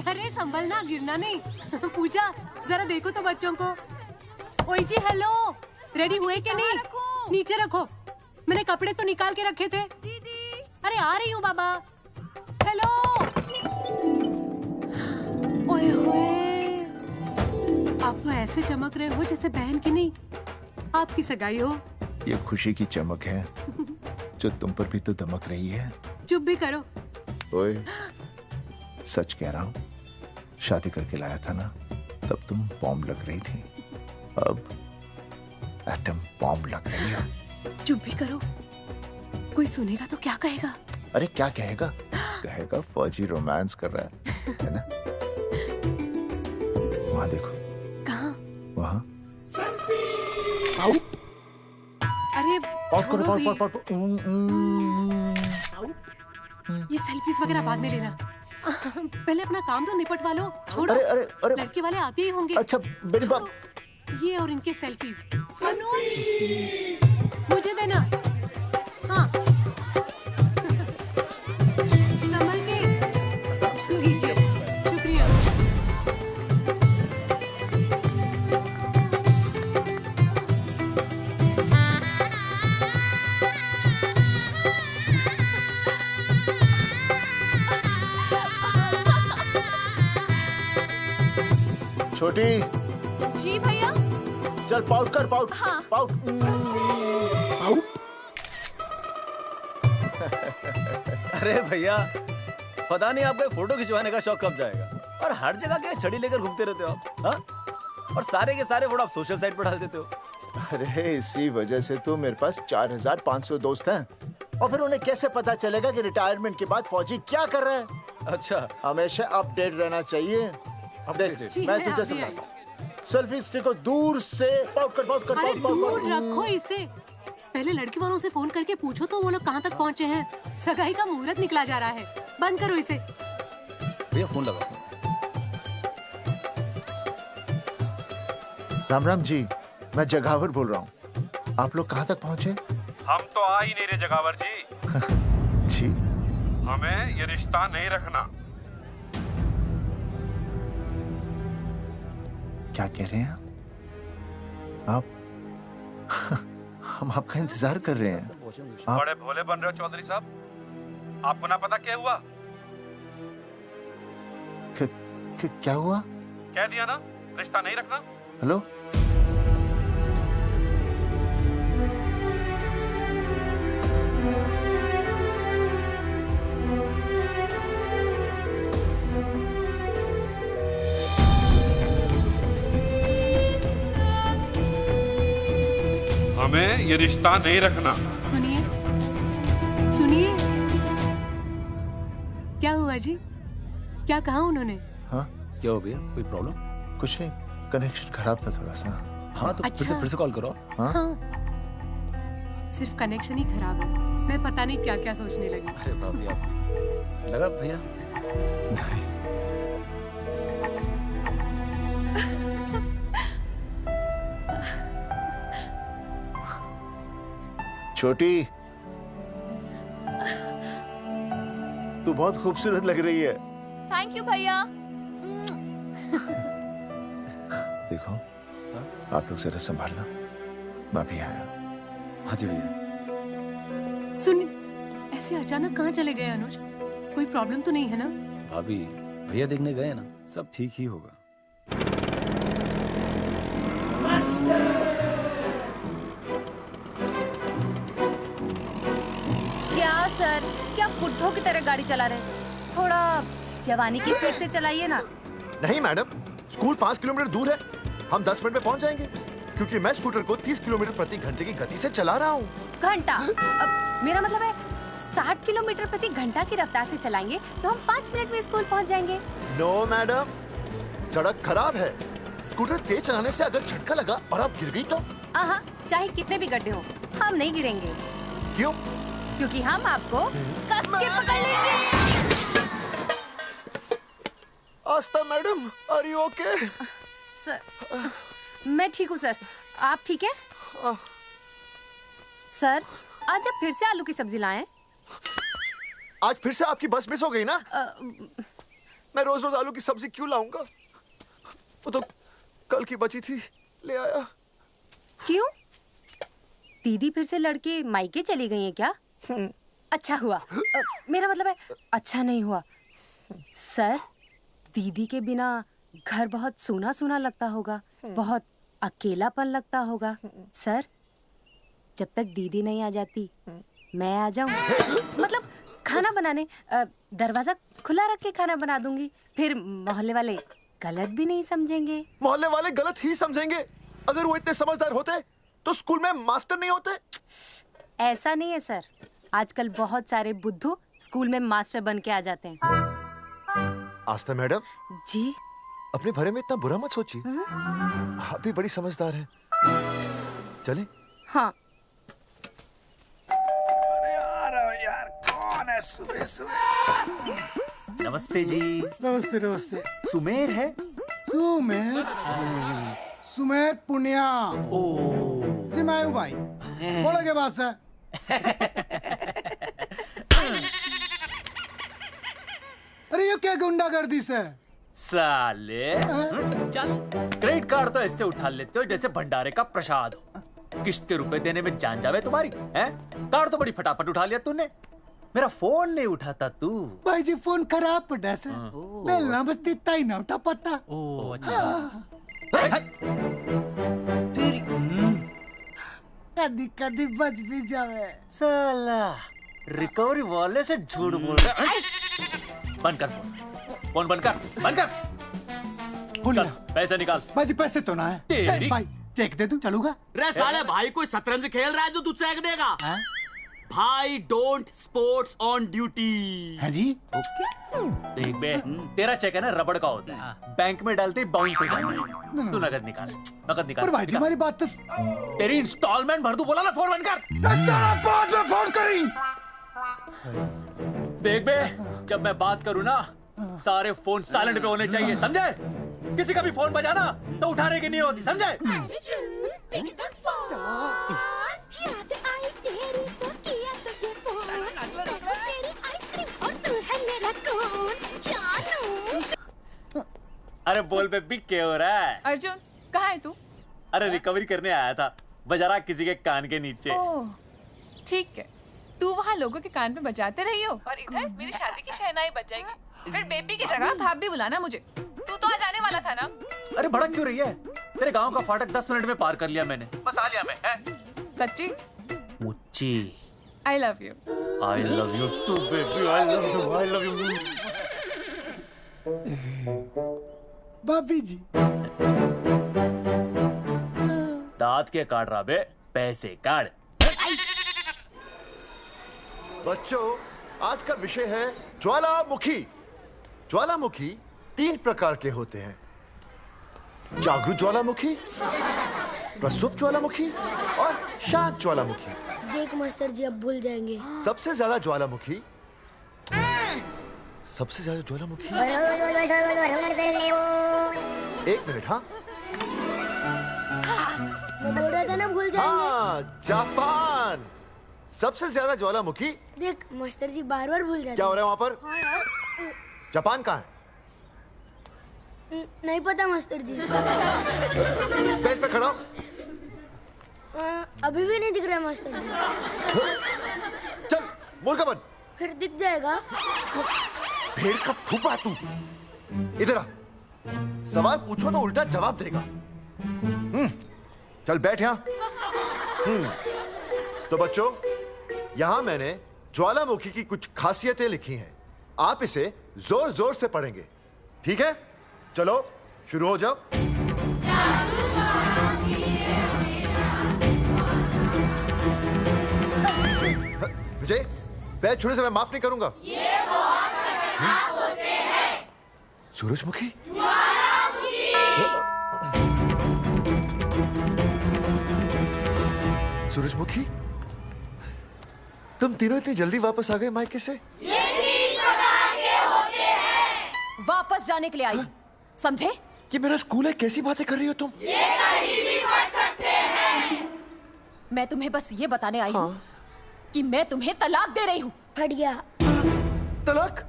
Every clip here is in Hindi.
अरे संभलना, गिरना नहीं। पूजा जरा देखो तो बच्चों को। ओए जी हेलो, रेडी हुए कि नहीं? नीचे रखो, मैंने कपड़े तो निकाल के रखे थे। दीदी अरे आ रही हूँ बाबा। हेलो। ओए होए, आप तो ऐसे चमक रहे हो जैसे बहन की नहीं आपकी सगाई हो। ये खुशी की चमक है जो तुम पर भी तो दमक रही है। चुप भी करो। ओए, सच कह रहा हूँ, शादी करके लाया था ना, तब तुम बॉम्ब लग रही थी, अब एटम बॉम्ब लग रही हो। चुप भी करो, कोई सुनेगा तो क्या कहेगा? अरे क्या कहेगा? कहेगा फौजी रोमांस कर रहा है ना? वहाँ देखो। कहाँ? वहाँ। अरे करो, ये सेल्फीज वगैरह बाद में लेना, पहले अपना काम तो निपटवा लो। छोड़ो। अरे लड़के वाले आते ही होंगे। अच्छा मेरी बात। ये और इनके सेल्फीज। अनुज मुझे देना। हाँ संभल के लीजिए, शुक्रिया। छोटी जी भैया। चल पाउट कर, पाउट। हाँ। पाउट। अरे भैया, पता नहीं आपको फोटो खिंचवाने का शौक कब जाएगा, और हर जगह के छड़ी लेकर घूमते रहते हो आप। हाँ? और सारे के सारे फोटो आप सोशल साइट पर डाल देते हो। अरे इसी वजह से तो मेरे पास 4500 दोस्त हैं, और फिर उन्हें कैसे पता चलेगा कि रिटायरमेंट के बाद फौजी क्या कर रहा है। अच्छा, हमेशा अपडेट रहना चाहिए। देख, मैं तुझे समझाता हूँ। सेल्फी स्टिक को दूर से पाउट कर, पाउट कर, अरे पाउट, पाउट, दूर पाउट। रखो इसे। पहले लड़के वालों से फोन करके पूछो तो वो लोग कहाँ तक पहुँचे हैं। सगाई का मुहूर्त निकला जा रहा है, बंद करो इसे। भैया फोन लगाओ। राम राम जी, मैं जगावर बोल रहा हूँ। आप लोग कहाँ तक पहुँचे? हम तो आ ही नहीं रहे जगावर जी। जी, हमें ये रिश्ता नहीं रखना। क्या कह रहे हैं आप? हम आपका इंतजार कर रहे हैं। आप बड़े भोले बन रहे हो चौधरी साहब। आपको ना पता क्या हुआ? क्या हुआ? कह दिया ना, रिश्ता नहीं रखना। हेलो, हमें ये रिश्ता नहीं रखना। सुनिए सुनिए, क्या हुआ जी? क्या कहा उन्होंने? हाँ क्या हो भैया, कोई प्रॉब्लम? कुछ नहीं, कनेक्शन खराब था थोड़ा सा। हाँ तो अच्छा। फिर से कॉल करो। हाँ? हाँ, सिर्फ कनेक्शन ही खराब है। मैं पता नहीं क्या क्या सोचने लगी। अरे भाभी, आप लगा भैया? नहीं, छोटी, तू बहुत खूबसूरत लग रही है। थैंक यू भैया। देखो, आप लोग जरा संभालना, मैं भी आया। हाँ जी भैया। सुन, ऐसे अचानक कहाँ चले गए अनुज? कोई प्रॉब्लम तो नहीं है ना? भाभी, भैया देखने गए ना, सब ठीक ही होगा। क्या सर, क्या बुड्ढों की तरह गाड़ी चला रहे हैं? थोड़ा जवानी की स्पीड से चलाइए ना। नहीं मैडम, स्कूल 5 किलोमीटर दूर है, हम 10 मिनट में पहुंच जाएंगे, क्योंकि मैं स्कूटर को 30 किलोमीटर प्रति घंटे की गति से चला रहा हूँ। घंटा? मेरा मतलब है 60 किलोमीटर प्रति घंटा की रफ्तार से चलाएंगे तो हम 5 मिनट में स्कूल पहुंच जाएंगे। नो मैडम, सड़क खराब है, स्कूटर तेज चलाने से अगर झटका लगा और आप गिर गई तो? आहा, चाहे कितने भी गड्ढे हो, हम नहीं गिरेंगे। क्यों? क्योंकि हम आपको कस के पकड़ लेंगे। Aastha madam, are you okay? Sir, मैं ठीक हूँ सर, आप ठीक है? सर, आज आप फिर से आलू की सब्जी लाएं? आज फिर से आपकी बस मिस हो गई ना? मैं रोज रोज आलू की सब्जी क्यों लाऊंगा? वो तो कल की बची थी, ले आया। क्यों? दीदी फिर से लड़के मायके चली गई है क्या? अच्छा हुआ। मेरा मतलब है अच्छा नहीं हुआ। सर, दीदी के बिना घर बहुत सूना सूना लगता होगा, बहुत अकेलापन लगता होगा। सर, जब तक दीदी नहीं आ जाती मैं आ जाऊं। मतलब खाना बनाने दरवाजा खुला रख के खाना बना दूंगी, फिर मोहल्ले वाले गलत भी नहीं समझेंगे। मोहल्ले वाले गलत ही समझेंगे। अगर वो इतने समझदार होते तो स्कूल में मास्टर नहीं होते। ऐसा नहीं है सर, आजकल बहुत सारे बुद्धू स्कूल में मास्टर बन के आ जाते हैं। आस्था मैडम जी, अपने भरे में इतना बुरा मत सोचिए। आप भी बड़ी समझदार हैं। चले? हाँ। यार कौन है सुबह सुबह? नमस्ते जी। नमस्ते नमस्ते। सुमेर है? सुमेर पुनिया। जी मैं हूँ भाई। बोलो के बात से। अरे ये क्या गुंडागर्दी से? साले चल, क्रेडिट कार्ड तो ऐसे उठा लेते हो जैसे भंडारे का प्रसाद हो। किश्त के रुपए देने में जान जावे तुम्हारी हैं? कार्ड तो बड़ी फटाफट उठा लिया तूने, मेरा फोन नहीं उठाता तू। भाई जी फोन खराब पड़ा से। बेलना बस तित्ता ही ना उठा पाता। कदी कदी बच भी जावे। साला रिकवरी वाले से झूठ बोल रहा है। बंद कर फोन बंद कर। चल पैसे निकाल। भाई जी पैसे तो ना है। तेरी भाई चेक दे दूं, चलूगा? रे साले भाई कोई शतरंज खेल रहा है जो तू चेक देगा? भाई डोंट स्पोर्ट्स ऑन ड्यूटी। हाँ जी। देख बे, तेरा चेक है ना रबड़ का होता है, बैंक में डालते ही बाउंस हो जाता है। तू नकद निकाल। पर भाई जी हमारी बात तो। तेरी इंस्टॉलमेंट भर दूं, बोला ना फोन बंद कर। बाद में फोन करी। देख बे, जब मैं बात करूं ना सारे फोन साइलेंट पे होने चाहिए, समझे? किसी का भी फोन बजाना तो उठाने की नहीं होती, समझे? अरे बोल बेबी क्या हो रहा है? अर्जुन कहाँ है तू? अरे रिकवरी करने आया था, बजा रहा किसी के कान के नीचे। ओह ठीक है, तू वहाँ लोगों के कान पे बजाते रही हो और इधर मेरी शादी की शहनाई बज जाएगी। फिर बेबी की जगह भाभी बुलाना मुझे। तू तो आ जाने वाला था ना? अरे भड़क क्यों रही है? तेरे गांव का फाटक 10 मिनट में पार कर लिया मैंने, बस आ लिया मैं। सच्ची? मुच्ची I love you. I love you too baby, I love you. भाभी जी दांत के काट रहा बे, पैसे काट। बच्चों, आज का विषय है ज्वालामुखी। ज्वालामुखी 3 प्रकार के होते हैं: जागरूक ज्वालामुखी, प्रसुप्त ज्वालामुखी और शांत ज्वालामुखी। देख मास्टर जी अब भूल जाएंगे। सबसे ज्यादा ज्वालामुखी एक मिनट। हाँ मैं बोल रहा था ना भूल जाएंगे। हाँ, जापान सबसे ज्यादा ज्वालामुखी। देख मास्टर जी बार बार भूल जाते। क्या हो रहा है वहाँ पर? जापान कहाँ है? नहीं पता मास्टर जी। बेंच पे खड़ा हो। अभी भी नहीं दिख रहा मास्टर जी। चल मुर्गा बन। फिर दिख जाएगा। भेड़ का फूफा तू। इधर आ, सवाल पूछो तो उल्टा जवाब देगा। चल बैठ यहाँ। तो बच्चों, यहाँ मैंने ज्वालामुखी की कुछ खासियतें लिखी हैं। आप इसे जोर जोर से पढ़ेंगे, ठीक है? चलो शुरू हो जाओ। विजय, बैच छूने से मैं माफ नहीं करूंगा। ये बहुत खतरनाक होते हैं। सूरजमुखी? सूरजमुखी, तुम तीनों इतनी जल्दी वापस आ गए मायके से? ये 3 प्रकार के होते हैं। वापस जाने के लिए आई, समझे? ये मेरा स्कूल है, कैसी बातें कर रही हो तुम? ये कहीं भी पढ़ सकते हैं। मैं तुम्हें बस ये बताने आई हूँ कि मैं तुम्हें तलाक दे रही हूँ। फट गया। तलाक?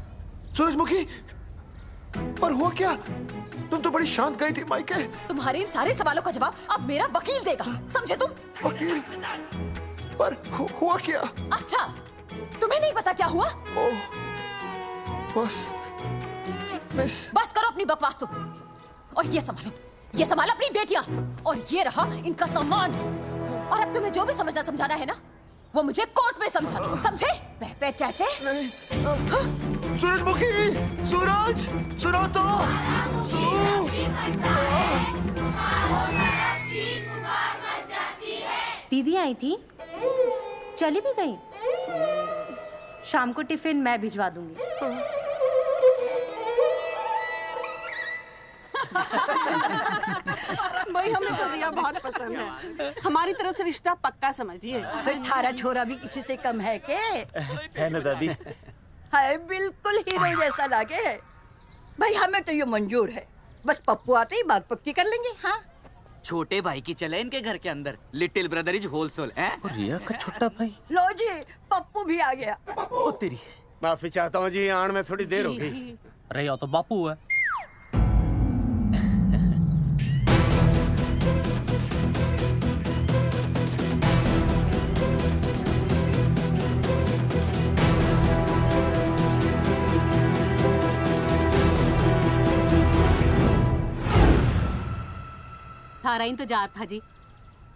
सूरजमुखी पर हुआ क्या? तुम तो बड़ी शांत गई थी मायके। तुम्हारे इन सारे सवालों का जवाब अब मेरा वकील देगा, समझे तुम? वकील? पर हुआ क्या? अच्छा, तुम्हें नहीं पता क्या हुआ? ओह, बस मिस। बस करो अपनी बकवास तुम, और ये संभालो अपनी बेटियां, और ये रहा इनका सम्मान। और अब तुम्हें जो भी समझना समझाना है ना, वो मुझे कोर्ट में समझाना, समझे? पे चाचे। सूरजमुखी, सूरज, सुनो तो। दीदी आई थी, चली भी गई। शाम को टिफिन मैं भिजवा दूंगी। भाई हमें तो रिया बहुत पसंद है, हमारी तरफ से रिश्ता पक्का समझिए। फिर थारा छोरा भी किसी से कम है के? है ना दादी? है, बिल्कुल हीरो जैसा लागे है। भाई हमें तो ये मंजूर है, बस पप्पू आते ही बात पक्की कर लेंगे। हाँ, छोटे भाई की चले इनके घर के अंदर, लिटिल ब्रदर इज होलसेल है। रिया का छोटा भाई। लो जी, पप्पू भी आ गया। ओ तेरी। माफी चाहता हूँ जी, आने में थोड़ी देर हो गई। अरे या तो बापू है। थारा इंतजार था जी,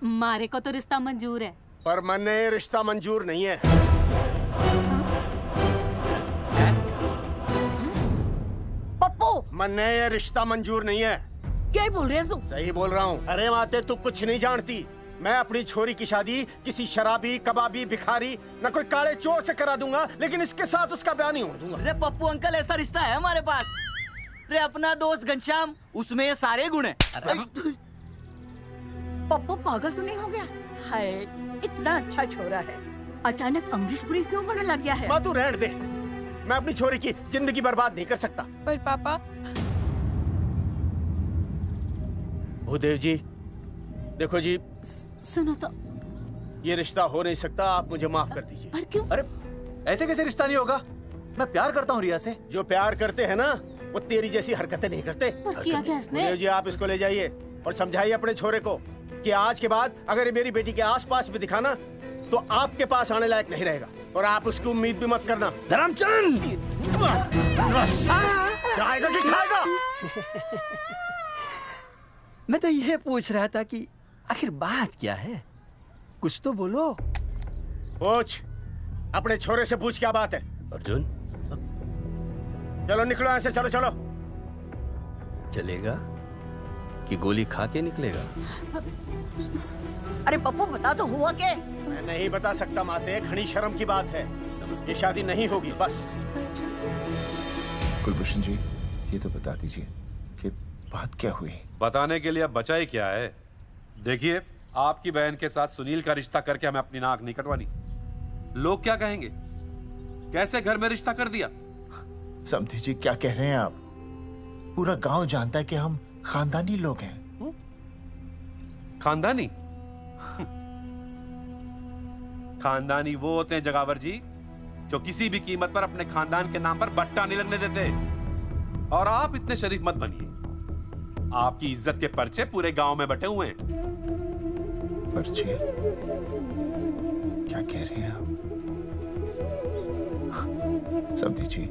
मारे को तो रिश्ता मंजूर है। पर मैंने ये रिश्ता मंजूर नहीं है। पप्पू, मैंने ये रिश्ता मंजूर नहीं है। क्या बोल रहे हैं तू? सही बोल रहा हूँ। अरे माते, तू कुछ नहीं जानती। मैं अपनी छोरी की शादी किसी शराबी, कबाबी, भिखारी, न कोई काले चोर से करा दूंगा, लेकिन इसके साथ उसका ब्याह नहीं होने दूंगा। अरे पप्पू अंकल, ऐसा रिश्ता है हमारे पास। अरे अपना दोस्त घनश्याम, उसमें ये सारे गुण हैं। पप्पू पागल तो नहीं हो गया? हाय, इतना अच्छा छोरा है, अचानक अमरीशपुरी क्यों बनने लग गया है? माँ तू रहने दे, मैं अपनी छोरी की जिंदगी बर्बाद नहीं कर सकता। पर पापा। भूदेव जी, देखो जी, सुनो तो। ये रिश्ता हो नहीं सकता, आप मुझे माफ कर दीजिए। पर क्यों? अरे ऐसे कैसे रिश्ता नहीं होगा? मैं प्यार करता हूँ रिया से। जो प्यार करते हैं ना, वो तेरी जैसी हरकतें नहीं करते। पर किया क्या इसने? भूदेव जी, आप इसको ले जाइए और समझाइए अपने छोरे को कि आज के बाद अगर ये मेरी बेटी के आसपास भी दिखाना, तो आपके पास आने लायक नहीं रहेगा, और आप उसकी उम्मीद भी मत करना। धर्मचंद, खाएगा कि खाएगा? मैं तो यह पूछ रहा था कि आखिर बात क्या है, कुछ तो बोलो। पूछ, अपने छोरे से पूछ क्या बात है। अर्जुन, चलो निकलो यहाँ से, चलो चलो। चलेगा कि गोली खा के निकलेगा? अरे पप्पू, बता तो हुआ क्या? मैं नहीं बता सकता माते, घनी शर्म की बात है। ये शादी नहीं होगी, बस। कुलभूषण जी, ये तो बता दीजिए कि बात क्या हुई? बताने के लिए अब बचा ही क्या है? देखिए, आपकी बहन के साथ सुनील का रिश्ता करके हमें अपनी नाक नहीं कटवानी। लोग क्या कहेंगे? कैसे घर में रिश्ता कर दिया? समधी जी, क्या कह रहे हैं आप? पूरा गांव जानता है कि हम खानदानी लोग हैं। खानदानी? खानदानी वो होते हैं जगावर जी, जो किसी भी कीमत पर अपने खानदान के नाम पर बट्टा नहीं लगने देते। और आप इतने शरीफ मत बनिए, आपकी इज्जत के पर्चे पूरे गांव में बटे हुए हैं। पर्चे? क्या कह रहे हैं आप? समधी जी,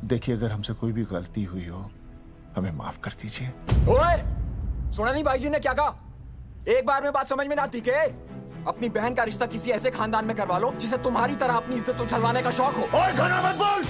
देखिए, अगर हमसे कोई भी गलती हुई हो, हमें माफ कर दीजिए। ओए, सुना नहीं भाई जी ने क्या कहा? एक बार में बात समझ में ना आती के? अपनी बहन का रिश्ता किसी ऐसे खानदान में करवा लो जिसे तुम्हारी तरह अपनी इज्जत उछलवाने का शौक हो। और घना मत बोल।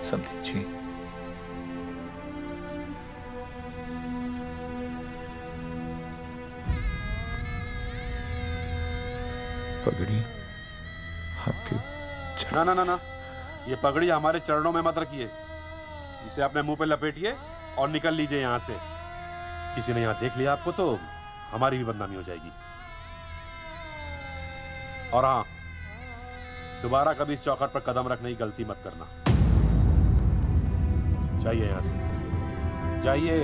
समधी जी, पगड़ी आपके ना ना ना ना, ये पगड़ी हमारे चरणों में मत रखिए। इसे अपने मुंह पे लपेटिए और निकल लीजिए यहाँ से। किसी ने यहाँ देख लिया आपको तो हमारी भी बदनामी हो जाएगी। और हाँ, दोबारा कभी इस चौखट पर कदम रखने की गलती मत करना। जाइए यहां से, जाइए।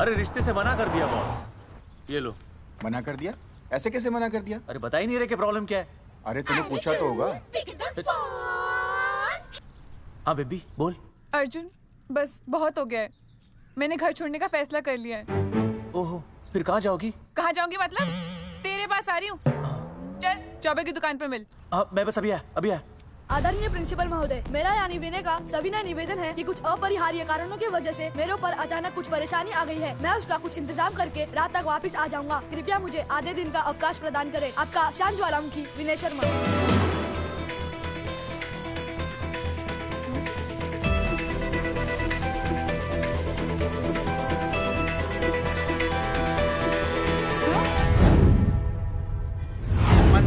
अरे रिश्ते से मना कर दिया बॉस। ये लो। मना कर दिया? ऐसे कैसे मना कर दिया? अरे बता ही नहीं रहे कि प्रॉब्लम क्या है। अरे तूने पूछा तो होगा। हाँ बेबी बोल। अर्जुन बस बहुत हो गया है, मैंने घर छोड़ने का फैसला कर लिया है। ओहो, फिर कहाँ जाओगी? कहाँ जाऊंगी मतलब? तेरे पास आ रही हूँ। चल चौबे की दुकान पर मिल। हाँ मैं बस अभी आया। आदरणीय प्रिंसिपल महोदय, मेरा यानी विनय का सविनय निवेदन है कि कुछ अपरिहार्य कारणों की वजह से मेरे ऊपर अचानक कुछ परेशानी आ गई है। मैं उसका कुछ इंतजाम करके रात तक वापस आ जाऊंगा। कृपया मुझे आधे दिन का अवकाश प्रदान करें। आपका शांत ज्वालामुखी विनय शर्मा।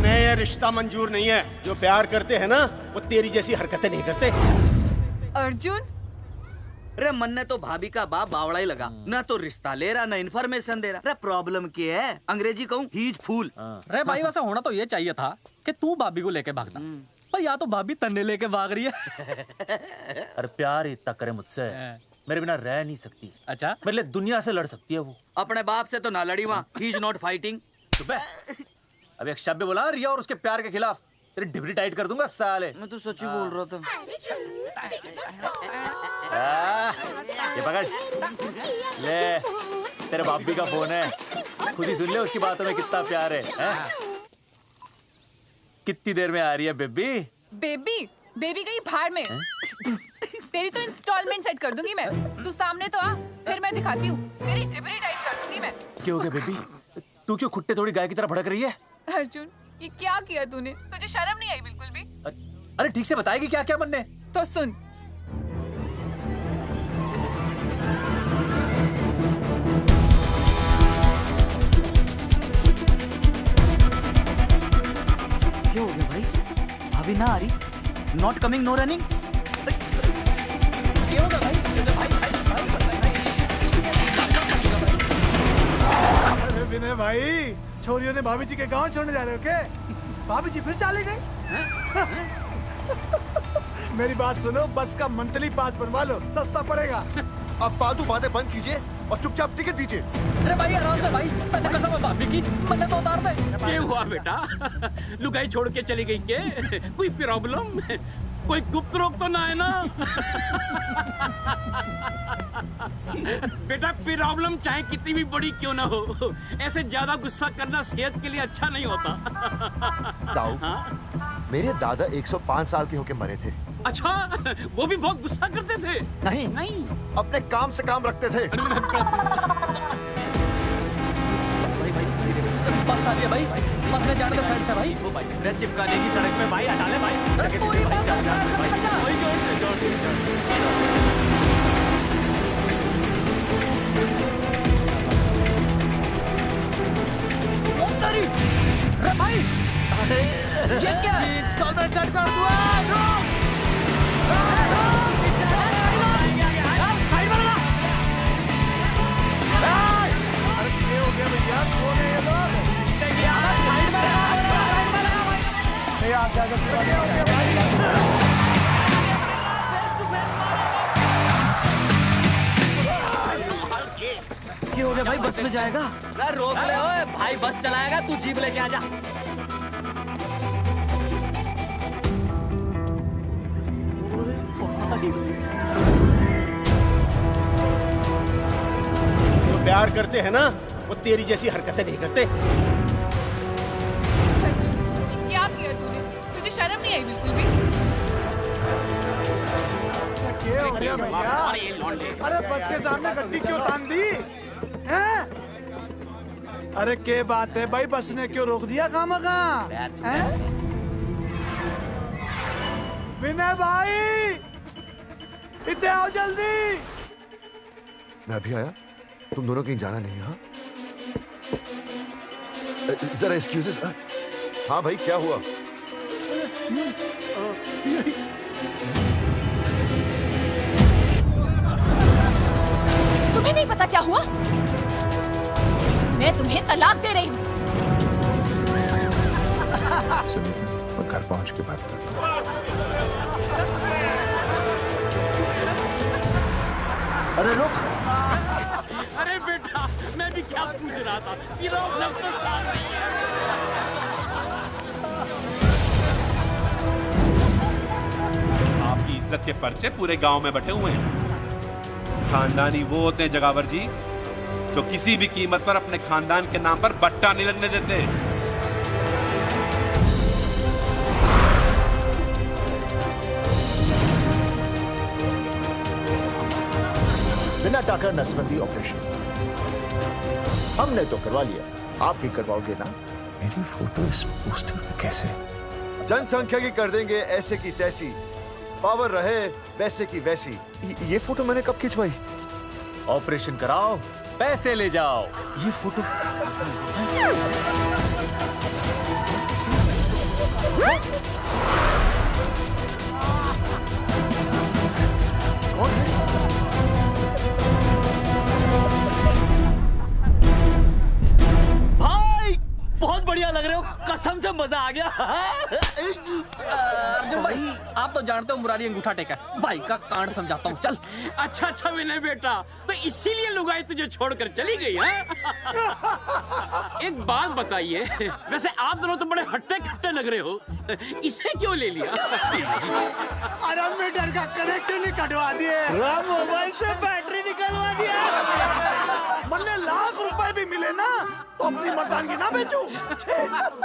ये रिश्ता मंजूर नहीं है। जो प्यार करते हैं ना वो तेरी जैसी हरकतें नहीं करते। अर्जुन अरे मन ने तो भाभी का बाप बावड़ा ही लगा, ना तो रिश्ता ले रहा ना इन्फॉर्मेशन दे रहा। अरे प्रॉब्लम क्या है? अंग्रेजी कहूँ हीज फूल। अरे भाई वैसा होना तो ये चाहिए था कि तू भाभी को लेके भागता, पर या तो भाभी तन्ने लेके भाग रही है। अरे प्यार इतना करे मुझसे, मेरे बिना रह नहीं सकती। अच्छा मेरे लिए दुनिया से लड़ सकती है वो। अपने बाप से तो ना लड़ी वहाँ, ही इज नॉट फाइटिंग। अभी एक शब्द बोला रिया और उसके प्यार के खिलाफ, तेरी डिबरी टाइट कर दूंगा साले। मैं तो सच्ची बोल रहा था। ये पकड़ ले, तेरे भाभी का फोन है, खुद ही सुन ले उसकी बातों में कितना प्यार है, कितनी देर में आ रही है बेबी? बेबी गई भाड़ में। तेरी तो इंस्टॉलमेंट सेट कर दूंगी मैं। तू सामने तो आ, फिर मैं दिखाती हूँ। तेरी डिबरी टाइट कर दूंगी मैं। क्या हो गया बेबी? तू क्यों खुट्टे थोड़ी गाय की तरह भड़क रही है? अर्जुन ये क्या किया तूने? तुझे शर्म नहीं आई बिल्कुल भी? अरे ठीक से बताएगी क्या क्या मन ने? तो सुन, क्या हो गया भाई? अभी ना आ रही? Not coming no running? क्या होगा भाई? अरे विनय भाई, छोरियों ने भाभी जी के गांव छोड़ने जा रहे हो क्या? भाभी जी फिर चले गए? मेरी बात सुनो, बस का मंथली पास बनवा लो, सस्ता पड़ेगा। अब फालतू बातें बंद कीजिए और चुपचाप टिकट दीजिए। अरे भाई आराम से भाई, तन्ने कसम है भाभी की, मन्ने तो उतार दे। क्या हुआ बेटा? लुगाई छोड़ के चली गई के? कोई प्रॉब्लम? कोई गुप्त रोग तो ना है ना? बेटा प्रॉब्लम चाहे कितनी भी बड़ी क्यों ना हो, ऐसे ज्यादा गुस्सा करना सेहत के लिए अच्छा नहीं होता। ताऊ, मेरे दादा 105 साल के होके मरे थे। अच्छा, वो भी बहुत गुस्सा करते थे? नहीं, अपने काम से काम रखते थे। बस आ गया भाई, बस ले जाने दो साइड से भाई। चिपका देगी सड़क पे भाई, हटा ले भाई। भाई जिसके इंस्टॉलमेंट सेट कर दूँ। अरे क्या हो गया भैया? कौन है ये लोग? साइड में लगा, साइड में लगा भाई। क्या हो गया भाई? क्या हो गया भाई? बस में जाएगा? रोक ले ओए भाई, बस चलाएगा, तू जीप लेके आ जा। जो प्यार करते हैं ना वो तेरी जैसी हरकतें नहीं करते। क्या किया तूने? तुझे शर्म नहीं आई बिल्कुल भी? क्या हो गया भैया? अरे बस के सामने गड्डी क्यों तान दी? हैं? अरे क्या बात है भाई, बस ने क्यों रोक दिया खामखा? विनय भाई, इतने आओ जल्दी। मैं अभी आया, तुम दोनों कहीं जाना नहीं। हाँ जरा एक्सक्यूजेस। हाँ भाई, क्या हुआ? तुम्हें नहीं पता क्या हुआ? मैं तुम्हें तलाक दे रही हूँ। सुनीता, मैं घर पहुंच के बात करता हूँ। अरे रुक। अरे बेटा, मैं भी क्या पूछ रहा था, मेरा लफ्ज़ तो साफ नहीं है। आपकी इज्जत के पर्चे पूरे गांव में बटे हुए हैं। खानदानी वो होते हैं जगावर जी जो किसी भी कीमत पर अपने खानदान के नाम पर बट्टा नहीं लगने देते। बिना टाका नसबंदी ऑपरेशन हमने तो करवा लिया, आप भी करवाओगे ना? मेरी फोटो इस पोस्टर में कैसे? जनसंख्या की कर देंगे ऐसे की तैसी, पावर रहे वैसे की वैसी। ये फोटो मैंने कब खिंचवाई? ऑपरेशन कराओ, पैसे ले जाओ। ये फोटो भाई बहुत बढ़िया लग रहे हो, कसम से मजा आ गया। अर्जुन भाई, आप तो जानते हो मुरारी अंगूठा टेका, भाई का कांड समझाता हूँ, चल। अच्छा विनय बेटा, तो इसीलिए लुगाई तुझे छोड़कर चली गई है? एक बात बताइए, वैसे आप दोनों तो बड़े हट्टे कट्टे लग रहे हो, इसे क्यों ले लिया? अरे मीटर का कनेक्शन ही कटवा दिए, मोबाइल से बैटरी निकलवा दिया। मन्ने लाख रुपए भी मिले ना तो अपनी मर्दानगी ना बेचूं।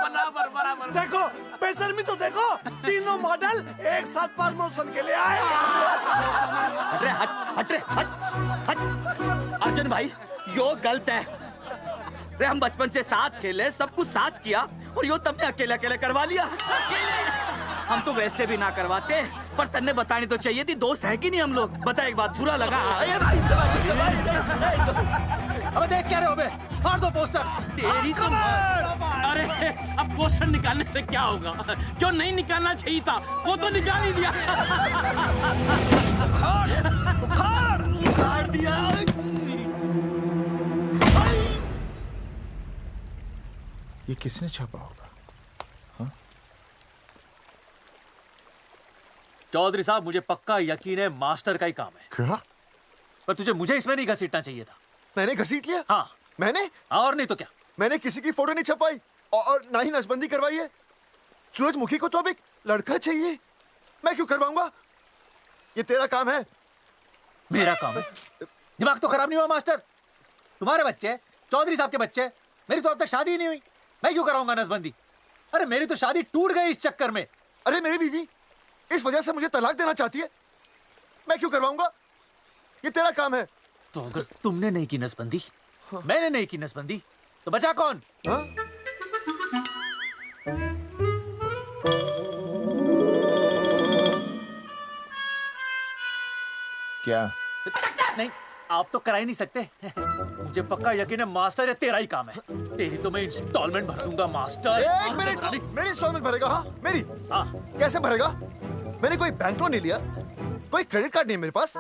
बराबर। देखो बेशर्मी तो देखो, तीनों मॉडल एक साथ प्रमोशन के लिए आए। हट अर्जुन भाई, यो गलत है। रे हम बचपन से साथ खेले, सब कुछ साथ किया, और यो तुमने अकेले अकेले करवा लिया। हम तो वैसे भी ना करवाते, पर तन्ने बतानी तो चाहिए थी, दोस्त है कि नहीं हम लोग। बता एक बात, बुरा लगा? अबे देख क्या रहे हो बे? फाड़ दो पोस्टर। तेरी तो अरे अब पोस्टर निकालने से क्या होगा? जो नहीं निकालना चाहिए था वो तो निकाल ही दिया। उखाड़ दिया। ये किसने छापा होगा? चौधरी साहब, मुझे पक्का यकीन है मास्टर का ही काम है। क्या? पर तुझे मुझे इसमें नहीं घसीटना चाहिए था। मैंने घसीट लिया? हाँ। मैंने? और नहीं तो क्या? मैंने किसी की फोटो नहीं छपाई और ना ही नसबंदी करवाई है। सूरजमुखी को तो अब एक लड़का चाहिए, मैं क्यों करवाऊंगा? ये तेरा काम है। मेरा काम है? दिमाग तो खराब नहीं हुआ मास्टर? तुम्हारे बच्चे, चौधरी साहब के बच्चे, मेरी तो अब तक शादी ही नहीं हुई, मैं क्यों कराऊंगा नसबंदी? अरे मेरी तो शादी टूट गई इस चक्कर में। अरे मेरी बीवी इस वजह से मुझे तलाक देना चाहती है, मैं क्यों करवाऊंगा? ये तेरा काम है। तो अगर तुमने नहीं की नसबंदी, मैंने नहीं की नसबंदी, तो बचा कौन? क्या? नहीं, आप तो करा ही नहीं सकते। मुझे पक्का यकीन है मास्टर, ये तेरा ही काम है। तेरी तो मैं इंस्टॉलमेंट भर दूंगा मास्टर। एक मिनट, मेरी इंस्टॉलमेंट भरेगा? हाँ मेरी। हाँ। कैसे भरेगा? मैंने कोई बैंक लोन नहीं लिया, कोई क्रेडिट कार्ड नहीं मेरे पास,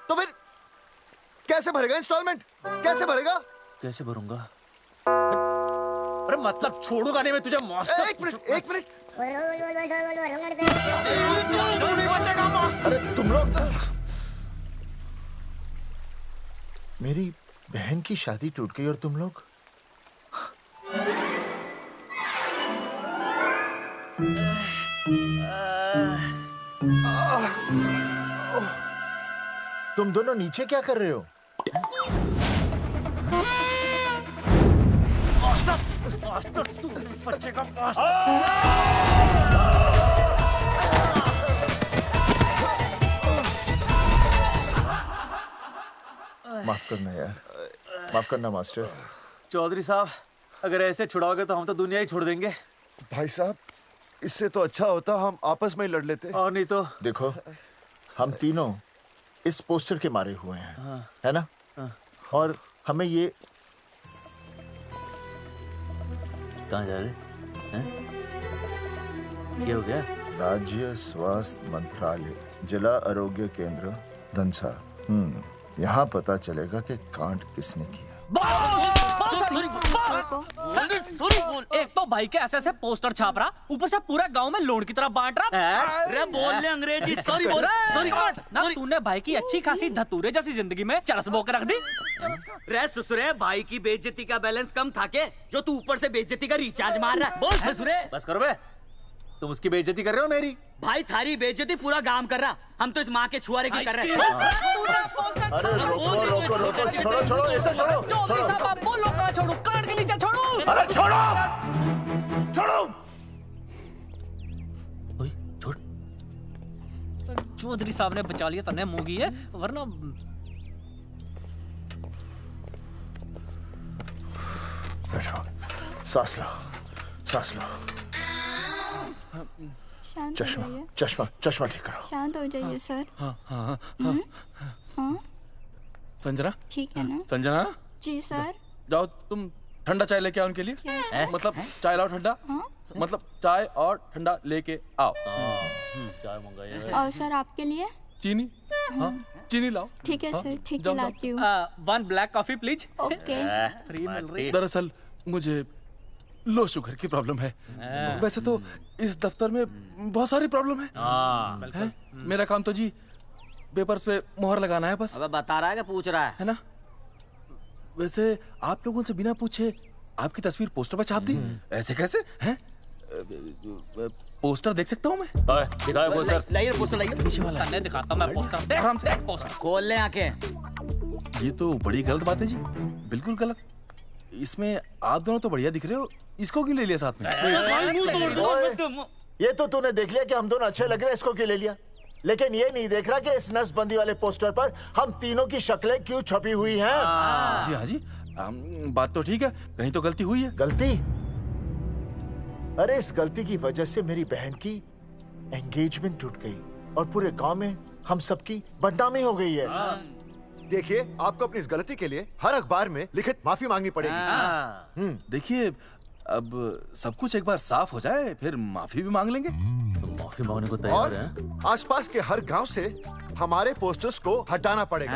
तो फिर कैसे भरेगा इंस्टॉलमेंट? कैसे भरेगा? कैसे भरूंगा? अरे मतलब छोड़ूंगा नहीं मैं तुझे मास्टर। एक मिनट। नहीं बचेगा मास्टर। अरे तुम लोग, मेरी बहन की शादी टूट गई और तुम लोग? तुम दोनों नीचे क्या कर रहे हो? मास्टर तू नहीं बचेगा मास्टर। माफ करना यार, माफ करना मास्टर। चौधरी साहब, अगर ऐसे छुड़ाओगे तो हम तो दुनिया ही छोड़ देंगे। भाई साहब, इससे तो अच्छा होता हम आपस में ही लड़ लेते। और नहीं तो। देखो, हम तीनों इस पोस्टर के मारे हुए हैं। हाँ। है ना? हाँ। और हमें ये कहाँ जा रहे हैं? क्या हो गया? राज्य स्वास्थ्य मंत्रालय, जिला आरोग्य केंद्र धनसा। यहाँ पता चलेगा कि कांड किसने किया। एक तो भाई के ऐसे पोस्टर छाप रहा, ऊपर से पूरा गांव में लोन की तरह बांट रहा। अरे बोल ले अंग्रेजी, सॉरी बोल, सॉरी ना तूने भाई की अच्छी खासी धतूरे जैसी जिंदगी में चरस बो के रख दी। रे ससुरे, भाई की बेइज्जती का बैलेंस कम था के जो तू ऊपर से बेइज्जती का रिचार्ज मार रहा है? बोल ससुरे। बस करो बे, तुम उसकी बेइज्जती कर रहे हो मेरी। भाई थारी बेइज्जती पूरा गांव कर रहा, हम तो इस माँ के छुआरे की कर रहे हैं। अरे रोको रोको रोको, छोड़ो छोड़ो, ऐसा छोड़ो। चौधरी साहब आप बोलो, कहाँ छोड़ू? कान के नीचे छोड़ू। अरे छोड़ो छोड़ो। छोड़। चौधरी साहब ने बचा लिया, तन्ने मूंगी है, वरना बैठो, सांस लो, सांस लो। शांत हो चश्मा जाइए। चश्मा चश्मा ठीक करो। शांत हो जाइए सर। हाँ हाँ हाँ हाँ। हाँ संजना, ठीक है ना? संजना जी सर। जाओ तुम ठंडा चाय लेके आओ उनके लिए। Yes, sir. मतलब चाय लाओ ठंडा। मतलब चाय और ठंडा लेके आओ। चाय मंगाइए। और सर आपके लिए? चीनी, हाँ चीनी लाओ। ठीक है हाँ, सर, ठीक है जाओ, लाती हूँ। One black coffee please. Okay. Free मिल रही। दरअसल मुझे लो शुगर की प्रॉब्लम है। वैसे तो इस दफ्तर में बहुत सारी प्रॉब्लम है। मेरा काम तो जी पेपर्स पे मोहर लगाना है बस। अबे बता रहा है कि पूछ रहा है ना? वैसे आप लोगों से बिना पूछे आपकी तस्वीर पोस्टर पर छाप दी, ऐसे कैसे हैं? पोस्टर देख सकता हूँ मैं? दिखाओ पोस्टर। लाइए पोस्टर, लाइए। पीछे वाला तन्ने दिखाता मैं पोस्टर। देख आराम से। पोस्टर खोल ले आंखें। ये तो बड़ी गलत बात है जी, बिल्कुल गलत। इसमें आप दोनों तो बढ़िया दिख रहे हो, इसको क्यों ले लिया साथ में? ये तो तूने देख लिया कि हम दोनों अच्छे लग रहे हैं, इसको क्यों ले लिया? लेकिन ये नहीं देख रहा कि इस नसबंदी वाले पोस्टर पर हम तीनों की शक्लें क्यों छपी हुई हैं? जी हाँ जी, बात तो ठीक है, कहीं तो गलती हुई है। गलती? अरे इस गलती की वजह से मेरी बहन की एंगेजमेंट टूट गई और पूरे गांव में हम सबकी बदनामी हो गई है। देखिए, आपको अपनी इस गलती के लिए हर अखबार में लिखित माफी मांगनी पड़ेगी। देखिए, अब सब कुछ एक बार साफ हो जाए, फिर माफी भी मांग लेंगे। तुम माफी मांगने को तैयार हैं? आसपास के हर गांव से हमारे पोस्टर्स को हटाना पड़ेगा।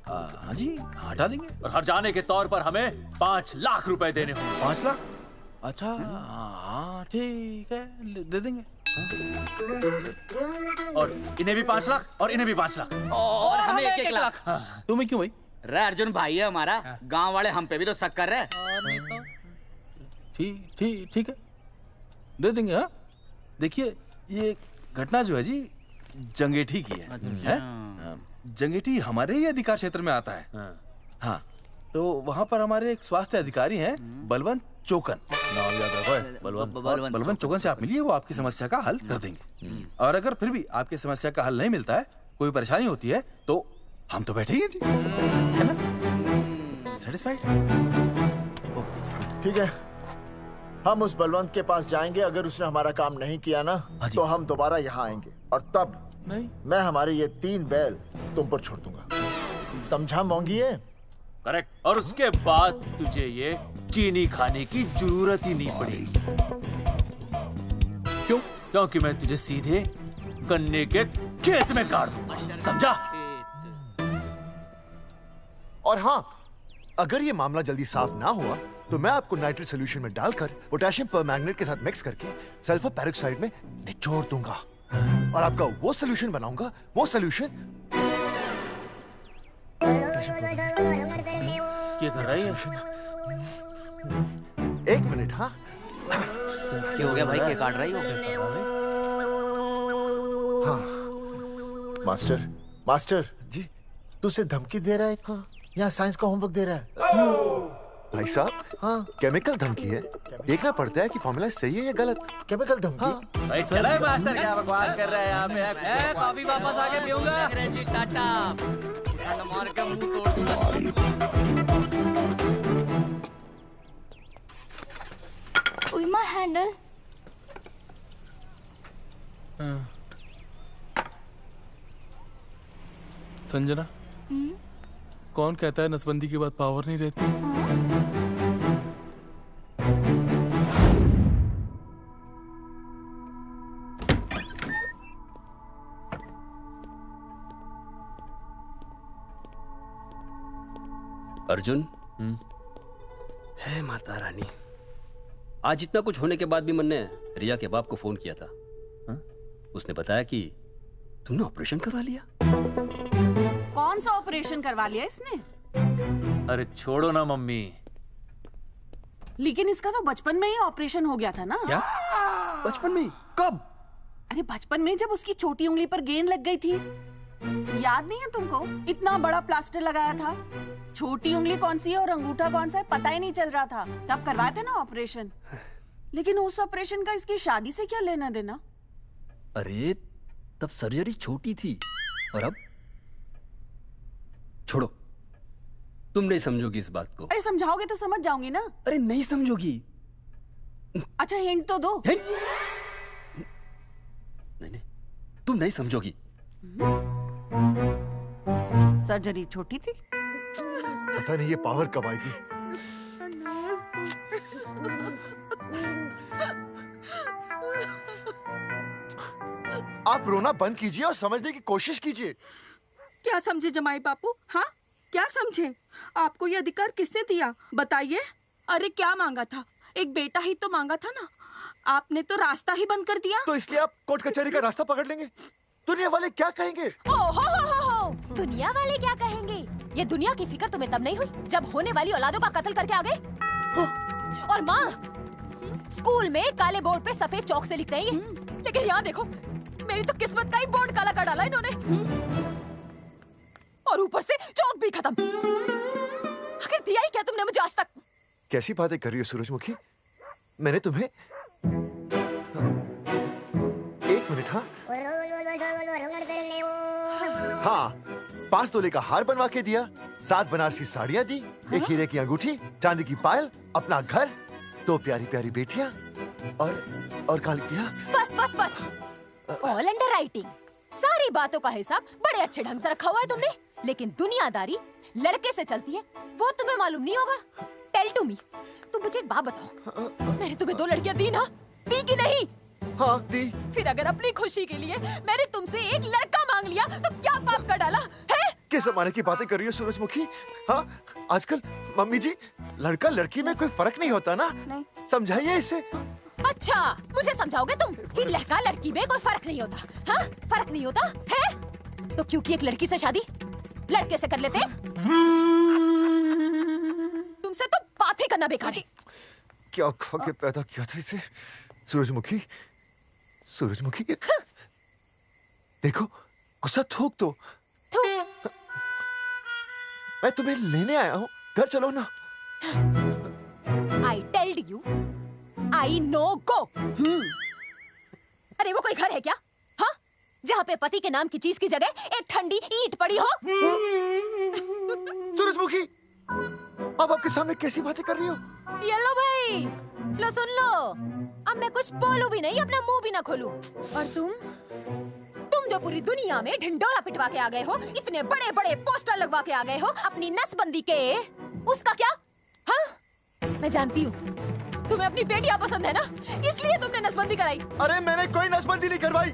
हाँ जी, हटा देंगे। और हर जाने के तौर पर हमें 5 लाख रुपए देने होंगे। 5 लाख? अच्छा हाँ ठीक है, दे देंगे। और इन्हें भी 5 लाख और इन्हें भी 5 लाख और हमें 1-1 लाख। तुम्हें क्यों भाई? रे अर्जुन भाई है हमारा, गांव वाले हम पे भी तो शक कर रहे हैं। ठीक है, दे देंगे। हाँ देखिए, ये घटना जो है जी जंगेठी की है? जंगेठी हमारे ही अधिकार क्षेत्र में आता है। हाँ, तो वहाँ पर हमारे एक स्वास्थ्य अधिकारी हैं, बलवंत चौकन। नाम याद रखो, बलवंत चौकन से आप मिलिए, वो आपकी समस्या का हल कर देंगे। और अगर फिर भी आपकी समस्या का हल नहीं मिलता है, कोई परेशानी होती है, तो हम तो बैठे ही हैं जी, है ना? सेटिस्फाइड? ठीक है, हम उस बलवंत के पास जाएंगे। अगर उसने हमारा काम नहीं किया ना, तो हम दोबारा यहाँ आएंगे और तब नहीं, मैं हमारे ये 3 बैल तुम पर छोड़ दूंगा। समझा मोंगी है? करेक्ट। और उसके बाद तुझे ये चीनी खाने की जरूरत ही नहीं पड़ेगी। क्यों? क्योंकि मैं तुझे सीधे गन्ने के खेत में गाड़ दूंगा, समझा? और हाँ, अगर ये मामला जल्दी साफ ना हुआ तो मैं आपको नाइट्रेट सोल्यूशन में डालकर पोटेशियम परमैंगनेट के साथ मिक्स करके सल्फर पेरोक्साइड में निचोड़ दूंगा और आपका वो सोल्यूशन बनाऊंगा, वो सोल्यूशन। क्या कर रही है? 1 मिनट। हाँ क्या हो गया भाई, क्या काट रही हो? हाँ मास्टर जी, तू उसे धमकी दे रहा है? हाँ, यहाँ साइंस का होमवर्क दे रहा है। भाई साहब, हाँ केमिकल धमकी है, देखना पड़ता है कि फॉर्मूला सही है या गलत। केमिकल धमकी? हाँ। भाई चला है मास्टर, क्या बकवास कर रहा है यहाँ पे? कॉफी वापस आके पीऊंगा। अंग्रेजी टाटा, मार के मुंह तोड़ दूंगा। उइमा हैंडल। संजना, कौन कहता है नसबंदी के बाद पावर नहीं रहती? अर्जुन, है माता रानी, आज इतना कुछ होने के बाद भी मन ने रिया के बाप को फोन किया था। उसने बताया कि तुमने ऑपरेशन करवा लिया। कौन सा ऑपरेशन करवा लिया इसने? अरे छोड़ो ना मम्मी। लेकिन इसका तो बचपन में ही ऑपरेशन हो गया था ना। क्या? बचपन में? कब? अरे बचपन में, जब उसकी छोटी उंगली पर गेंद लग गई थी। याद नहीं है तुमको? इतना बड़ा प्लास्टर लगाया था। छोटी उंगली कौन सी है और अंगूठा कौन सा है पता ही नहीं चल रहा था। तब करवाया था ना ऑपरेशन। लेकिन उस ऑपरेशन का इसकी शादी से क्या लेना देना? अरे तब सर्जरी छोटी थी और अब? छोड़ो, तुम नहीं समझोगी इस बात को। अरे समझाओगे तो समझ जाऊंगी ना। अरे नहीं समझोगी। अच्छा हिंट तो दो। हिंट? नहीं, तुम नहीं समझोगी। सर्जरी छोटी थी। पता नहीं ये पावर कब आएगी। आप रोना बंद कीजिए और समझने की कोशिश कीजिए। क्या समझे जमाई बापू? हाँ, क्या समझे? आपको ये अधिकार किसने दिया बताइए? अरे क्या मांगा था? एक बेटा ही तो मांगा था ना। आपने तो रास्ता ही बंद कर दिया। तो इसलिए आप कोर्ट कचहरी का रास्ता पकड़ लेंगे? दुनिया वाले क्या कहेंगे? हो। दुनिया वाले क्या कहेंगे? ये दुनिया की फिक्र तुम्हें तब नहीं हुई जब होने वाली औलादों का कत्ल करके आ गए। और माँ, स्कूल में काले बोर्ड पे सफेद चौक से लिखते हैं, लेकिन यहाँ देखो, मेरी तो किस्मत का ही बोर्ड काला कर डाला इन्होंने। और ऊपर से चौक भी खत्म। आखिर दिया ही क्या तुमने मुझे आज तक? कैसी बातें कर रही हो सूरजमुखी? मैंने तुम्हें एक मिनट। हाँ, 5 तोले का हार बनवा के दिया, 7 बनारसी साड़ियाँ दी, एक हीरे की अंगूठी, चांदी की पायल, अपना घर, 2 प्यारी प्यारी बेटियाँ और क्या लिख दिया? बस। All under writing. सारी बातों का हिसाब बड़े अच्छे ढंग से रखा हुआ है तुमने, लेकिन दुनियादारी लड़के से चलती है वो तुम्हें मालूम नहीं होगा। टेल टू मी, तुम मुझे एक बात बताओ, मैंने तुम्हें 2 लड़कियां दी ना? दी कि नहीं? हाँ दी। फिर अगर अपनी खुशी के लिए मैंने तुमसे एक लड़का मांग लिया तो क्या पाप कर डाला है? किस जमाने की बातें कर रही हो सूरजमुखी? हाँ, आजकल मम्मी जी, लड़का लड़की में कोई फर्क नहीं होता ना। नहीं। समझाइए इसे। अच्छा, मुझे समझाओगे तुम कि लड़का लड़की में कोई फर्क नहीं होता? हाँ, फर्क नहीं होता है? तो क्योंकि एक लड़की से शादी लड़के से कर लेते? तुमसे तो बात ही करना बेकार है। क्या खा के पैदा किया था इसे? सूरजमुखी, देखो, गुस्सा थूक दो। मैं तुम्हें लेने आया हूँ, घर चलो ना। I told you, I no go। अरे वो कोई घर है क्या? हाँ, जहाँ पे पति के नाम की चीज की जगह एक ठंडी ईंट पड़ी हो। सूरजमुखी, अब आपके सामने कैसी बातें कर रही हो? ये लो भाई, लो सुन लो। अब मैं कुछ बोलूं भी नहीं, अपना मुंह भी ना खोलूं। और तुम जो पूरी दुनिया में ढिंडोरा पिटवा के आ गए हो, इतने बड़े बड़े पोस्टर लगवा के आ गए हो अपनी नसबंदी के, उसका क्या? हाँ, मैं जानती हूँ तुम्हें अपनी बेटियां पसंद है ना, इसलिए तुमने नसबंदी कराई। अरे मैंने कोई नसबंदी नहीं करवाई।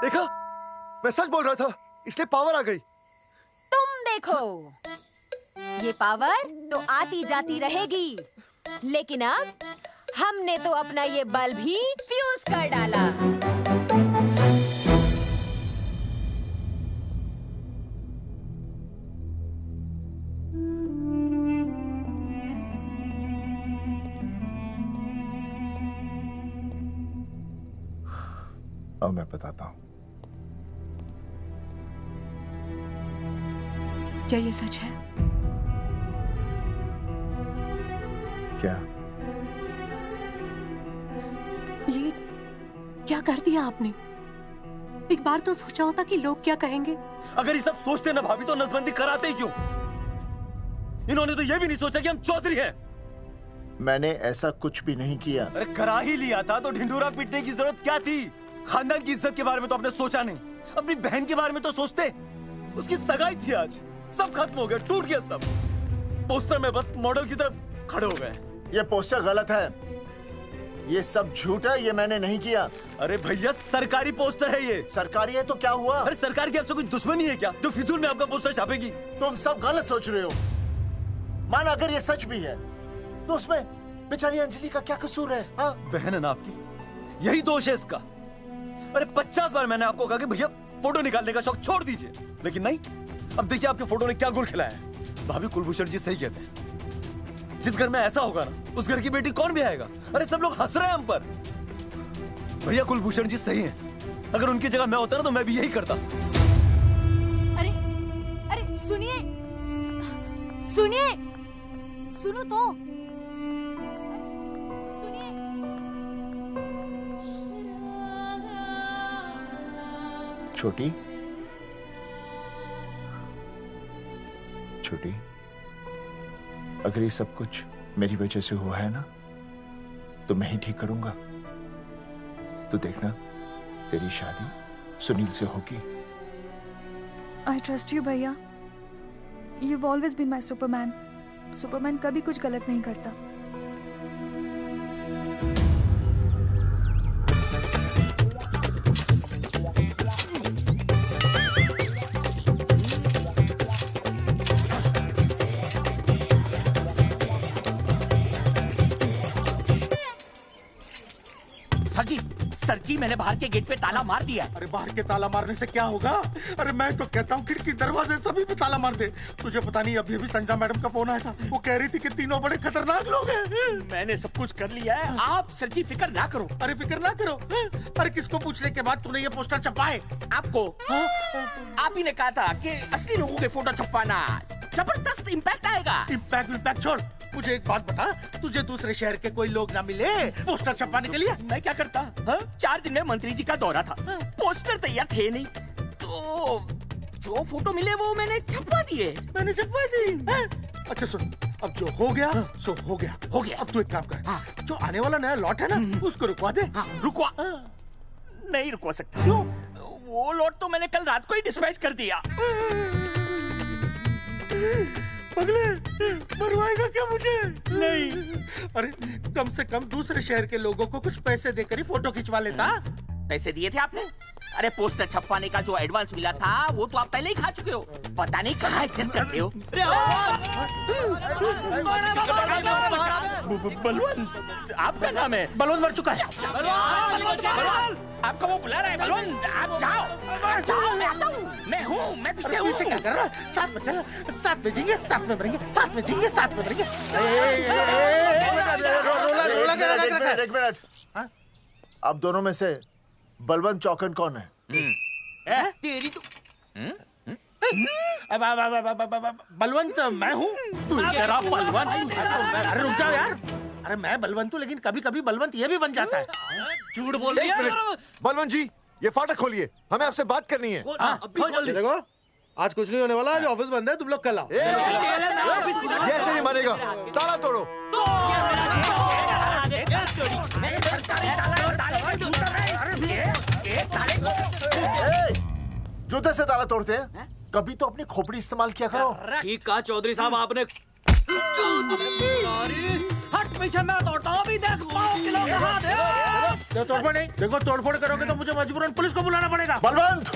देखा, मैं सच बोल रहा था, इसलिए पावर आ गई। तुम देखो, ये पावर तो आती जाती रहेगी, लेकिन अब हमने तो अपना ये बल्ब ही फ्यूज कर डाला। अब मैं बताता हूँ। क्या ये सच है? क्या? ये क्या कर दिया आपने? एक बार तो सोचा होता कि लोग क्या कहेंगे। अगर ये सब सोचते ना भाभी तो नसबंदी कराते ही क्यों? इन्होंने तो ये भी नहीं सोचा कि हम चौधरी हैं। मैंने ऐसा कुछ भी नहीं किया। अरे करा ही लिया था तो ढिंडोरा पीटने की जरूरत क्या थी? खानदान की इज्जत के बारे में तो आपने सोचा नहीं, अपनी बहन के बारे में तो सोचते। उसकी सगाई थी आज, सब खत्म हो गया, टूट गया सब। पोस्टर में बस मॉडल की तरफ खड़े हो गए। ये पोस्टर गलत है, ये सब झूठ है, ये मैंने नहीं किया। अरे भैया सरकारी पोस्टर है ये। सरकारी है तो क्या हुआ? अरे सरकार की आपसे कोई दुश्मनी है क्या जो फिजूल में आपका पोस्टर छापेगी? तुम सब गलत सोच रहे हो। माना अगर ये सच भी है तो उसमें बेचारी अंजलि का क्या कसूर है? हाँ? बहन है ना आपकी, यही दोष है इसका। अरे 50 बार मैंने आपको कहा कि भैया फोटो निकालने का शौक छोड़ दीजिए, लेकिन नहीं। अब देखिए आपके फोटो ने क्या गुल खिलाया है। भाभी कुलभूषण जी सही कहते हैं, जिस घर में ऐसा होगा ना उस घर की बेटी कौन भी आएगा। अरे सब लोग हंस रहे हैं हम पर। भैया कुलभूषण जी सही हैं, अगर उनकी जगह मैं होता ना तो मैं भी यही करता। अरे अरे सुनिए सुनिए, सुनो तो। छोटी छोटी, अगर ये सब कुछ मेरी वजह से हुआ है ना तो मैं ही ठीक करूंगा। तो देखना तेरी शादी सुनील से होगी। आई ट्रस्ट यू भैया, you've always been my Superman. Superman कभी कुछ गलत नहीं करता। सर जी मैंने बाहर के गेट पे ताला मार दिया है। अरे बाहर के ताला मारने से क्या होगा? अरे मैं तो कहता हूँ खिड़की दरवाजे सभी पे ताला मार दे। तुझे पता नहीं अभी अभी संजना मैडम का फोन आया था, वो कह रही थी कि तीनों बड़े खतरनाक लोग हैं। मैंने सब कुछ कर लिया है, आप सर जी फिक्र ना करो। अरे फिक्र ना करो। अरे किसको पूछने के बाद तूने ये पोस्टर छपाए? आपको। आप ही ने कहा था कि असली लोगों के फोटो छपवाना जबरदस्त इम्पैक्ट आएगा। इम्पैक्ट छोड़, मुझे एक बात बता, तुझे दूसरे शहर के कोई लोग ना मिले पोस्टर छपवाने के लिए? मैं क्या करता? 4 दिन में मंत्री जी का दौरा था, पोस्टर तैयार थे नहीं, तो जो फोटो मिले वो मैंने छपवा दिए। मैंने छपवा दी? अच्छा सुन, अब जो हो गया सो हो गया। हो गया। अब तू एक काम कर, जो आने वाला नया लॉट है ना उसको रुकवा दे। रुकवा? नहीं रुकवा सकता। क्यों? वो लॉट तो मैंने कल रात को ही डिस्पैच कर दिया। पगले, मरवाएगा क्या मुझे? नहीं। अरे कम से कम दूसरे शहर के लोगों को कुछ पैसे देकर ही फोटो खिंचवा लेता। पैसे दिए थे आपने? अरे पोस्टर छपवाने का जो एडवांस मिला था वो तो आप पहले ही खा चुके हो, पता नहीं कहाँ एडजस्ट करते हो। बलवंत, आपका नाम है? बलवंत मर चुका है। आपका वो बुला रहा है बलवंत, आप जाओ जाओ, मैं आता हूँ। मैं हूँ, मैं पीछे हूँ। पीछे क्या कर रहा है? साथ में चल, साथ में जिएंगे, साथ में मरेंगे, साथ में जिएंगे, साथ में मरेंगे। एक मिनट, अब दोनों में से बलवंत चौकन कौन है? तेरी तो बलवंत मैं हूँ। तू कह रहा बलवंत? अरे रुक जाओ यार, अरे मैं बलवंत हूँ लेकिन कभी कभी बलवंत ये भी बन जाता है। झूठ बोल रही है। बलवंत जी ये फाटक खोलिए, हमें आपसे बात करनी है। देखो आज कुछ नहीं होने वाला, आज ऑफिस बंद है, तुम लोग कल आओ। ये ऐसे नहीं मानेगा, ताला तोड़ो। जूते से ताला तोड़ते हैं? कभी तो अपनी खोपड़ी इस्तेमाल किया करो। ठीक कहा चौधरी साहब आपने। हट पीछे, मैं तोड़ता हूँ अभी। देख तोड़फोड़ नहीं, देखो तोड़फोड़ करोगे तो मुझे मजबूरन पुलिस को बुलाना पड़ेगा। बलवंत,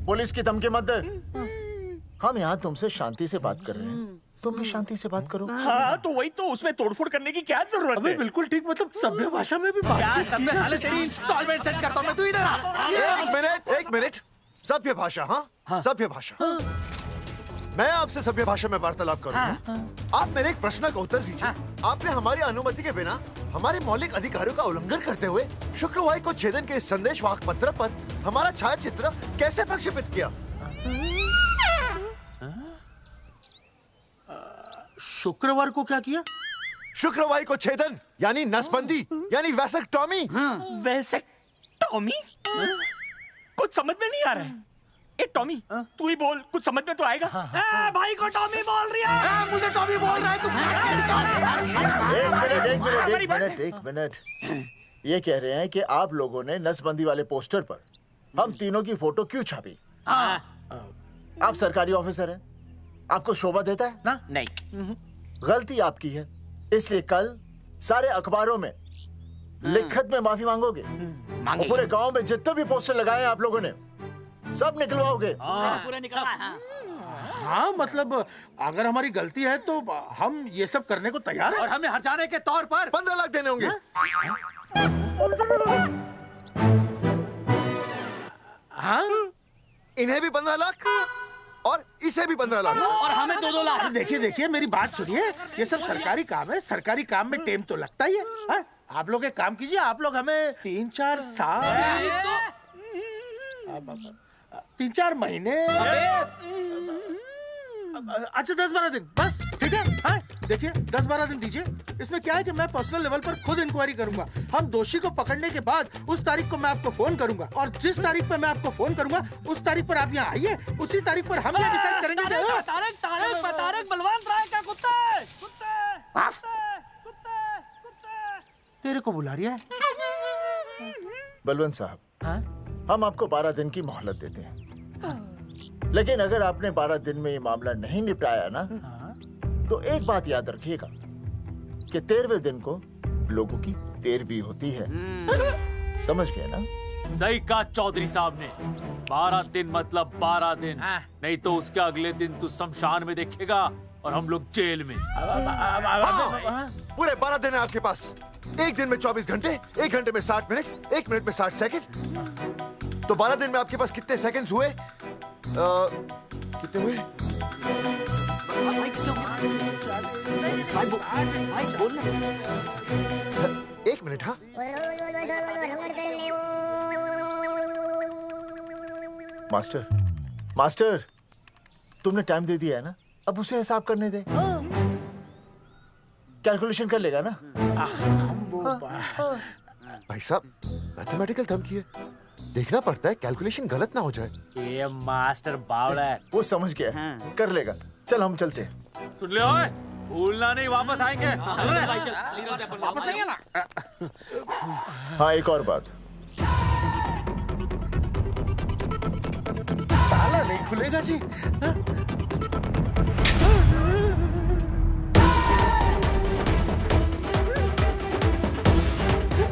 पुलिस की धमकी मत दे। हम यहाँ तुमसे शांति से बात कर रहे हैं, तुम भी शांति से बात करो। हाँ तो वही तो, उसमें तोड़फोड़ करने की क्या जरूरत है? बिल्कुल ठीक, मतलब सभ्य भाषा में भी बातचीत की जा सकती है। तेरी इंस्टॉलमेंट सेट करता हूँ मैं, तू इधर आ। एक मिनट, सभ्य भाषा। हाँ सभ्य भाषा। मैं आपसे सभ्य भाषा में वार्तालाप करूंगा। आप मेरे एक प्रश्न का उत्तर दीजिए। आपने हमारी अनुमति के बिना हमारे मौलिक अधिकारों का उल्लंघन करते हुए शुक्रवार को छेदन के संदेशवाहक पत्र पर हमारा छायाचित्र कैसे प्रक्षेपित किया? शुक्रवार को क्या किया? शुक्रवार को छेदन यानी नसबंदी यानी वैसेक्टॉमी। वैसेक्टॉमी? कुछ समझ में नहीं आ रहा है। ए टॉमी, तू ही बोल, कुछ समझ में तो आएगा। भाई को टॉमी बोल रही है। मुझे टॉमी बोल रहा है तू। एक मिनट। ये कह रहे हैं कि आप लोगों ने नसबंदी वाले पोस्टर पर हम तीनों की फोटो क्यों छापी? आप सरकारी ऑफिसर हैं, आपको शोभा देता है ना? नहीं। गलती आपकी है, इसलिए कल सारे अखबारों में लिखत में माफी मांगोगे। और पूरे गांव में जितने भी पोस्टर लगाए हैं आप लोगों ने सब निकलवाओगे। पूरा निकलवा। हाँ मतलब अगर हमारी गलती है तो हम ये सब करने को तैयार हैं। और हमें हर्जाने के तौर पर 15 लाख देने होंगे। हाँ इन्हें भी 15 लाख और इसे भी 15 लाख और हमें 2-2 लाख। देखिए देखिए मेरी बात सुनिए, ये सब सरकारी काम है, सरकारी काम में टाइम तो लगता ही है। हाँ? आप लोग एक काम कीजिए, आप लोग हमें 3-4 साल 3-4 महीने अच्छा 10-12 दिन बस, ठीक है। हाँ देखिए 10-12 दिन दीजिए। इसमें क्या है कि मैं पर्सनल लेवल पर खुद इंक्वायरी करूंगा। हम दोषी को पकड़ने के बाद उस तारीख को मैं आपको फोन करूंगा और जिस तारीख पे मैं आपको फोन करूंगा उस तारीख पर आप यहाँ आइए। उसी तारीख पर हम ये डिसाइड करेंगे। तारक बलवंत राय का कुत्ता है। तेरे को बुला रही है बलवंत साहब। हम आपको 12 दिन की मोहलत देते हैं, लेकिन अगर आपने 12 दिन में ये मामला नहीं निपटाया ना तो एक बात याद रखिएगा कि 13वें दिन को लोगों की 13वीं होती है। समझ गए ना? सही कहा चौधरी साहब ने। 12 दिन मतलब 12 दिन, नहीं तो उसके अगले दिन तू शमशान में देखेगा और हम लोग जेल में। पूरे 12 दिन है आपके पास। एक दिन में 24 घंटे, 1 घंटे में 60 मिनट, 1 मिनट में 60 सेकंड। तो 12 दिन में आपके पास कितने सेकंड्स हुए? कितने हुए? एक मिनट। हाँ मास्टर, मास्टर तुमने टाइम दे दिया है ना, अब उसे हिसाब करने दे। कैलकुलेशन कर लेगा ना। भाई साहब मैथमेटिकल थंब की है, देखना पड़ता है कैलकुलेशन गलत ना हो जाए। ये मास्टर बावड़ा है। वो समझ गया है, कर लेगा। चल हम चलते हैं। सुन ले ओए, भूलना नहीं, वापस आएंगे। वापस आएंगे ना। हाँ एक और बात, ताला नहीं खुलेगा जी।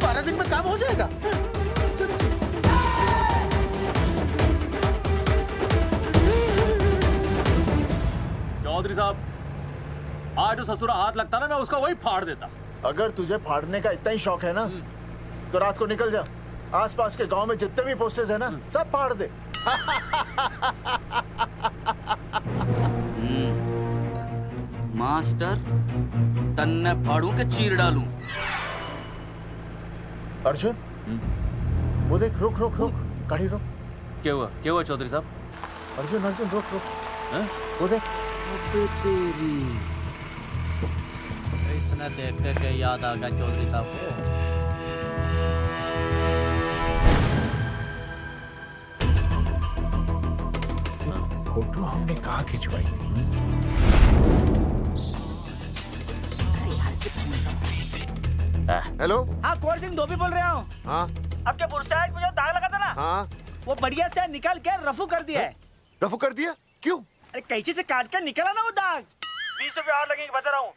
12 दिन में काम हो जाएगा। चौधरी साहब, आज जो ससुरा हाथ लगता ना मैं उसका वही फाड़ देता। अगर तुझे फाड़ने का इतना ही शौक है ना तो रात को निकल जा, आसपास के गांव में जितने भी पोस्टर्स है ना सब फाड़ दे। मास्टर तन्ने फाड़ू के चीर डालूं। अर्जुन वो देख, रुक रुक रुक, गाड़ी रुक। क्या हुआ चौधरी साहब? अर्जुन अर्जुन रुक रुक, वो देख। तेरी इसने देख के याद आ गया चौधरी साहब को। फोटो हमने कहाँ खिंचवाई थी? हेलो। हाँ कुंवर सिंह धोबी बोल रहा हूँ। हाँ आपके बुरसाइड में जो दाग लगा था ना, हाँ वो बढ़िया से निकाल के रफू कर दिया है। रफू कर दिया? क्यों? अरे कैंची से काट कर निकला ना वो दाग। 20 रुपए और लगेंगे, बता रहा हूँ।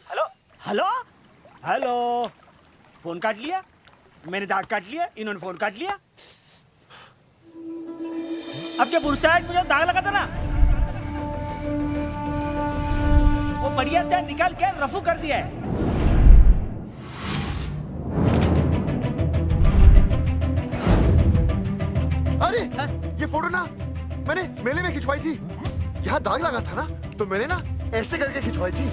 हेलो हेलो हेलो, फोन काट लिया, मैंने दाग काट लिया, इन्होंने फोन काट लिया। आपके बुरसाइड में जो दाग लगा था ना, वो बढ़िया से निकाल के रफू कर दिया है। अरे ये फोटो ना मैंने मेले में खिंचवाई थी। यहाँ दाग लगा था ना तो मैंने ना ऐसे करके खिंचवाई थी।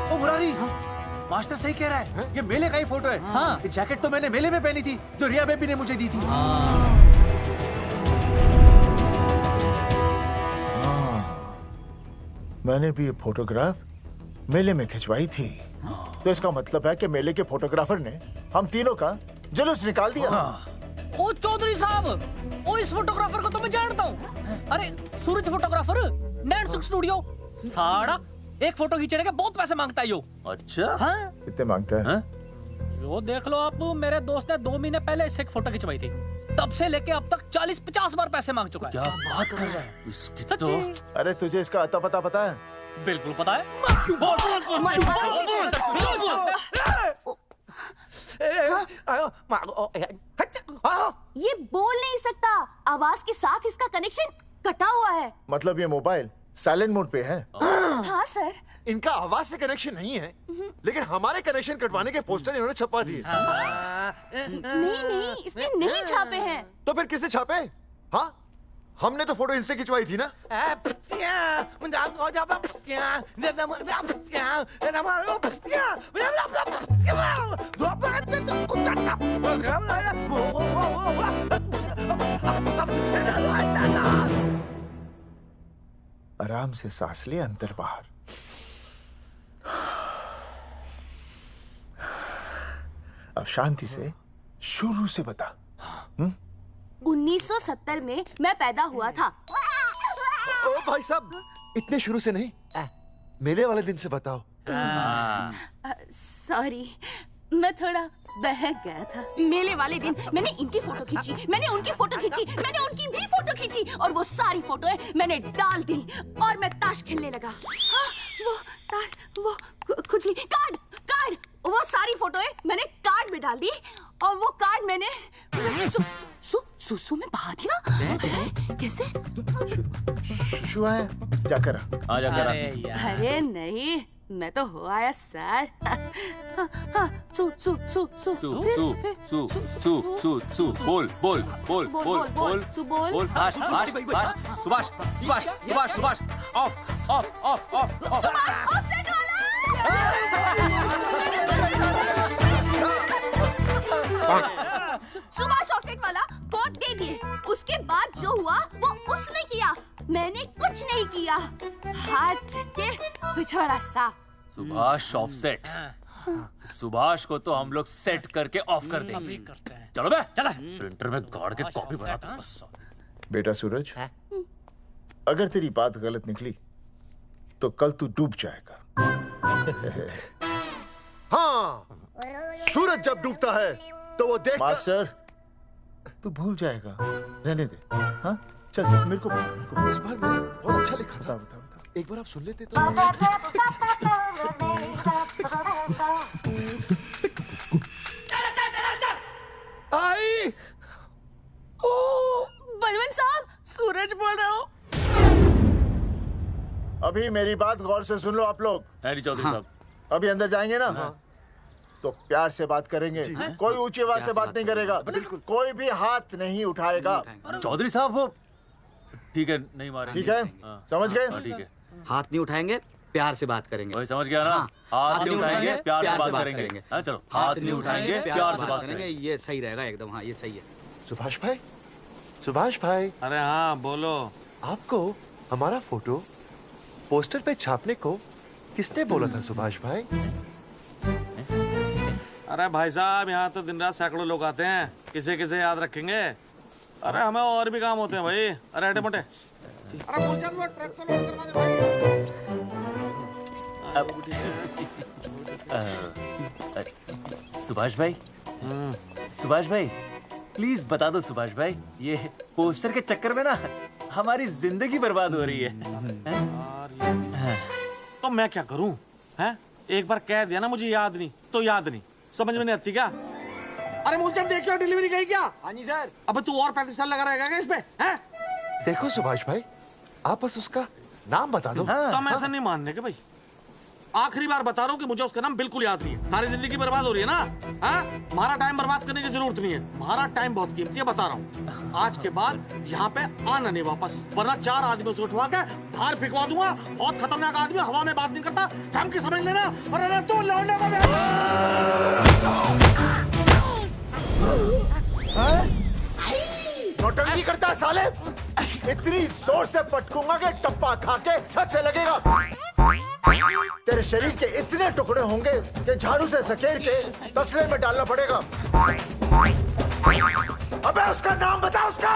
ओ मुरारी, मास्टर सही कह रहा है, ये मेले का ही फोटो है। हाँ, ये जैकेट तो मैंने मेले में पहनी थी जो रिया बेबी ने मुझे दी थी। मैंने भी ये फोटोग्राफ मेले में खिंचवाई थी। तो इसका मतलब है कि मेले के फोटोग्राफर ने हम तीनों का जुलूस निकाल दिया। ओ चौधरी साहब, ओ इस फोटोग्राफर को तो मैं जानता हूँ। अरे सूरज फोटोग्राफर, नैनसुख स्टूडियो। साड़ा एक फोटो खींचने के बहुत पैसे मांगता है यो। अच्छा हाँ? कितने मांगता है? यो देख लो आप, मेरे दोस्त ने 2 महीने पहले इससे एक फोटो खिंचवाई थी, तब से लेके अब तक 40-50 बार पैसे मांग चुका है। क्या बात कर रहा है? सच्ची? अरे तुझे इसका अता पता है? बिल्कुल पता है। ये बोल नहीं सकता, आवाज के साथ इसका कनेक्शन कटा हुआ है। मतलब ये मोबाइल साइलेंट मोड पे है? हाँ सर। इनका आवाज से कनेक्शन नहीं है, लेकिन हमारे कनेक्शन कटवाने के पोस्टर इन्होंने छपवा दिए। नहीं, इसने नहीं छापे हैं। तो फिर किसे छापे? हाँ, हमने तो फोटो इनसे खिंचवाई थी ना। आराम से सांस ले, अंदर बाहर। अब शांति से शुरू से बता। 1970 में मैं पैदा हुआ था। ओ भाई साहब, इतने शुरू से नहीं, मेले वाले दिन से बताओ। सॉरी, मैं थोड़ा बहक गया था। मेले वाले दिन मैंने इनकी फोटो खींची, मैंने उनकी फोटो खींची, मैंने उनकी भी फोटो खींची, और वो सारी फोटोएं मैंने डाल दी और मैं ताश खेलने लगा। हाँ, वो ताश, वो कुछ नहीं, कार्ड, वो सारी फोटोएं मैंने कार्ड में डाल दी, और वो कार्ड मैंने सुसु में बहा दिया। कैसे? शुआ है, जाकर आ, जाकर आ। अरे नहीं, मैं तो हो आया सर। बोल सुभाष ऑफ सुभाष ऑफसेट वाला कोड दे दिए। उसके बाद जो हुआ वो उसने किया, मैंने कुछ नहीं किया। हाथ के पिछड़ा साफ। सुभाष ऑफसेट। सुभाष को तो हम लोग सेट करके ऑफ कर देंगे। चलो बे, चला प्रिंटर में गाड़ के कॉपी बना दो बस। बेटा सूरज, अगर तेरी बात गलत निकली तो कल तू डूब जाएगा। हाँ, सूरज जब डूबता है तो वो देख। मास्टर, तू भूल जाएगा, रहने दे। हाँ, चल मेरे को इस बार मैंने बहुत अच्छा लिखा था। बता एक बार आप सुन लेते तो। आई, बलवंत साहब, सूरज बोल रहा हूँ। अभी मेरी बात गौर से सुन लो आप लोग। चौधरी साहब, अभी अंदर जाएंगे ना, तो प्यार से बात करेंगे। कोई ऊंची आवाज से बात नहीं करेगा, कोई भी हाथ नहीं उठाएगा। चौधरी साहब वो ठीक है, नहीं मारेंगे। ठीक है, समझ गए? ठीक है, हाथ नहीं उठाएंगे, प्यार से बात करेंगे। वही समझ गया ना? हाथ नहीं उठाएंगे, प्यार से बात करेंगे। हाँ चलो, हाथ नहीं उठाएंगे, प्यार से बात करेंगे। ये सही रहेगा एकदम। हाँ, ये सही है। सुभाष भाई। अरे हाँ, बोलो। आपको हमारा फोटो पोस्टर पे छापने को किसने बोला था सुभाष भाई? अरे भाई साहब, यहाँ तो दिन रात सैकड़ों लोग आते हैं, किसे किसे याद रखेंगे। अरे हमें और भी काम होते हैं भाई। अरे हटे मोटे। अरे मूलचंद, वो ट्रक को लोड करवा दे भाई। सुभाष भाई प्लीज बता दो सुभाष भाई, ये पोस्टर के चक्कर में ना हमारी जिंदगी बर्बाद हो रही है। तो मैं क्या करूं? हैं? एक बार कह दिया ना मुझे याद नहीं तो याद नहीं, समझ में नहीं आती क्या? अरे मूलचंद, देखियो डिलीवरी गई क्या? हाँ जी सर। अब तू और 35 साल लगा रहेगा क्या इसमें? हैं? देखो सुभाष भाई, आप बस उसका नाम बता दो। तो मैं ऐसा नहीं मानने के भाई। आखिरी बार बता रहा हूँ कि मुझे उसका नाम बिल्कुल याद नहीं है। सारी जिंदगी बर्बाद हो रही है ना। हाँ? हमारा टाइम बर्बाद करने की जरूरत नहीं है। हमारा टाइम बहुत कीमती है, बता रहा हूँ। आज के बाद यहाँ पे आना नहीं वापस, वरना 4 आदमियों से उठवा के बाहर फेंकवा दूंगा। बहुत खतरनाक आदमी, हवा में बात नहीं करता, धमकी समझ लेना। और अरे तू लौटने का नौटंकी करता है साले। इतनी जोर से पटकूंगा कि टप्पा खा के छत से लगेगा। तेरे शरीर के इतने टुकड़े होंगे कि झाड़ू से सकेर के तसले में डालना पड़ेगा। अबे उसका नाम बता, उसका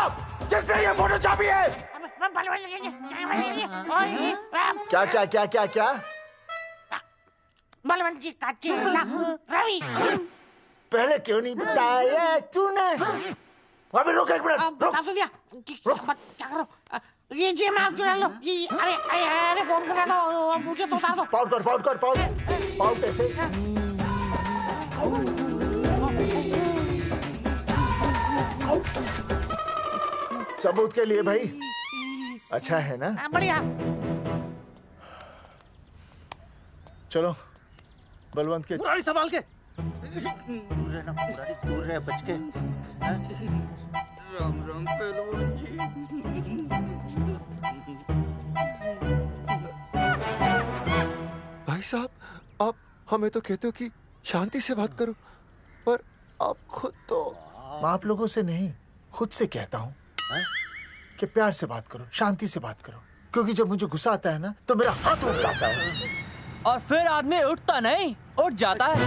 जिसने ये फोटो छापी है। क्या क्या क्या क्या क्या? बलवंत जी का चेला रवि। पहले क्यों नहीं बताया तूने? अबे रुक एक मिनट, रुक। क्या करो? ये जी मैं आपको डाल लो। ये अरे फोन करा दो, मुझे तो उतार दो। पाउट ऐसे। सबूत के लिए भाई। अच्छा है ना? बढ़िया। चलो बलवंत के। मुरारी संभाल के। दूर रहना मुरारी, दूर रह बच के। राम राम पहलवान जी। भाई साहब, आप हमें तो कहते हो कि शांति से बात करो, पर आप खुद तो। मैं आप लोगों से नहीं, खुद से कहता हूँ कि प्यार से बात करो, शांति से बात करो, क्योंकि जब मुझे गुस्सा आता है ना तो मेरा हाथ उठ जाता है। और फिर आदमी उठता नहीं, उठ जाता है।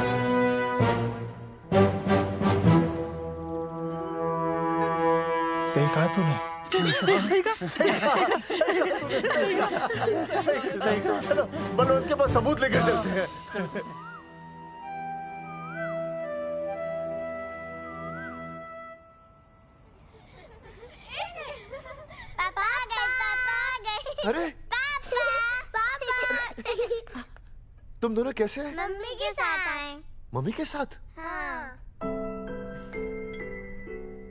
सही कहा तूने। सही कहा। सही कहा। चलो बलवंत के पास सबूत लेकर चलते हैं। पापा आ गए, पापा आ गए। अरे पापा तुम दोनों कैसे हैं? मम्मी के साथ आए। मम्मी के साथ? हाँ।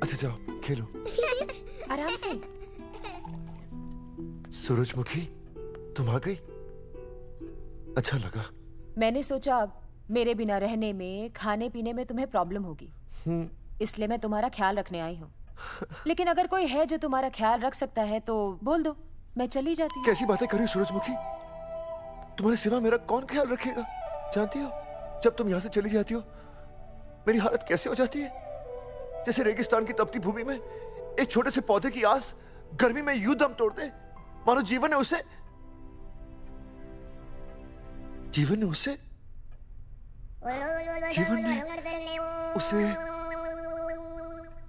अच्छा जाओ खेलो। आराम से। सूरजमुखी, तुम आ गई? अच्छा लगा। मैंने सोचा मेरे बिना रहने में, खाने पीने में तुम्हें प्रॉब्लम होगी, इसलिए मैं तुम्हारा ख्याल रखने आई हूँ। लेकिन अगर कोई है जो तुम्हारा ख्याल रख सकता है तो बोल दो, मैं चली जाती हूँ। कैसी बातें करी सूरजमुखी? तुम्हारे सिवा मेरा कौन ख्याल रखेगा? जानती हो, जब तुम यहाँ से चली जाती हो मेरी हालत कैसे हो जाती है? जैसे रेगिस्तान की तपती भूमि में एक छोटे से पौधे की आस गर्मी में यूं दम तोड़ दे, मानो जीवन ने उसे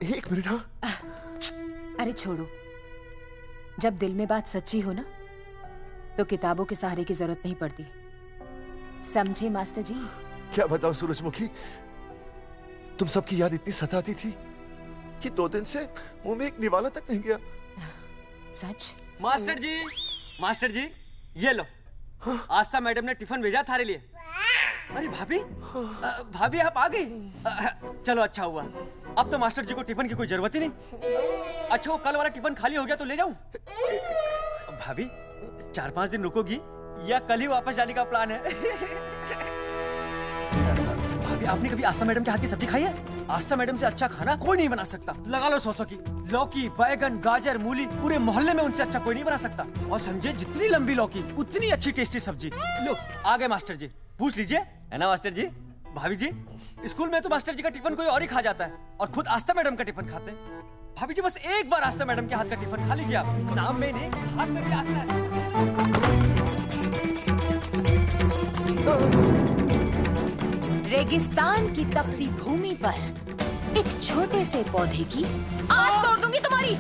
एक मिनट। हाँ, अरे छोड़ो, जब दिल में बात सच्ची हो ना तो किताबों के सहारे की जरूरत नहीं पड़ती, समझे मास्टर जी? क्या बताऊं सूरजमुखी, तुम सबकी याद इतनी सताती थी कि 2 दिन से मुंह में एक निवाला तक नहीं गया। सच? मास्टर जी ये लो। आस्था मैडम ने टिफिन भेजा थारे लिए। अरे भाभी, भाभी आप आ गई। चलो अच्छा हुआ, अब तो मास्टर जी को टिफिन की कोई जरूरत ही नहीं। अच्छा वो कल वाला टिफिन खाली हो गया तो ले जाऊं? भाभी 4-5 दिन रुकोगी या कल ही वापस जाने का प्लान है? भाभी आपने कभी आस्था मैडम के हाथ की सब्जी खाई है? आस्था मैडम से अच्छा खाना कोई नहीं बना सकता। लगा लो 100 की। लौकी, बैगन, गाजर, मूली, पूरे मोहल्ले में उनसे अच्छा कोई नहीं बना सकता। और समझे, जितनी लंबी लौकी उतनी अच्छी टेस्टी सब्जी। लो आ गए मास्टर जी, पूछ लीजिए, है ना मास्टर जी? भाभी जी, स्कूल में तो मास्टर जी का टिफिन कोई और ही खा जाता है और खुद आस्था मैडम का टिफिन खाते हैं। भाभी जी बस एक बार आस्था मैडम के हाथ का टिफिन खा लीजिए आप। नाम में नहीं, हाथ में भी आस्था है। रेगिस्तान की तपती भूमि पर एक छोटे से पौधे की आस तोड़ दूंगी तुम्हारी।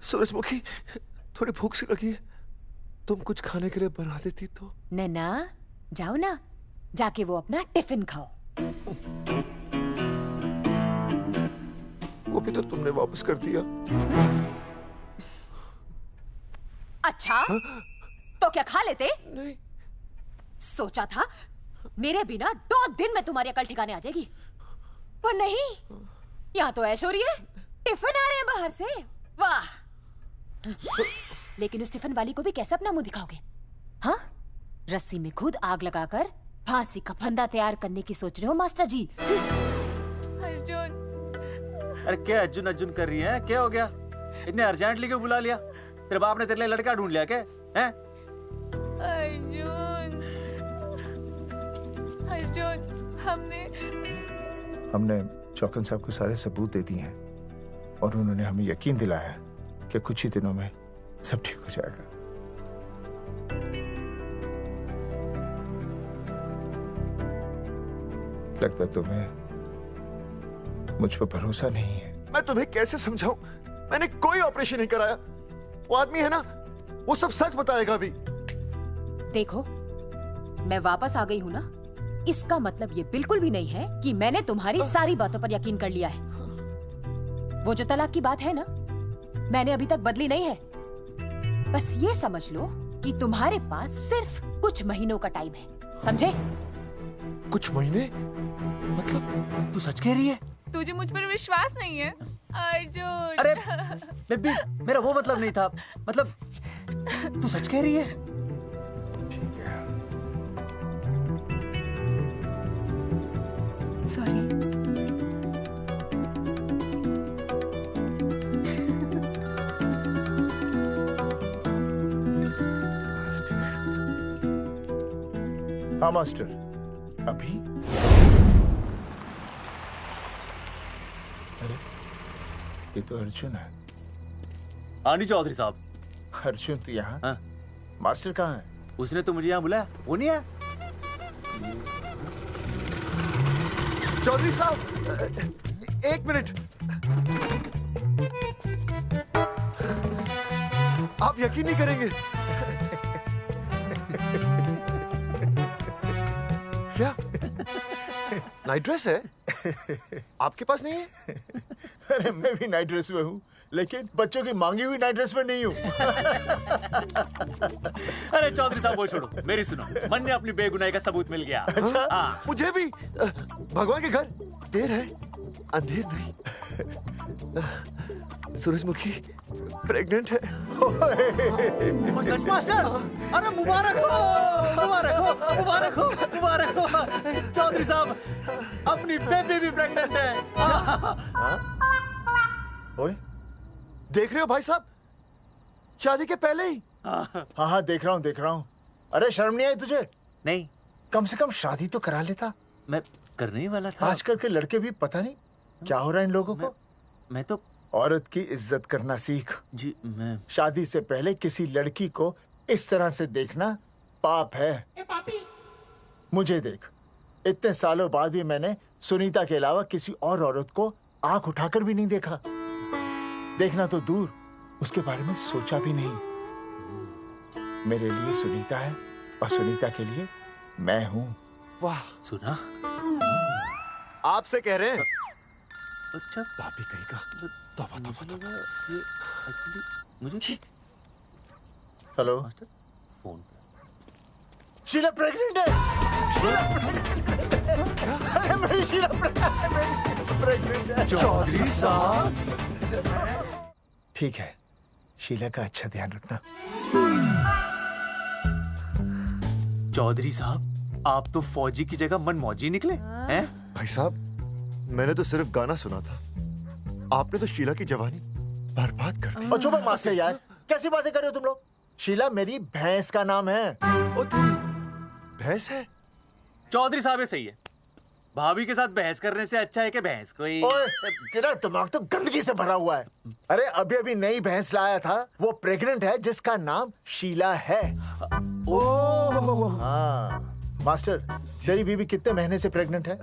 सूरजमुखी, थोड़ी भूख सी लगी है, तुम कुछ खाने के लिए बना देती तो। नैना जाओ ना, जाके वो अपना टिफिन खाओ। वो भी तो तुमने वापस कर दिया। अच्छा तो क्या खा लेते? नहीं। सोचा था मेरे बिना 2 दिन में तुम्हारी अकल ठिकाने आ जाएगी, पर नहीं, यहाँ तो ऐश हो रही है। टिफिन आ रहे हैं बाहर से, वाह। लेकिन उस टिफिन वाली को भी कैसे अपना मुंह दिखाओगे? हाँ, रस्सी में खुद आग लगाकर फांसी का फंदा तैयार करने की सोच रहे हो मास्टर जी? अर्जुन। अरे क्या अर्जुन अर्जुन कर रही है? क्या हो गया? इतने अर्जेंटली क्यों बुला लिया? तेरे बाप ने तेरे लिए लड़का ढूंढ लिया क्या? हैं? अर्जुन, अर्जुन, हमने चौकन साहब को सारे सबूत दे दिए हैं और उन्होंने हमें यकीन दिलाया कि कुछ ही दिनों में सब ठीक हो जाएगा। लगता है तुम्हें मुझ पर भरोसा नहीं है। मैं तुम्हें कैसे समझाऊं? मैंने कोई ऑपरेशन नहीं कराया। वो आदमी है ना, वो सब सच बताएगा अभी। देखो, मैं वापस आ गई हूँ ना, इसका मतलब ये बिल्कुल भी नहीं है कि मैंने तुम्हारी सारी बातों पर यकीन कर लिया है। वो जो तलाक की बात है ना, मैंने अभी तक बदली नहीं है। बस ये समझ लो कि तुम्हारे पास सिर्फ कुछ महीनों का टाइम है, समझे? कुछ महीने? मतलब तू सच कह रही है? तुझे मुझ पर विश्वास नहीं है अर्जुन? अरे बेबी, मेरा वो मतलब नहीं था। मतलब तू सच कह रही है? ठीक है। सॉरी। हाँ मास्टर, अभी? अरे ये तो अर्जुन है। आनी चौधरी साहब। अर्जुन तो यहाँ? हाँ। मास्टर कहाँ है? उसने तो मुझे यहाँ बुलाया, वो नहीं आया। चौधरी साहब, एक मिनट। आप यकीन नहीं करेंगे। क्या नाइट ड्रेस है? आपके पास नहीं है? अरे मैं भी नाइट ड्रेस में हूँ, लेकिन बच्चों की मांगी हुई नाइट ड्रेस में नहीं हूँ। अरे चौधरी साहब वो छोड़ो, मेरी सुनो। मन ने अपनी बेगुनाही का सबूत मिल गया। अच्छा? हाँ। मुझे भी। भगवान के घर देर है, अंधेर नहीं। सूरजमुखी प्रेग्नेंट है। सच मास्टर? अरे मुबारक हो, मुबारक हो, मुबारक हो, मुबारक हो। चौधरी साहब, अपनी बेबी भी प्रेग्नेंट है। ओए, देख रहे हो भाई साहब, शादी के पहले ही। हाँ देख रहा हूँ, देख रहा हूँ। अरे शर्म नहीं आई तुझे? नहीं। कम से कम शादी तो करा लेता। मैं करने ही वाला था। आजकल के लड़के भी पता नहीं क्या हो रहा है इन लोगों को। मैं तो औरत की इज्जत करना सीख। जी मैं शादी से पहले किसी लड़की को इस तरह से देखना पाप है। मुझे देख, इतने सालों बाद भी मैंने सुनीता के अलावा किसी और औरत को आंख उठाकर भी नहीं देखा। देखना तो दूर, उसके बारे में सोचा भी नहीं। मेरे लिए सुनीता है और सुनीता के लिए मैं हूँ। वाह, सुना? आपसे कह रहे हैं। अच्छा, पापी कहेगा। तौबा तौबा तौबा। ये एक्चुअली मुझे हेलो फोन शीला प्रेग्नेंट है। शीला प्रेग्नेंट है। अरे मेरी शीला प्रेग्नेंट है। चौधरी साहब, ठीक है, शीला का अच्छा ध्यान रखना। चौधरी साहब, आप तो फौजी की जगह मनमौजी निकले हैं? भाई साहब, मैंने तो सिर्फ गाना सुना था। आपने तो शीला की जवानी बर्बाद कर दी। और चुप मास्टर यार, कैसी बातें कर रहे हो तुम लोग? शीला मेरी भैंस का नाम है। ओ तेरी भैंस है? चौधरी साहब सही है। भाभी के साथ बहस करने से अच्छा है कि भैंस कोई। ओए, तेरा दिमाग तो गंदगी से भरा हुआ है। अरे अभी अभी नई भैंस लाया था, वो प्रेग्नेंट है, जिसका नाम शीला है। ओह हाँ मास्टर, तेरी बीवी कितने महीने से प्रेग्नेंट है?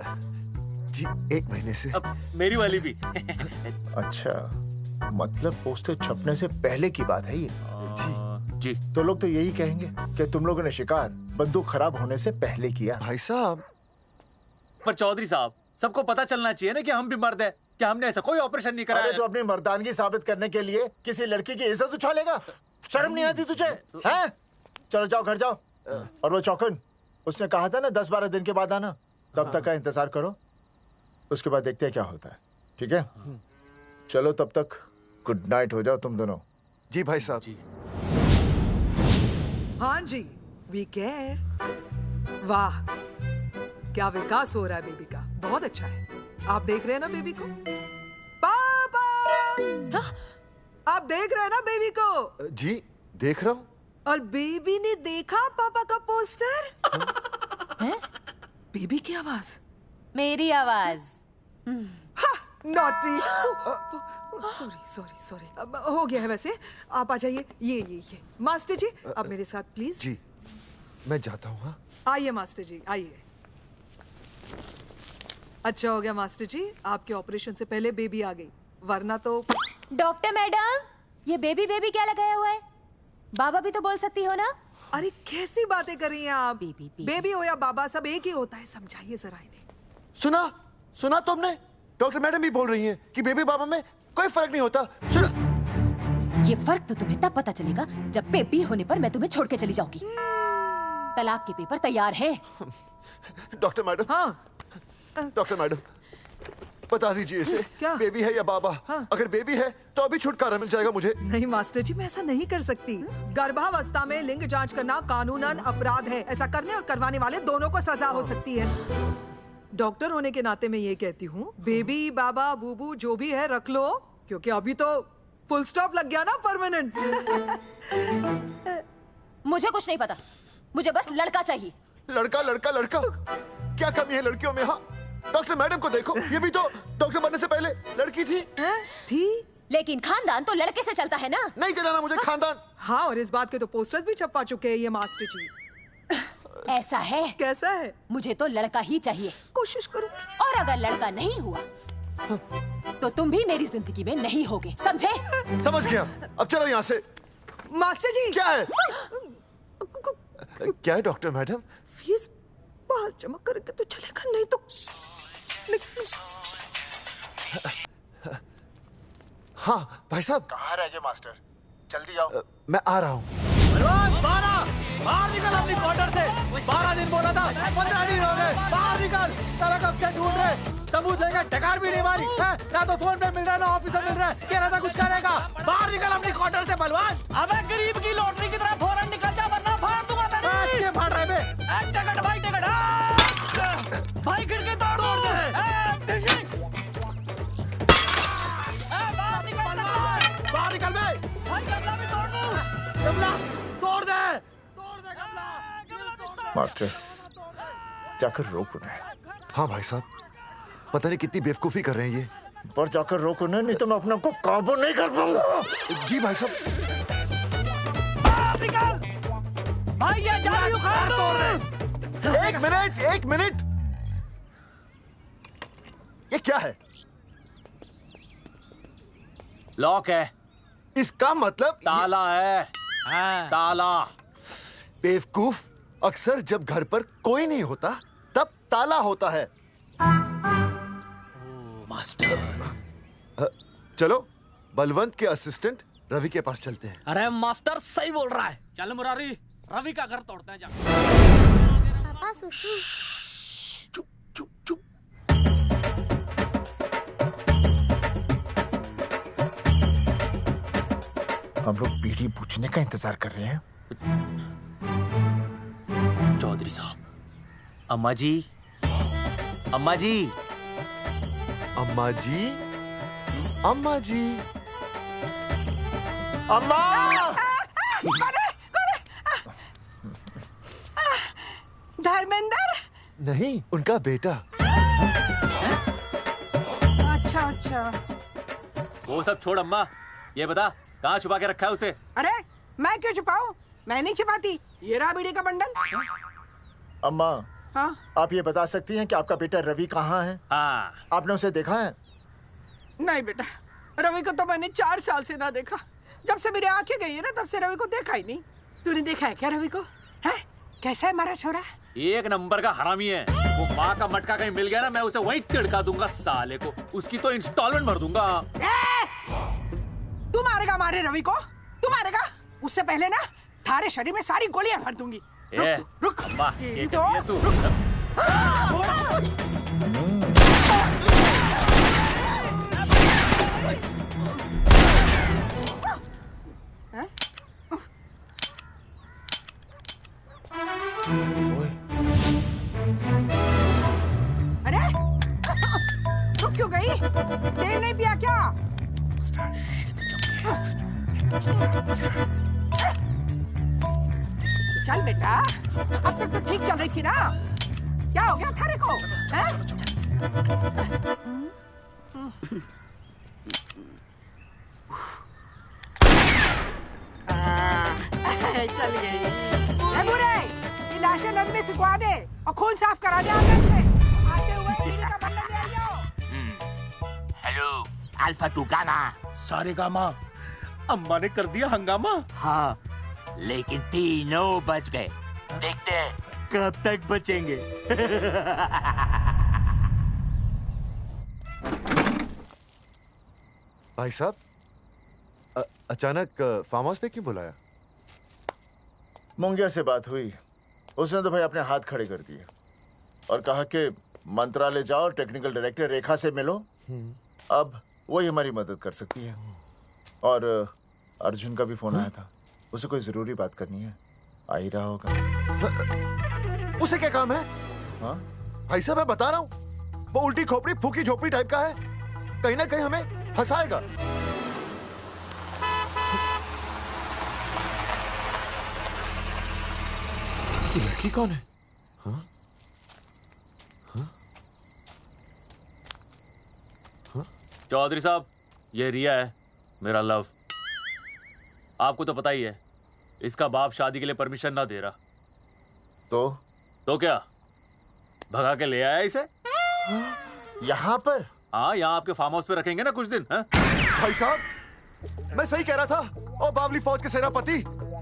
जी 1 महीने से। अब मेरी वाली भी। अच्छा, मतलब पोस्टर छपने से पहले की बात है ये। जी तो लोग तो यही कहेंगे कि तुम लोगों ने शिकार बंदूक खराब होने से पहले किया। भाई साहब, पर चौधरी साहब, सबको पता चलना चाहिए ना कि हम भी मर्द है, कि हमने ऐसा कोई ऑपरेशन नहीं कराया। अरे तो अपनी मर्दानगी साबित करने के लिए किसी लड़की की इज्जत उछालेगा? शर्म नहीं आती तुझे? हैं? चलो जाओ, घर जाओ। और वो चौकन, उसने कहा था ना 10-12 दिन के बाद आना, तब तक का इंतजार करो, उसके बाद देखते हैं क्या होता है। ठीक है, चलो तब तक गुड नाइट हो जाओ तुम दोनों। जी भाई साहब। जी हाँ जी, वी केयर। वाह, क्या विकास हो रहा है बेबी का, बहुत अच्छा है। आप देख रहे हैं ना बेबी को? पापा, आप देख रहे हैं ना बेबी को? जी देख रहा हूँ। और बेबी ने देखा पापा का पोस्टर? हैं? बेबी की आवाज? मेरी आवाज। नॉटी। सॉरी सॉरी सॉरी, हो गया है वैसे। आप आ जाइए। ये मास्टर जी, आप मेरे साथ प्लीज। जी मैं जाता हूँ। हाँ आइए मास्टर जी, आइए अच्छा हो गया मास्टर जी, आपके ऑपरेशन से पहले बेबी आ गई, वरना तो। डॉक्टर मैडम, ये बेबी बेबी क्या लगाया हुआ है? बाबा भी तो बोल सकती हो ना? अरे कैसी बातें कर रही हैं आप? बेबी हो या बाबा सब एक ही होता है, समझाइए जरा इन्हें। सुना तुमने? डॉक्टर मैडम भी बोल रही हैं कि बेबी बाबा में कोई फर्क नहीं होता। सुना? ये फर्क तो तुम्हें तब पता चलेगा जब बेबी होने पर मैं तुम्हें छोड़ के चली जाऊंगी। तलाक के पेपर तैयार है। Doctor madam. हाँ। डॉक्टर मैडम, बता दीजिए इसे, क्या बेबी है या बाबा? अगर बेबी है तो अभी छुटकारा मिल जाएगा मुझे। नहीं मास्टर जी, मैं ऐसा नहीं कर सकती। गर्भावस्था में लिंग जांच करना कानूनन अपराध है। ऐसा करने और करवाने वाले दोनों को सजा हो सकती है। डॉक्टर होने के नाते मैं ये कहती हूँ, बेबी बाबा बूबू जो भी है रख लो, क्योंकि अभी तो फुल स्टॉप लग गया ना परमानेंट। मुझे कुछ नहीं पता, मुझे बस लड़का चाहिए। लड़का लड़का लड़का, क्या कमी है लड़कियों में? हाँ, डॉक्टर मैडम को देखो, ये भी तो डॉक्टर बनने से पहले लड़की थी। थी, लेकिन खानदान तो लड़के से चलता है ना। नहीं चलाना मुझे खानदान। हाँ, और इस बात के तो पोस्टर्स भी छपवा चुके हैं ये मास्टर जी। ऐसा है? कैसा है? मुझे तो लड़का ही चाहिए। कोशिश करो। और अगर लड़का नहीं हुआ तो तुम भी मेरी जिंदगी में नहीं होगे, समझे? समझ गया, अब चलो यहाँ से। मास्टर जी। क्या है? क्या है डॉक्टर मैडम? फीस बाहर जमा करके तो चलेगा, नहीं तो। हाँ भाई साहब। कहाँ रह गए मास्टर? जल्दी आओ। मैं आ रहा हूँ। बाहर निकल अपनी क्वार्टर से। 12 दिन बोला था, 15 दिन हो गए। बाहर निकल, सारा कब से ढूंढ रहे, सबूत लेकर डकार भी नहीं मारी है? ना तो फोन पे मिल रहा है, ना ऑफिस में मिल रहा है। कह रहा था कुछ करेगा। बाहर निकल अपनी क्वार्टर से बलवान। अबे गरीब की लॉटरी की तरह फौरन निकल जा, वरना फाड़ दूंगा तेरी। क्या फाड़ रहा है बे? टिकट भाई, टिकट। भाई खिड़की तोड़ दे। बाहर निकल बे। भाई गमला भी तोड़ दो। गमला तोड़ दे। मास्टर, जाकर रोक उन्हें। हाँ भाई साहब, पता नहीं कितनी बेवकूफी कर रहे हैं ये। पर जाकर रोक उन्हें, नहीं तो मैं अपने आप को काबू नहीं कर पाऊंगा। जी भाई साहब। निकल भाई, ये जाली उखाड़ दो। एक मिनट। ये क्या है? लॉक है। इसका मतलब ताला है। ताला। बेवकूफ, अक्सर जब घर पर कोई नहीं होता तब ताला होता है। मास्टर। चलो बलवंत के असिस्टेंट रवि के पास चलते हैं। अरे मास्टर सही बोल रहा है, चल मुरारी, रवि का घर तोड़ते हैं। जा पापा सुसु। हम लोग बीड़ी पूछने का इंतजार कर रहे हैं। चौधरी साहब। अम्मा जी, अम्मा जी, अम्मा जी, अम्मा जी, अम्मा। धर्मेंद्र? नहीं, उनका बेटा। अच्छा। वो सब छोड़ अम्मा, ये बता कहाँ छुपा के रखा है उसे? अरे मैं क्यों छुपाऊं? मैं नहीं छुपाती। ये रहा बीड़ी का बंडल। अम्मा, हाँ? आप ये बता सकती हैं कि आपका बेटा रवि कहाँ है? हाँ। आपने उसे देखा है? नहीं बेटा, रवि को तो मैंने 4 साल से ना देखा। जब से मेरी आंखें गई है ना, तब से रवि को देखा ही नहीं। तूने देखा है क्या रवि को? है? कैसा है हमारा छोरा? एक नंबर का हरामी है। वो माँ का मटका कहीं मिल गया ना, मैं उसे वहीं तिड़का दूंगा साले को। उसकी तो इंस्टॉलमेंट भर दूंगा। तू मारेगा हमारे रवि को? तू मारेगा? उससे पहले ना थारे शरीर में सारी गोलियां भर दूंगी। रुक। अम्मा, ये तो तू। अरे रुक क्यों गई? तेल नहीं पिया क्या? चल बेटा, अब तक तो ठीक चल रही थी ना। क्या हो गया थारे को? चल गई। बुरे, ये लाशें नदी में फिकवा दे और खून साफ करा दे आंगन से। आते हुए बीड़ी का बंडल ले अल्फा टू गामा। सारे गामा। अम्मा ने कर दिया हंगामा। हाँ, लेकिन तीनों बच गए। देखते हैं कब तक बचेंगे। भाई साहब, अचानक फार्म हाउस पे क्यों बुलाया? मुंगिया से बात हुई, उसने तो भाई अपने हाथ खड़े कर दिए और कहा कि मंत्रालय जाओ और टेक्निकल डायरेक्टर रेखा से मिलो, अब वही हमारी मदद कर सकती है। और अर्जुन का भी फोन आया था, उसे कोई जरूरी बात करनी है, आ ही रहा होगा। उसे क्या काम है? हाँ भाई साहब, मैं बता रहा हूँ, वो उल्टी खोपड़ी फूकी झोपड़ी टाइप का है, कहीं ना कहीं हमें फंसाएगा। ये लड़की कौन है? हाँ? हाँ? हाँ? चौधरी साहब, ये रिया है, मेरा लव। आपको तो पता ही है, इसका बाप शादी के लिए परमिशन ना दे रहा। तो क्या, भगा के ले आया इसे? यहाँ पर? हाँ, यहाँ आपके फार्म हाउस पे रखेंगे ना कुछ दिन। हाँ? भाई साहब, मैं सही कह रहा था। और बावली फौज के सेनापति,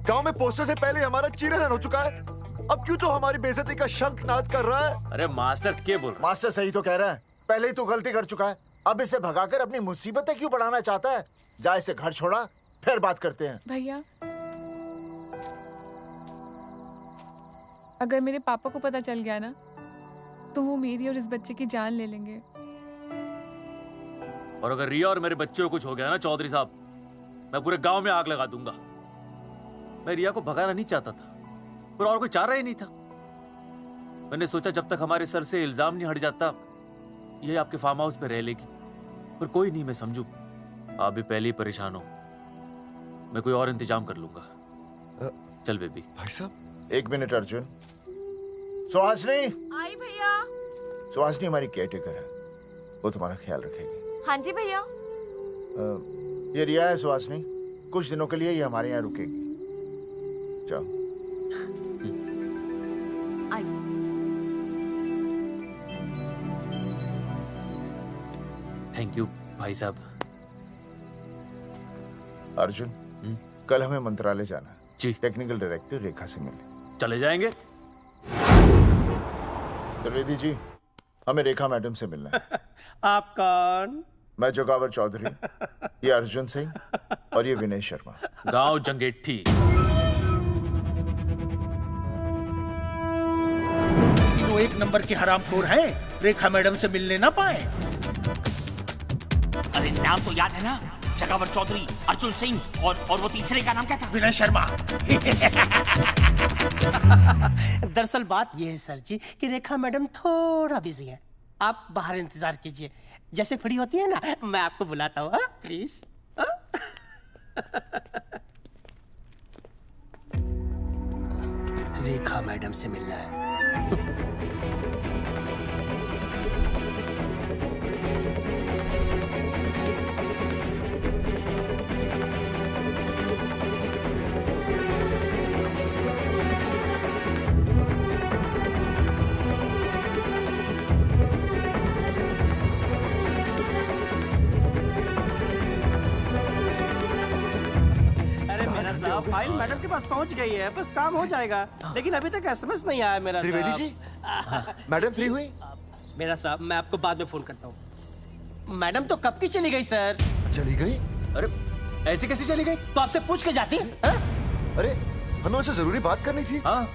गांव में पोस्टर से पहले हमारा चीरहरण हो चुका है, अब क्यों तो हमारी बेइज्जती का शंखनाद कर रहा है? अरे मास्टर क्या बोल? मास्टर सही तो कह रहा है, पहले ही तो गलती कर चुका है, अब इसे भगाकर अपनी मुसीबतें क्यों बढ़ाना चाहता है? जा, इसे घर छोड़ा, फिर बात करते हैं। भैया, अगर मेरे पापा को पता चल गया ना, तो वो मेरी और इस बच्चे की जान ले लेंगे। और अगर रिया और मेरे बच्चे को कुछ हो गया ना चौधरी साहब, मैं पूरे गांव में आग लगा दूंगा। मैं रिया को भगाना नहीं चाहता था, पर और कोई चारा ही नहीं था। मैंने सोचा जब तक हमारे सर से इल्जाम नहीं हट जाता, ये आपके फार्म हाउस पे रह लेगी। पर कोई नहीं, मैं समझू आप भी पहले ही परेशान हो, मैं कोई और इंतजाम कर लूंगा। चल बेबी। भाई साहब, 1 मिनट अर्जुन। सुहासिनी। आई भैया। सुहासिनी हमारी केयरटेकर है, वो तुम्हारा ख्याल रखेगी। हाँ जी भैया। ये रिया है सुहासिनी, कुछ दिनों के लिए ये हमारे यहाँ रुकेगी। जाओ। थैंक यू भाई साहब। अर्जुन, कल हमें मंत्रालय जाना है जी। टेक्निकल डायरेक्टर रेखा से मिलने चले जाएंगे। त्रिवेदी जी, हमें रेखा मैडम से मिलना है। आप कौन? मैं जोगावर चौधरी, ये अर्जुन सिंह और ये विनय शर्मा। गांव जंगेठी। वो 1 नंबर के हरामखोर हैं, रेखा मैडम से मिलने ना पाए। अरे नाम तो याद है ना, जगावर चौधरी, अर्जुन सिंह और वो तीसरे का नाम क्या था? विनय शर्मा। दरअसल बात यह है सर जी कि रेखा मैडम थोड़ा बिजी है, आप बाहर इंतजार कीजिए, जैसे फ्री होती है ना मैं आपको बुलाता हूँ, प्लीज। रेखा मैडम से मिलना है। फाइल मैडम के पास पहुंच गई है, बस काम हो जाएगा, लेकिन अभी तक एसएमएस नहीं आया मेरा। त्रिवेदी जी, मैडम फ्री हुई? मेरा साहब, मैं आपको बाद में फोन करता हूँ। मैडम तो कब की चली गई सर। चली गई? अरे ऐसे कैसे चली गई? तो आपसे पूछ के जाती। अरे हमें उनसे जरूरी बात करनी थी। हाँ,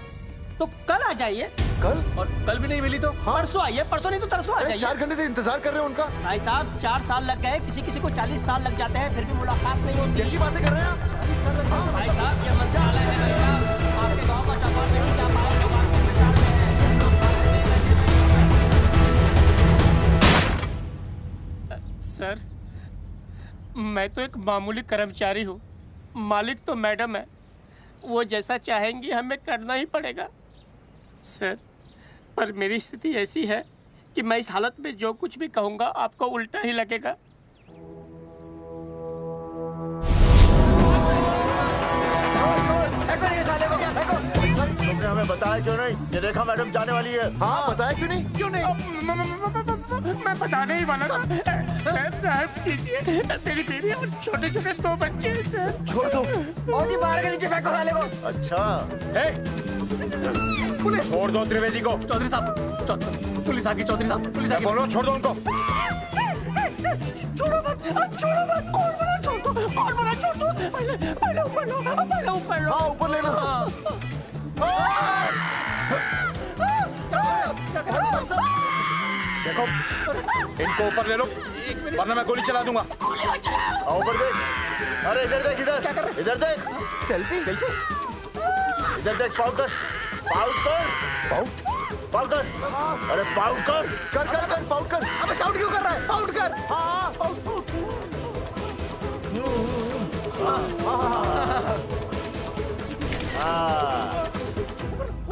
तो कल आ जाइए। कल? और कल भी नहीं मिली तो? हाँ? परसों आइए, परसों नहीं तो तरसों आ जाइए। 4 घंटे से इंतजार कर रहे हैं उनका। भाई साहब, 4 साल लग गए, किसी को 40 साल लग जाते हैं, फिर भी मुलाकात नहीं होती। कैसी बातें कर रहे हैं आप? 40 साल लग जाते। भाई साहब, ये मंत्रालय है भाई साहब, आपके गांव का चौपाल नहीं जा पाए तो बात करने जा रहे हैं। सर, मैं तो एक मामूली कर्मचारी हूँ, मालिक तो मैडम है, वो जैसा चाहेंगी हमें करना ही पड़ेगा। सर, पर मेरी स्थिति ऐसी है कि मैं इस हालत में जो कुछ भी कहूँगा आपको उल्टा ही लगेगा। तुमने हमें बताया क्यों नहीं कि रेखा मैडम जाने वाली है? हाँ, बताया क्यों नहीं? क्यों नहीं? मैं बताने ही वाला था। माफ कीजिए, मेरी बीवी और छोटे छोटे 2 बच्चे हैं सर। छोड़ दो। मोदी बाहर के नीचे फेंको साले को। अच्छा पुलिस छोड़ दो त्रिवेदी को। चौधरी साहब पुलिस आ गई। चौधरी साहब पुलिस आ गई। बोलो छोड़ दो उनको। छोड़ो मत, कौन बोला छोड़ दो, कौन बोला छोड़ दो। पहले ऊपर लो, पहले ऊपर लो। हाँ ऊपर लेना। देखो इनको ऊपर ले लो वरना मैं गोली चला दूंगा। ऊपर देख। अरे इधर देख, इधर क्या कर रहे? इधर देख। सेल्फी इधर देख। पाउट कर। अरे पाउट कर पाउट कर। अबे शाउट क्यों कर रहा है? पाउट कर। हाँ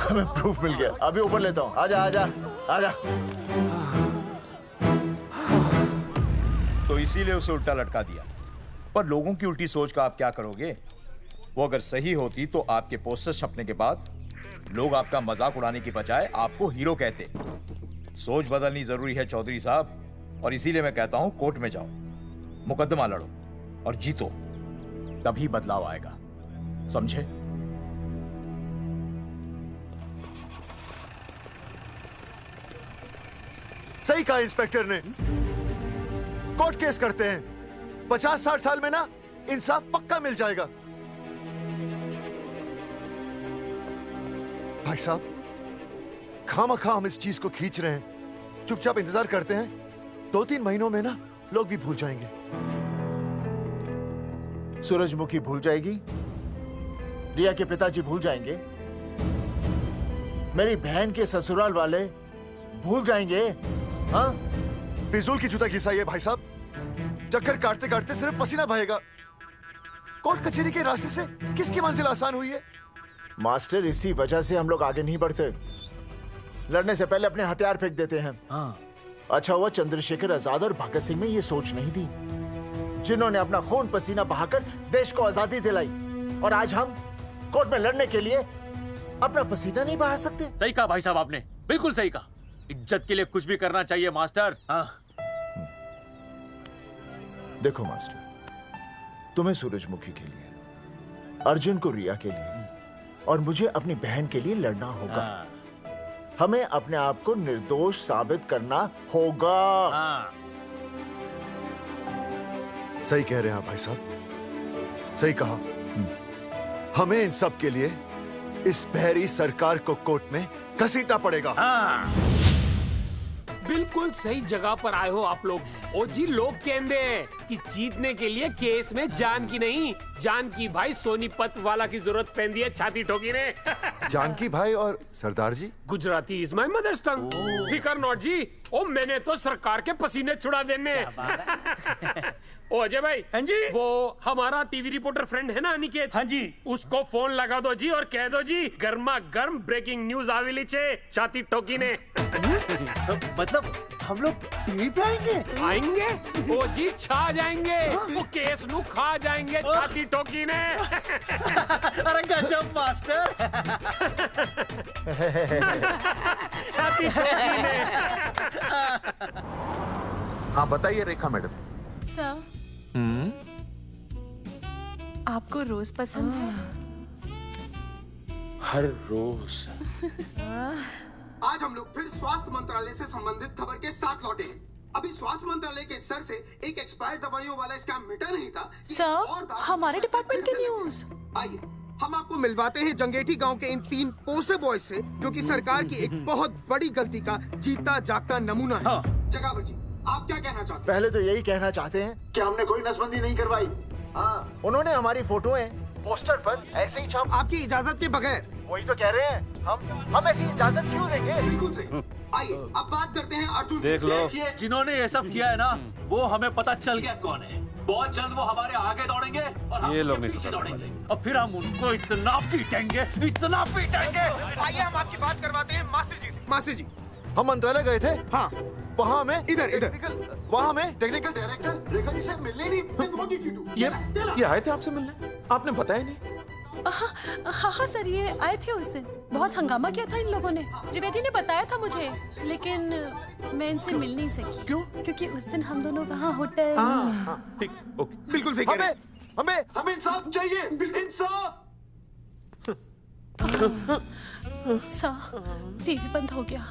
हमें प्रूफ मिल गया। अभी ऊपर लेता हूँ। आजा आजा आजा। तो इसीलिए उसे उल्टा लटका दिया। पर लोगों की उल्टी सोच का आप क्या करोगे? वो अगर सही होती तो आपके पोस्टर छपने के बाद लोग आपका मजाक उड़ाने की बजाय आपको हीरो कहते। सोच बदलनी जरूरी है चौधरी साहब, और इसीलिए मैं कहता हूं कोर्ट में जाओ, मुकदमा लड़ो और जीतो, तभी बदलाव आएगा। समझे? सही कहा इंस्पेक्टर ने। कोर्ट केस करते हैं, 50-60 साल में ना इंसाफ पक्का मिल जाएगा। भाई साहब, खामखा हम इस चीज को खींच रहे हैं। चुपचाप इंतजार करते हैं, 2-3 महीनों में ना लोग भी भूल जाएंगे। सूरजमुखी भूल जाएगी, रिया के पिताजी भूल जाएंगे, मेरी बहन के ससुराल वाले भूल जाएंगे। हाँ, फिजूल की जूता घिसाइए भाई साहब। चक्कर काटते काटते सिर्फ पसीना बहेगा। कोर्ट कचहरी के रास्ते से किसकी मंजिल आसान हुई है? मास्टर, इसी वजह से हम लोग आगे नहीं बढ़ते। लड़ने से पहले अपने हथियार फेंक देते हैं। हाँ। अच्छा हुआ चंद्रशेखर आजाद और भगत सिंह में ये सोच नहीं थी, जिन्होंने अपना खून पसीना बहाकर देश को आजादी दिलाई। और आज हम कोर्ट में लड़ने के लिए अपना पसीना नहीं बहा सकते। सही कहा भाई साहब आपने, बिल्कुल सही कहा। इज्जत के लिए कुछ भी करना चाहिए मास्टर। हाँ। देखो मास्टर, तुम्हें सूरजमुखी के लिए, अर्जुन को रिया के लिए और मुझे अपनी बहन के लिए लड़ना होगा। हमें अपने आप को निर्दोष साबित करना होगा। सही कह रहे हैं आप भाई साहब, सही कहा। हमें इन सब के लिए इस बहरी सरकार को कोर्ट में घसीटना पड़ेगा। बिल्कुल सही जगह पर आए हो आप लोग। ओ जी, लोग कहते हैं कि जीतने के लिए केस में जान की नहीं, जान की भाई सोनीपत वाला की जरूरत पैंदी है छाती ठोकी ने। जानकी भाई और सरदार जी, गुजराती इज माय मदर्स टंग। फिकर नॉट जी। ओ मैंने तो सरकार के पसीने छुड़ा देने। ओ अजय भाई, हाँ जी, वो हमारा टीवी रिपोर्टर फ्रेंड है ना अनिकेत, हाँ जी, उसको फोन लगा दो जी और कह दो जी गर्मा गर्म ब्रेकिंग न्यूज आवेली छे छाती ठोकी ने। मतलब हम लोग टीवी पे आएंगे? ओ जी छा जाएंगे, वो केस नु खा जाएंगे छाती ठोकी ने। अरे गजब मास्टर। छाती ठोकी ने। हाँ बताइए रेखा मैडम। सर, आपको रोज पसंद है? हर रोज। आज हम लोग फिर स्वास्थ्य मंत्रालय से संबंधित खबर के साथ लौटे हैं। अभी स्वास्थ्य मंत्रालय के सर से एक एक्सपायर्ड दवाइयों वाला स्कैम मिटा नहीं था। सर, हमारे डिपार्टमेंट की न्यूज। आइए हम आपको मिलवाते हैं जंगेठी गांव के इन 3 पोस्टर बॉयज से, जो कि सरकार की एक बहुत बड़ी गलती का जीता जागता नमूना है। हाँ। जगावर जी, आप क्या कहना चाहते हैं? पहले तो यही कहना चाहते हैं कि हमने कोई नसबंदी नहीं करवाई। हाँ, उन्होंने हमारी फोटोएं पोस्टर पर ऐसे ही छाप, आपकी इजाजत के बगैर। वही तो कह रहे हैं, हम ऐसी इजाजत क्यों देंगे? बिल्कुल सही। आइए अब बात करते हैं अर्जुन। देख लो, जिन्होंने ये सब किया है ना, वो हमें पता चल गया कौन है। बहुत जल्द वो हमारे आगे दौड़ेंगे और हम ये लोग नहीं पीछे दौड़ेंगे, और फिर हम उनको इतना पीटेंगे, इतना पीटेंगे। आइए हम आपकी बात करवाते हैं मास्टर जी से। मास्टर जी, हम मंत्रालय गए थे। हाँ, वहाँ में इधर वहाँ में टेक्निकल डायरेक्टर रेखा जी से मिलने नहीं। ये आए थे आपसे मिलने, आपने बताया नहीं। हाँ हाँ सर, ये आए थे उस दिन। बहुत हंगामा किया था इन लोगों ने। त्रिवेदी ने बताया था मुझे, लेकिन मैं इनसे मिल नहीं सकी। क्यों? क्योंकि उस दिन हम दोनों वहाँ होटल। ठीक, ओके, बिल्कुल सही कह रहे हैं। हमें इंसाफ चाहिए, इंसाफ। सर, टीवी बंद हो गया।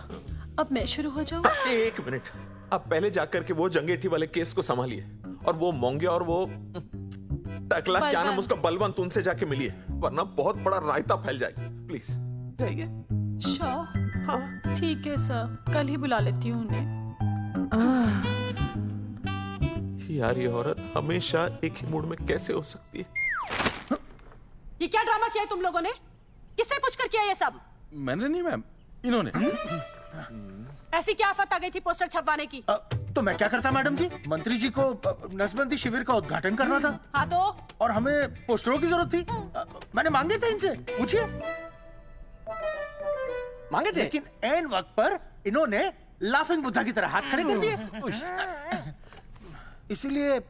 अब मैं शुरू हो जाऊँ? एक मिनट, आप पहले जाकर के वो जंगेठी वाले केस को संभालिए, और वो मोंगे और वो टकला क्या नाम उसका बलवंत, उनसे जाके मिलिए, वरना बहुत बड़ा रायता फैल जाएगा। प्लीज जाइए। श्योर? हाँ ठीक है सर, कल ही बुला लेती हूँ उन्हें। यार ये औरत हमेशा एक ही मूड में कैसे हो सकती है? ये क्या ड्रामा किया है तुम लोगों ने? किससे पूछ कर किया ये सब? मैंने नहीं मैम, इन्होंने। ऐसी क्या आफत आ गई थी पोस्टर छपवाने की? तो मैं क्या करता मैडम जी? मंत्री जी को नसबंदी शिविर का उद्घाटन करना था। हाँ तो? और हमें पोस्टरों की जरूरत थी। मैंने मांगे थे इनसे, पूछिए। मांगे थे, लेकिन ऐन वक्त पर इन्होंने लाफिंग बुद्धा की तरह हाथ खड़े कर दिए। इसीलिए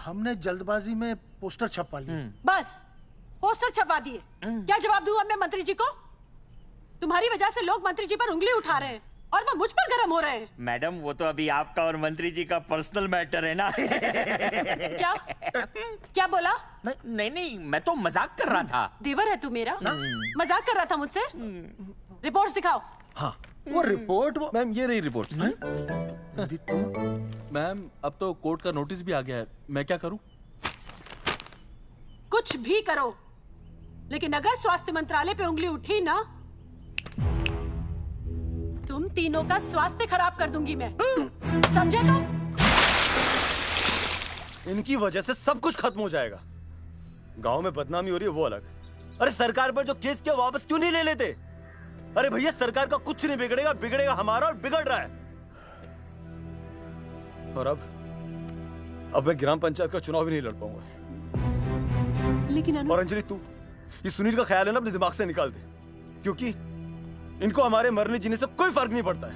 हमने जल्दबाजी में पोस्टर छपवा लिए। बस पोस्टर छपवा दिए। क्या जवाब दूं अब मैं मंत्री जी को? तुम्हारी वजह से लोग मंत्री जी पर उंगली उठा रहे हैं और वो मुझ पर गरम हो रहे हैं। मैडम वो तो अभी आपका और मंत्री जी का पर्सनल मैटर है ना। क्या? क्या बोला? नहीं, मैं तो मजाक कर रहा था। देवर है तू मेरा? मजाक कर रहा था मुझसे? रिपोर्ट्स दिखाओ। हाँ वो रिपोर्ट मैम, ये रही रिपोर्ट। मैम अब तो कोर्ट का नोटिस भी आ गया है, मैं क्या करूं? कुछ भी करो, लेकिन अगर स्वास्थ्य मंत्रालय पे उंगली उठी ना, तुम तीनों का स्वास्थ्य खराब कर दूंगी मैं। समझे तुम? इनकी वजह से सब कुछ खत्म हो जाएगा। गांव में बदनामी हो रही है वो अलग, अरे सरकार पर जो केस किया वापस क्यों नहीं ले लेते? अरे भैया सरकार का कुछ नहीं बिगड़ेगा, बिगड़ेगा हमारा, और बिगड़ रहा है। और अब मैं ग्राम पंचायत का चुनाव भी नहीं लड़ पाऊंगा। लेकिन और अंजलि तू ये सुनील का ख्याल है ना अपने दिमाग से निकाल दे, क्योंकि इनको हमारे मरने जीने से कोई फर्क नहीं पड़ता है।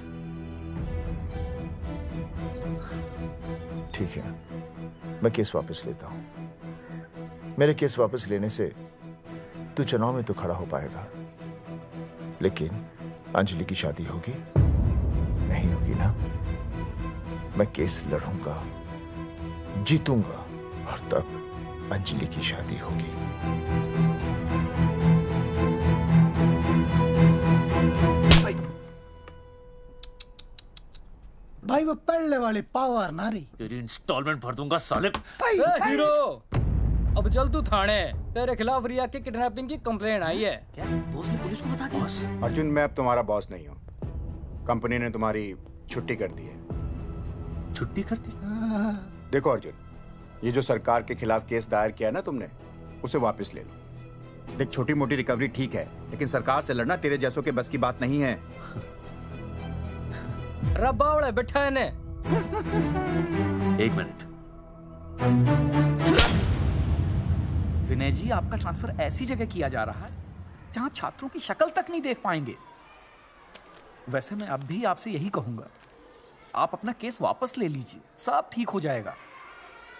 ठीक है, मैं केस वापस लेता हूं। मेरे केस वापस लेने से तू चुनाव में तो खड़ा हो पाएगा, लेकिन अंजलि की शादी होगी? नहीं होगी ना। मैं केस लड़ूंगा, जीतूंगा, और तब अंजलि की शादी होगी। भाई वो पढ़ने वाली पावर नारी। तेरी इंस्टॉलमेंट भर दूंगा साले। हीरो, अब चल तू थाने। तेरे खिलाफ रिया के किडनैपिंग की कंप्लेंट आई है। क्या बॉस ने पुलिस को बता दिया? अर्जुन, मैं अब तुम्हारा बॉस नहीं हूँ। कंपनी ने तुम्हारी छुट्टी कर दी है। छुट्टी कर दी? देखो अर्जुन, ये जो सरकार के खिलाफ केस दायर किया ना तुमने, उसे वापस ले लो। देख, छोटी मोटी रिकवरी ठीक है, लेकिन सरकार से लड़ना तेरे जैसों के बस की बात नहीं है। रब्बावड़े बैठा है ने। एक मिनट। विनय जी, आपका ट्रांसफर ऐसी जगह किया जा रहा है जहां छात्रों की शक्ल तक नहीं देख पाएंगे। वैसे मैं अब भी आपसे यही कहूंगा, आप अपना केस वापस ले लीजिए, सब ठीक हो जाएगा।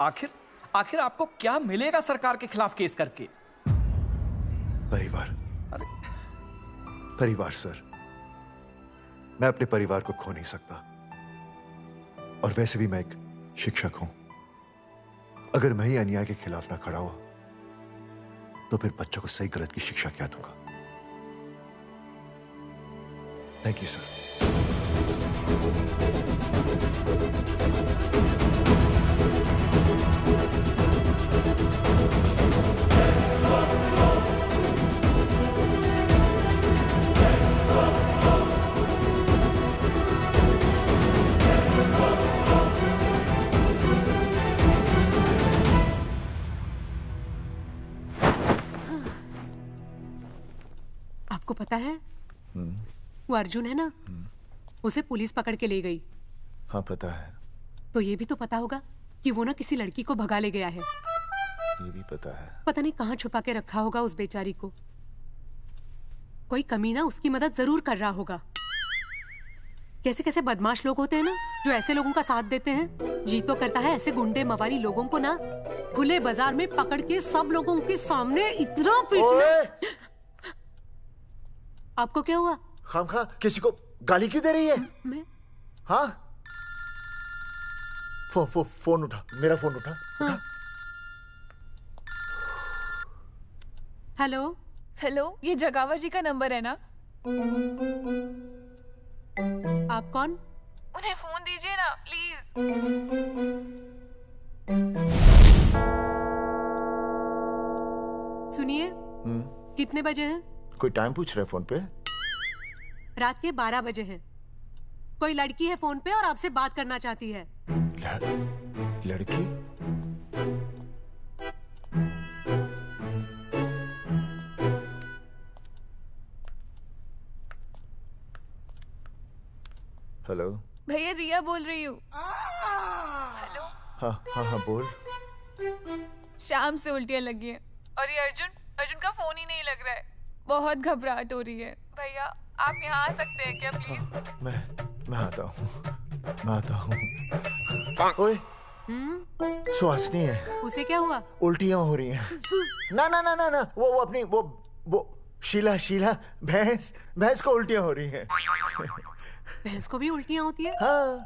आखिर आपको क्या मिलेगा सरकार के खिलाफ केस करके? परिवार। परिवार सर, मैं अपने परिवार को खो नहीं सकता, और वैसे भी मैं एक शिक्षक हूं। अगर मैं ही अन्याय के खिलाफ ना खड़ा हुआ तो फिर बच्चों को सही गलत की शिक्षा क्या दूंगा? Thank you sir. आपको पता है वो अर्जुन है ना, उसे पुलिस पकड़ के ले गई। हाँ पता है। तो ये भी तो पता होगा कि वो ना किसी लड़की को भगा ले गया है। ये भी पता है। पता नहीं कहाँ छुपा के रखा होगा उस बेचारी को। कोई कमीना उसकी मदद जरूर कर रहा होगा। कैसे कैसे बदमाश लोग होते हैं ना, जो ऐसे लोगों का साथ देते हैं। जी तो करता है ऐसे गुंडे मवाली लोगों को ना खुले बाजार में पकड़ के सब लोगों के सामने इतना पीटना। आपको क्या हुआ? खामखा किसी को गाली क्यों दे रही है? मैं? हाँ? फोन उठा, मेरा फोन उठा। हाँ। हेलो हेलो, ये जगावर जी का नंबर है ना? आप कौन? उन्हें फोन दीजिए ना प्लीज। सुनिए, कितने बजे हैं? कोई टाइम पूछ रहे फोन पे? रात के 12 बजे हैं। कोई लड़की है फोन पे और आपसे बात करना चाहती है। लड़की? हेलो भैया, रिया बोल रही हूँ। हेलो। हाँ हाँ हाँ बोल। शाम से उल्टियाँ लगी हैं और ये अर्जुन का फोन ही नहीं लग रहा है। बहुत घबराहट हो रही है। भैया आप यहाँ आ सकते हैं क्या प्लीज? मैं आता हूँ। ओए, सुहासिनी है। उसे क्या हुआ? उल्टियाँ हो रही हैं। ना वो अपनी वो शीला भैंस को उल्टियाँ हो रही हैं। भैंस को भी उल्टियाँ होती है? हाँ,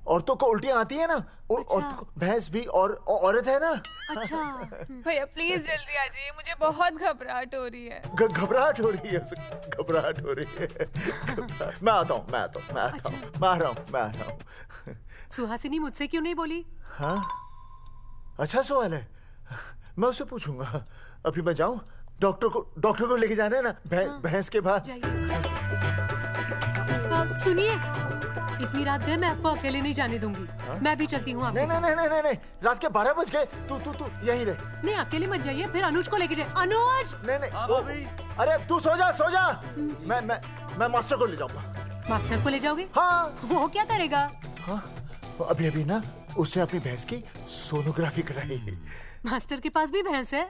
औरतों को उल्टियाँ आती है ना। औरतों को, भैंस भी और औरत है ना। अच्छा भैया प्लीज जल्दी आ जाइए, मुझे बहुत घबराहट हो रही है। घबराहट हो रही है। मैं आता हूँ। मैं आ रहा हूँ। सुहासिनी मुझसे क्यों नहीं बोली? हाँ, अच्छा सवाल है, मैं उससे पूछूंगा। अभी मैं जाऊँ? डॉक्टर को लेके जाना है ना भैंस के पास। सुनिए, इतनी रात गए मैं आपको अकेले नहीं जाने दूंगी। मैं भी चलती हूँ आपके साथ। नहीं, रात के 12 बज गए। तू यहीं रह। नहीं, अकेले मत जाइए, फिर अनुज को लेके जाइए। अनुज! नहीं। अरे तू सो जा। मैं मास्टर को ले जाऊंगा। मास्टर को ले जाओगे? हाँ। वो क्या करेगा? हाँ, अभी ना उसने अपनी भैंस की सोनोग्राफी कराई। मास्टर के पास भी भैंस है?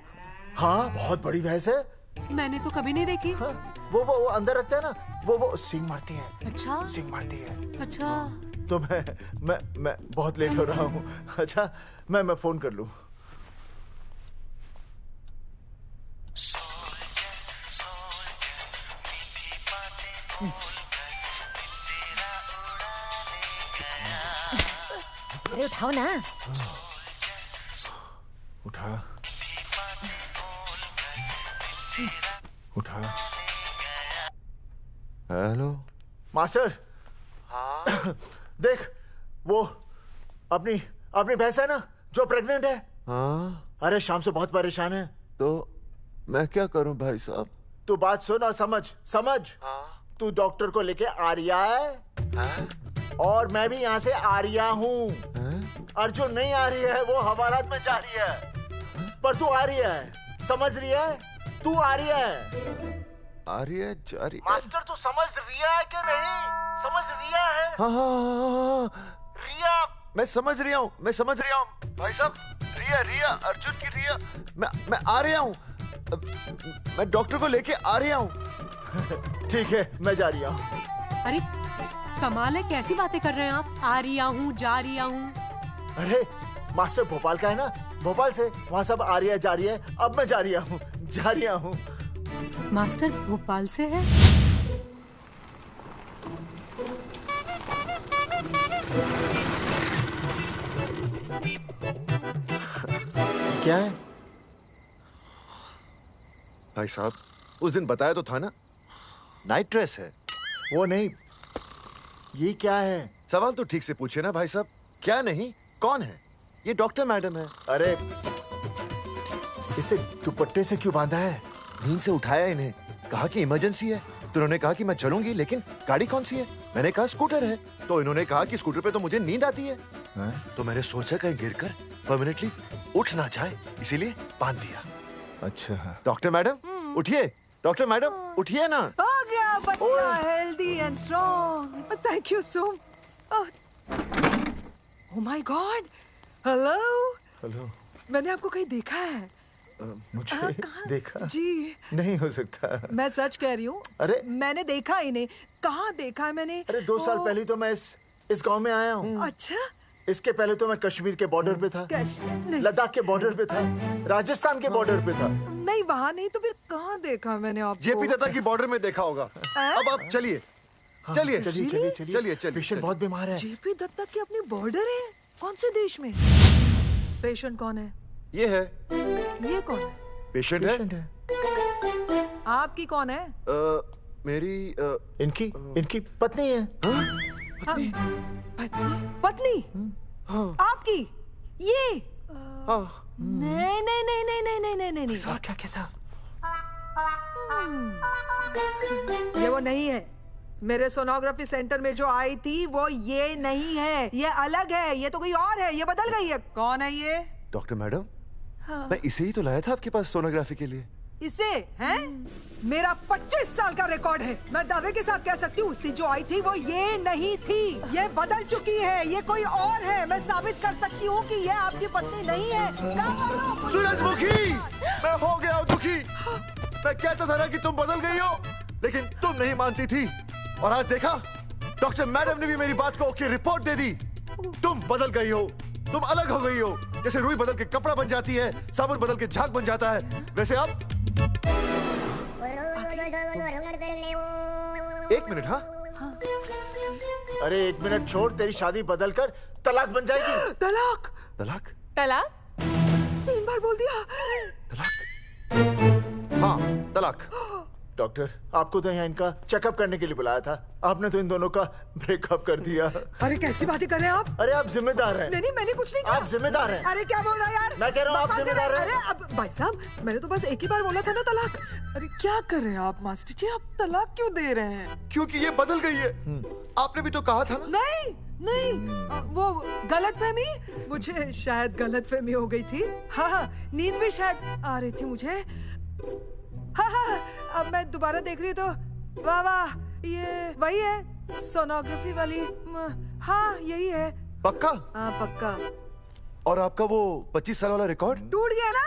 हाँ, बहुत बड़ी भैंस है। मैंने तो कभी नहीं देखी। हाँ, वो अंदर रखते हैं ना, वो सींग मारती है। अच्छा, सींग मारती है। अच्छा। तो मैं बहुत लेट हो रहा हूँ। अच्छा, मैं फोन कर लूँ। अरे उठाओ ना। उठा। Hello master. हाँ? देख, वो अपनी भैंस है ना जो प्रेग्नेंट है। हाँ? अरे शाम से बहुत परेशान है। तो मैं क्या करूं भाई साहब? तू बात सुन और समझ। हाँ? तू डॉक्टर को लेके आ रिया है। हाँ? और मैं भी यहाँ से आ रिया हूँ। अर्जुन नहीं आ रही है, वो हवालात में जा रही है। पर तू आ रही है, समझ रही है? तू आ रही है। आ रही है, जा रही है। मास्टर तू समझ रिया है कि नहीं? समझ रिया है? हाँ। रिया। मैं समझ रहा हूँ भाई साहब। रिया अर्जुन की रिया। मैं आ रहा हूँ। मैं डॉक्टर को लेके आ रहा हूँ। ठीक है, मैं जा रही हूँ। अरे कमाल है, कैसी बातें कर रहे हैं आप? आ रही हूँ, जा रही हूँ। अरे मास्टर भोपाल का है ना, भोपाल से वहाँ सब आ रही है, जा रही है। अब मैं जा रही हूँ। मास्टर भोपाल से है? क्या है भाई साहब? उस दिन बताया तो था ना, नाइट ड्रेस है। वो नहीं, ये क्या है? सवाल तो ठीक से पूछे ना भाई साहब। क्या नहीं, कौन है? ये डॉक्टर मैडम है। अरे इसे दुपट्टे से क्यों बांधा है? नींद से उठाया इन्हें, कहा कि इमरजेंसी है। तो उन्होंने कहा कि मैं चलूंगी, लेकिन गाड़ी कौन सी है? मैंने कहा स्कूटर है। तो इन्होंने कहा कि स्कूटर पे तो मुझे नींद आती है। तो मैंने सोचा कहीं गिरकर परमानेंटली उठ ना जाए, इसीलिए बांध दिया। अच्छा डॉक्टर मैडम उठिए। डॉक्टर मैडम उठिए ना। हो गया बच्चा healthy and strong. Thank you so much. Oh my God. Hello. Hello. मैंने आपको कहीं देखा है। मुझे देखा जी नहीं हो सकता। मैं सच कह रही हूँ। अरे मैंने देखा ही नहीं। कहाँ देखा है मैंने? अरे 2 साल पहले तो मैं इस गांव में आया हूँ। अच्छा। इसके पहले तो मैं कश्मीर के बॉर्डर पे था, लद्दाख के बॉर्डर पे था, राजस्थान के बॉर्डर पे था। नहीं वहाँ नहीं तो फिर कहाँ देखा मैंने आपको? जेपी दत्ता की बॉर्डर में देखा होगा। अब आप चलिए चलिए चलिए चलिए चलिए चलिए। पेशेंट बहुत बीमार है। जेपी दत्ता की अपनी बॉर्डर है? कौन से देश में? पेशेंट कौन है? ये है। ये कौन है? पेशेंट है। आपकी कौन है? मेरी इनकी पत्नी है। पत्नी? पत्नी? आपकी? ये? नहीं नहीं नहीं नहीं नहीं नहीं नहीं नहीं। सर क्या कहता? ये वो नहीं है। मेरे सोनोग्राफी सेंटर में जो आई थी वो ये नहीं है, ये अलग है, ये तो कोई और है, ये बदल गई है। कौन है ये? डॉक्टर मैडम, हाँ। मैं इसे ही तो लाया था आपके पास सोनोग्राफी के लिए। इसे हैं? मेरा 25 साल का रिकॉर्ड है। मैं दावे के साथ कह सकती हूँ उसकी जो आई थी वो ये नहीं थी, ये बदल चुकी है, ये कोई और है। मैं साबित कर सकती हूँ कि ये आपकी पत्नी नहीं है। सूरजमुखी, मैं हो गया हूँ दुखी। मैं कहता था ना कि तुम बदल गई हो, लेकिन तुम नहीं मानती थी। और आज देखा, डॉक्टर मैडम ने भी मेरी बात को ओके रिपोर्ट दे दी। तुम बदल गई हो, तुम अलग हो गई हो। जैसे रुई बदल के कपड़ा बन जाती है, साबुन बदल के झाग बन जाता है, वैसे आप। 1 मिनट। हाँ अरे 1 मिनट छोड़, तेरी शादी बदल कर तलाक बन जाएगी। तलाक? तलाक? तलाक? 3 बार बोल दिया। तलाक? हाँ तलाक। डॉक्टर, आपको तो यहाँ इनका चेकअप करने के लिए बुलाया था, आपने तो इन दोनों का ब्रेकअप कर दिया। अरे कैसी बातें कर रहे हैं आप? अरे आप जिम्मेदार हैं। नहीं मैंने कुछ नहीं किया। आप जिम्मेदार हैं। अरे क्या बोल रहा है यार? मैं कह रहा हूँ आप जिम्मेदार हैं। अरे अब भाई साहब, मैंने तो बस एक ही बार बोला था ना तलाक। अरे क्या कर रहे हैं आप मास्टर जी? आप तलाक क्यों दे रहे हैं? क्योंकि ये बदल गई है। आपने भी तो कहा था ना। नहीं नहीं, वो गलतफहमी, मुझे शायद गलतफहमी हो गई थी। हाँ नींद भी शायद आ रही थी मुझे। हाँ अब मैं दोबारा देख रही तो वाह वाह, ये वही है सोनोग्राफी वाली। हाँ यही है। पक्का? हाँ पक्का। और आपका वो 25 साल वाला रिकॉर्ड टूट गया ना?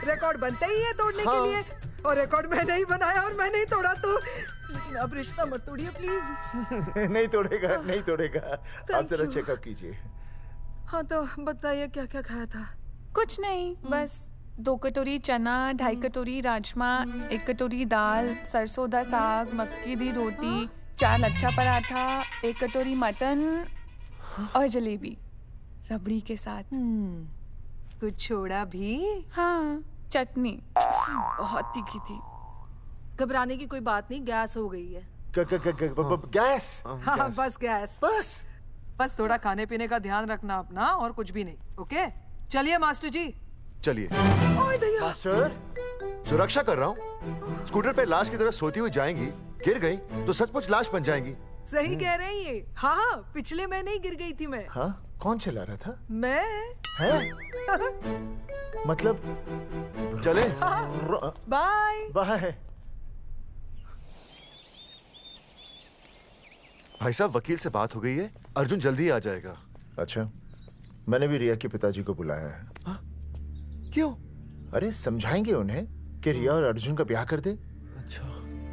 रिकॉर्ड बनते ही है तोड़ने के लिए, और रिकॉर्ड मैंने ही बनाया और मैंने ही तोड़ा। तो लेकिन अब रिश्ता मत तोड़िए प्लीज। नहीं तोड़ेगा, नहीं तोड़ेगा। आप जरा चेकअप कीजिए। हाँ तो बताइए क्या क्या खाया था? कुछ नहीं, बस 2 कटोरी चना, 2.5 कटोरी राजमा, 1 कटोरी दाल, सरसों दा साग, मक्की दी रोटी, 4 लच्छा पराठा, 1 कटोरी मटन और जलेबी रबड़ी के साथ। कुछ छोड़ा भी? हाँ, चटनी बहुत तीखी थी। घबराने की कोई बात नहीं, गैस हो गई है। गैस? हाँ बस गैस। बस थोड़ा खाने पीने का ध्यान रखना अपना, और कुछ भी नहीं। ओके चलिए मास्टर जी। चलिए। मास्टर, सुरक्षा कर रहा हूँ। स्कूटर पे लाश की तरह सोती हुई जाएंगी, गिर गई तो सचमुच लाश बन जाएंगी। सही कह रहे हैं ये। हाँ पिछले महीने ही गिर गई थी मैं। हाँ कौन चला रहा था? मैं। है? मतलब चले? Bye bye. भाई साहब, वकील से बात हो गई है, अर्जुन जल्दी ही आ जाएगा। अच्छा, मैंने भी रिया के पिताजी को बुलाया है। क्यों? अरे समझाएंगे उन्हें कि रिया और अर्जुन का ब्याह कर दे। अच्छा।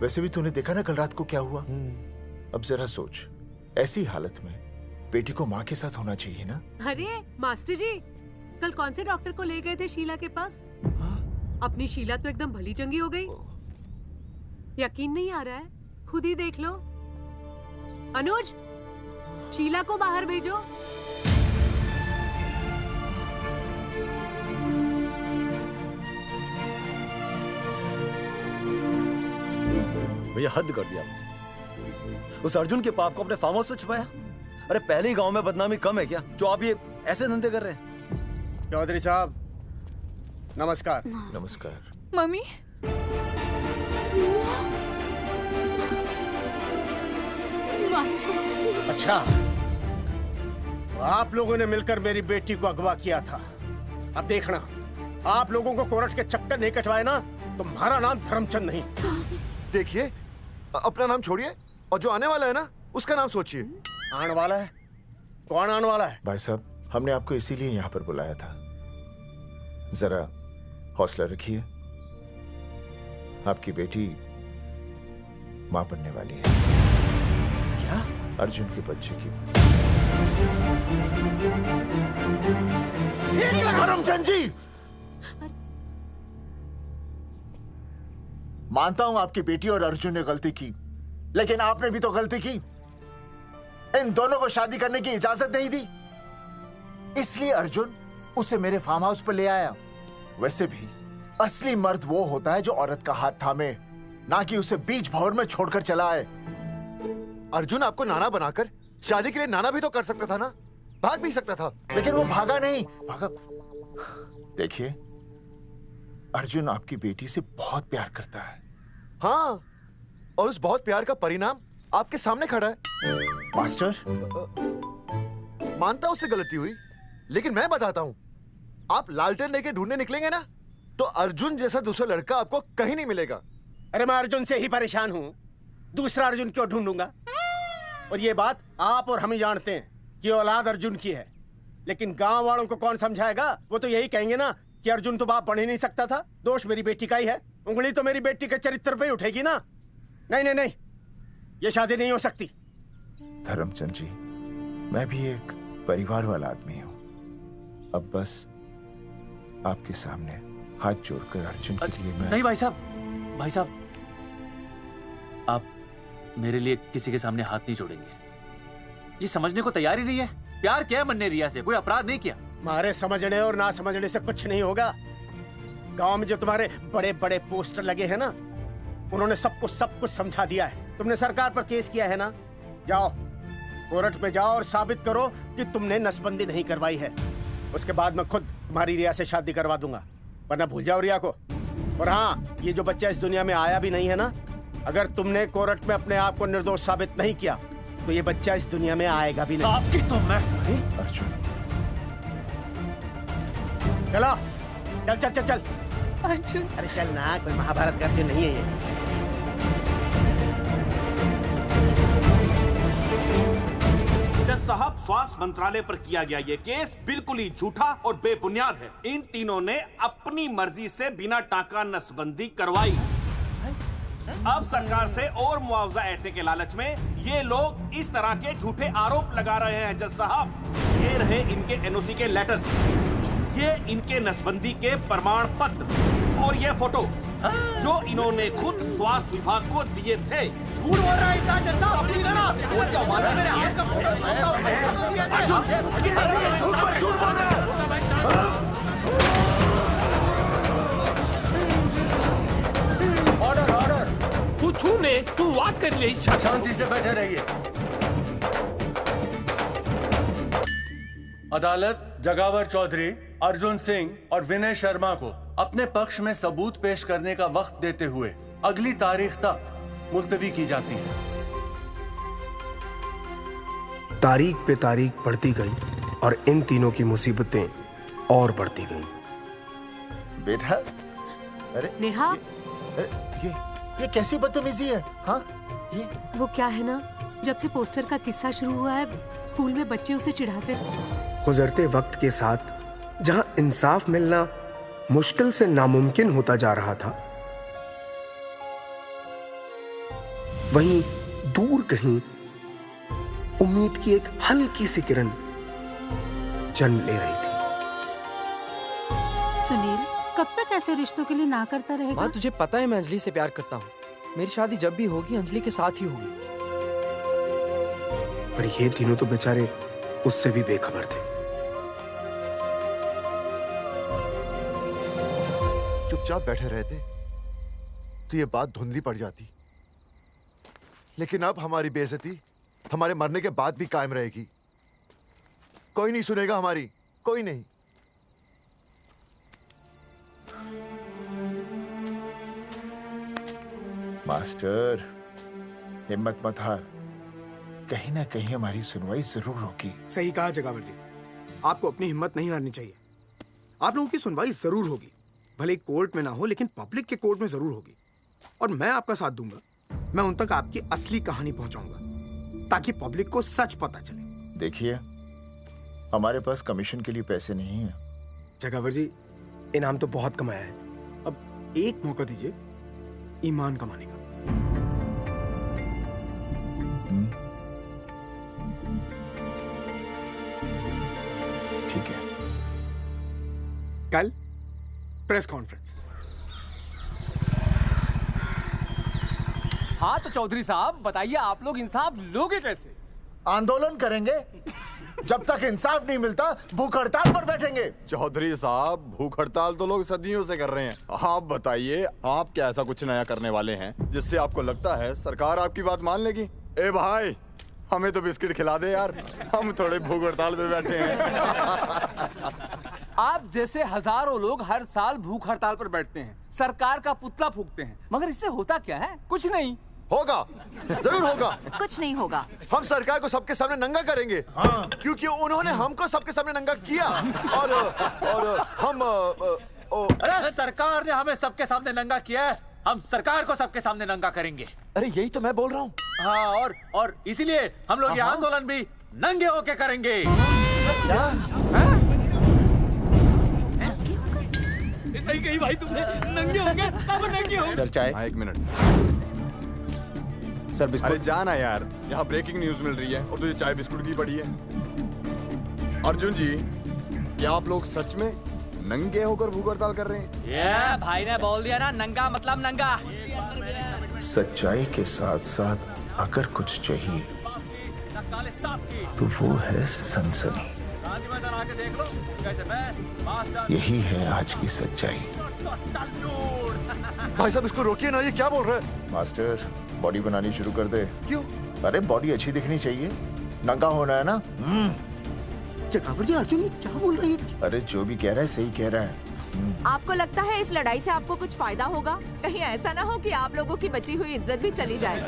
वैसे भी तूने देखा ना कल रात को क्या हुआ। अब जरा सोच, ऐसी हालत में बेटी को माँ के साथ होना चाहिए ना। अरे मास्टर जी, कल कौन से डॉक्टर को ले गए थे शीला के पास? अपनी शीला तो एकदम भली चंगी हो गई। यकीन नहीं आ रहा है? खुद ही देख लो। अनुज, शीला को बाहर भेजो। भैया हद कर दिया। उस अर्जुन के पाप को अपने फार्म हाउस से छुपाया। अरे पहले ही गांव में बदनामी कम है क्या, जो आप ये ऐसे धंधे कर रहे हैं? चौधरी साहब नमस्कार। नमस्कार। मम्मी, अच्छा, आप लोगों ने मिलकर मेरी बेटी को अगवा किया था। अब देखना, आप लोगों को कोर्ट के चक्कर नहीं कटवाए ना, तो तुम्हारा नाम धर्मचंद नहीं। देखिए, अपना नाम छोड़िए और जो आने वाला है ना, उसका नाम सोचिए। आने वाला है? कौन आने वाला है? भाई साहब, हमने आपको इसीलिए यहाँ पर बुलाया था। जरा हौसला रखिए, आपकी बेटी मां बनने वाली है। क्या? अर्जुन के बच्चे की। करमचंद जी, मानता हूं आपकी बेटी और अर्जुन ने गलती की, लेकिन आपने भी तो गलती की। इन दोनों को शादी करने की इजाजत नहीं दी, इसलिए अर्जुन उसे मेरे फार्म हाउस पर ले आया। वैसे भी असली मर्द वो होता है जो औरत का हाथ थामे, ना कि उसे बीच भंवर में छोड़कर चला आए। अर्जुन आपको नाना बनाकर शादी के लिए नाना भी तो कर सकता था ना, भाग भी सकता था। लेकिन वो भागा नहीं। भागा। देखिए, अर्जुन आपकी बेटी से बहुत प्यार करता है। हाँ, और उस बहुत प्यार का परिणाम आपके सामने खड़ा है। मास्टर, मानता हूं उससे गलती हुई, लेकिन मैं बताता हूं, आप लालटेन लेके ढूंढने निकलेंगे ना, तो अर्जुन जैसा दूसरा लड़का आपको कहीं नहीं मिलेगा। अरे मैं अर्जुन से ही परेशान हूँ, दूसरा अर्जुन क्यों ढूंढूंगा? और ये बात आप और हम ही जानते हैं कि औलाद अर्जुन की है, लेकिन गांव वालों को कौन समझाएगा? वो तो यही कहेंगे ना कि अर्जुन तो बाप बन ही नहीं सकता था, दोष मेरी बेटी का ही है। उंगली तो मेरी बेटी के चरित्र पे ही उठेगी ना। नहीं नहीं नहीं, ये शादी नहीं हो सकती। धर्मचंद जी, मैं भी एक परिवार वाला आदमी हूँ। अब बस आपके सामने हाथ जोड़कर अर्जुन के लिए मैं... नहीं भाई साहब, भाई साहब, आप मेरे लिए किसी के सामने हाथ नहीं जोड़ेंगे। ये समझने को तैयार ही नहीं है। प्यार किया मन ने रिया से, कोई अपराध नहीं किया। हमारे समझने और ना समझने से कुछ नहीं होगा। गांव में जो तुम्हारे बड़े बड़े पोस्टर लगे हैं ना, उन्होंने सब कुछ समझा दिया है। तुमने सरकार पर केस किया है ना, जाओ कोर्ट में जाओ और साबित करो कि तुमने नसबंदी नहीं करवाई है। उसके बाद मैं खुद तुम्हारी रिया से शादी करवा दूंगा, वरना भूल जाओ रिया को। और हाँ, ये जो बच्चा इस दुनिया में आया भी नहीं है ना, अगर तुमने कोर्ट में अपने आप को निर्दोष साबित नहीं किया तो ये बच्चा इस दुनिया में आएगा भी नहीं। आपकी तो मैं... अर्जुन, चलो चल चल चल चल। अर्जुन, अरे चल ना, कोई महाभारत का अर्जुन नहीं है ये। जज साहब, स्वास्थ्य मंत्रालय पर किया गया ये केस बिल्कुल ही झूठा और बेबुनियाद है। इन तीनों ने अपनी मर्जी से बिना टाका नसबंदी करवाई। अब सरकार से और मुआवजा ऐंठने के लालच में ये लोग इस तरह के झूठे आरोप लगा रहे हैं। जज साहब, ये रहे इनके एनओसी के लेटर्स, ये इनके नसबंदी के प्रमाण पत्र और ये फोटो जो इन्होंने खुद स्वास्थ्य विभाग को दिए थे। झूठ बोल रहा है इंसान जज साहब, अपनी तरह। वो क्या मालूम मेरे हाथ का फोटो छापता हूं। झूठ बोल रहा है। ऑर्डर ऑर्डर, तू छूने तू बात कर ले। शांति से बैठे रहिए। अदालत जगावर चौधरी, अर्जुन सिंह और विनय शर्मा को अपने पक्ष में सबूत पेश करने का वक्त देते हुए अगली तारीख तक मुलतवी की जाती है। तारीख पे तारीख बढ़ती गई और इन तीनों की मुसीबतें और बढ़ती गईं। बेटा, अरे नेहा, ये कैसी बदतमीजी है? हाँ, ये वो क्या है ना, जब से पोस्टर का किस्सा शुरू हुआ है, स्कूल में बच्चे उसे चिढ़ाते। गुजरते वक्त के साथ जहां इंसाफ मिलना मुश्किल से नामुमकिन होता जा रहा था, वहीं दूर कहीं उम्मीद की एक हल्की सी किरण जन्म ले रही थी। सुनील, कब तक ऐसे रिश्तों के लिए ना करता रहेगा? माँ, तुझे पता है मैं अंजलि से प्यार करता हूँ। मेरी शादी जब भी होगी अंजलि के साथ ही होगी। पर ये तीनों तो बेचारे उससे भी बेखबर थे। चुपचाप बैठे रहते तो ये बात धुंधली पड़ जाती, लेकिन अब हमारी बेइज्जती हमारे मरने के बाद भी कायम रहेगी। कोई नहीं सुनेगा हमारी, कोई नहीं। मास्टर, हिम्मत मत हार, कहीं ना कहीं हमारी सुनवाई जरूर होगी। सही कहा जगावर जी, आपको अपनी हिम्मत नहीं हारनी चाहिए। आप लोगों की सुनवाई जरूर होगी, भले कोर्ट में ना हो लेकिन पब्लिक के कोर्ट में जरूर होगी। और मैं आपका साथ दूंगा, मैं उन तक आपकी असली कहानी पहुंचाऊंगा ताकि पब्लिक को सच पता चले। देखिए, हमारे पास कमीशन के लिए पैसे नहीं है। जगावर जी, इनाम तो बहुत कमाया है, एक मौका दीजिए ईमान कमाने का। ठीक है, कल प्रेस कॉन्फ्रेंस। हाँ तो चौधरी साहब बताइए, आप लोग इंसाफ लोगे कैसे? आंदोलन करेंगे। जब तक इंसाफ नहीं मिलता भूख हड़ताल पर बैठेंगे। चौधरी साहब, भूख हड़ताल तो लोग सदियों से कर रहे हैं। आप बताइए, आप क्या ऐसा कुछ नया करने वाले हैं जिससे आपको लगता है सरकार आपकी बात मान लेगी? ए भाई, हमें तो बिस्किट खिला दे यार, हम थोड़े भूख हड़ताल पे बैठे हैं। आप जैसे हजारों लोग हर साल भूख हड़ताल पर बैठते हैं, सरकार का पुतला फूंकते हैं, मगर इससे होता क्या है? कुछ नहीं होगा, जरूर होगा। कुछ नहीं होगा। हम सरकार को सबके सामने नंगा करेंगे। हाँ। क्योंकि उन्होंने हमको सबके सामने नंगा किया और हम अरे सरकार ने हमें सबके सामने नंगा किया है, हम सरकार को सबके सामने नंगा करेंगे। अरे यही तो मैं बोल रहा हूँ। हाँ, और इसीलिए हम लोग ये आंदोलन भी नंगे होके करेंगे। क्या? सही कही भाई तुमने, नंगे होंगे, अब नंगे होंगे। सर चाय। हाँ, 1 मिनट सर। बिस्कुट। अरे जाना यार, यहाँ ब्रेकिंग न्यूज मिल रही है और तुझे चाय बिस्कुट की पड़ी है। अर्जुन जी, क्या आप लोग सच में नंगे होकर भूख हड़ताल कर रहे हैं? ये भाई ने बोल दिया ना, नंगा मतलब नंगा। सच्चाई के साथ साथ अगर कुछ चाहिए तो वो है सनसनी। यही है आज की सच्चाई। भाई साहब इसको रोकिए ना, ये क्या बोल रहे हैं? मास्टर, बॉडी बनानी शुरू कर दे। क्यों? अरे बॉडी अच्छी दिखनी चाहिए, नंगा होना है ना। चकावर जी, अर्जुन ये क्या बोल रही है? अरे जो भी कह रहा है सही कह रहा है। आपको लगता है इस लड़ाई से आपको कुछ फायदा होगा? कहीं ऐसा ना हो कि आप लोगों की बची हुई इज्जत भी चली जाए।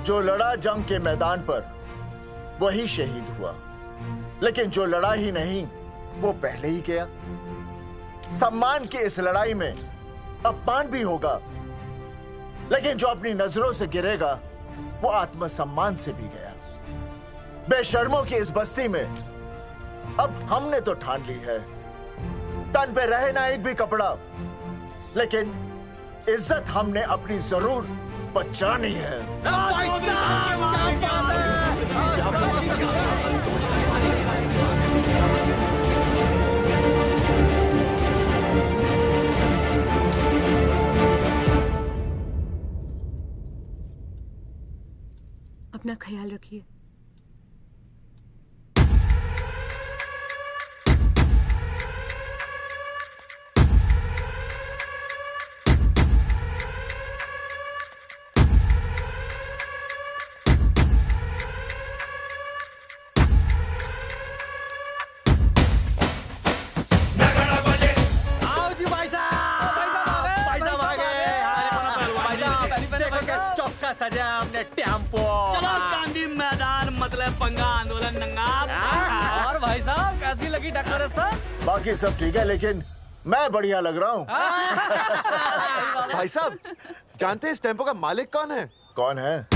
जो लड़ा जंग के मैदान पर वही शहीद हुआ, लेकिन जो लड़ा ही नहीं वो पहले ही गया। सम्मान की इस लड़ाई में अपमान भी होगा, लेकिन जो अपनी नजरों से गिरेगा वो आत्मसम्मान से भी गया। बेशर्मों की इस बस्ती में अब हमने तो ठान ली है, तन पे रहे ना एक भी कपड़ा, लेकिन इज्जत हमने अपनी जरूर बचानी है। अपना ख्याल रखिए। सजा हमने टेम्पो। चलो गांधी मैदान, मतलब पंगा आंदोलन नंगा। और भाई साहब कैसी लगी टक्कर सर? बाकी सब ठीक है, लेकिन मैं बढ़िया लग रहा हूँ। भाई साहब, जानते हैं इस टेम्पो का मालिक कौन है? कौन है?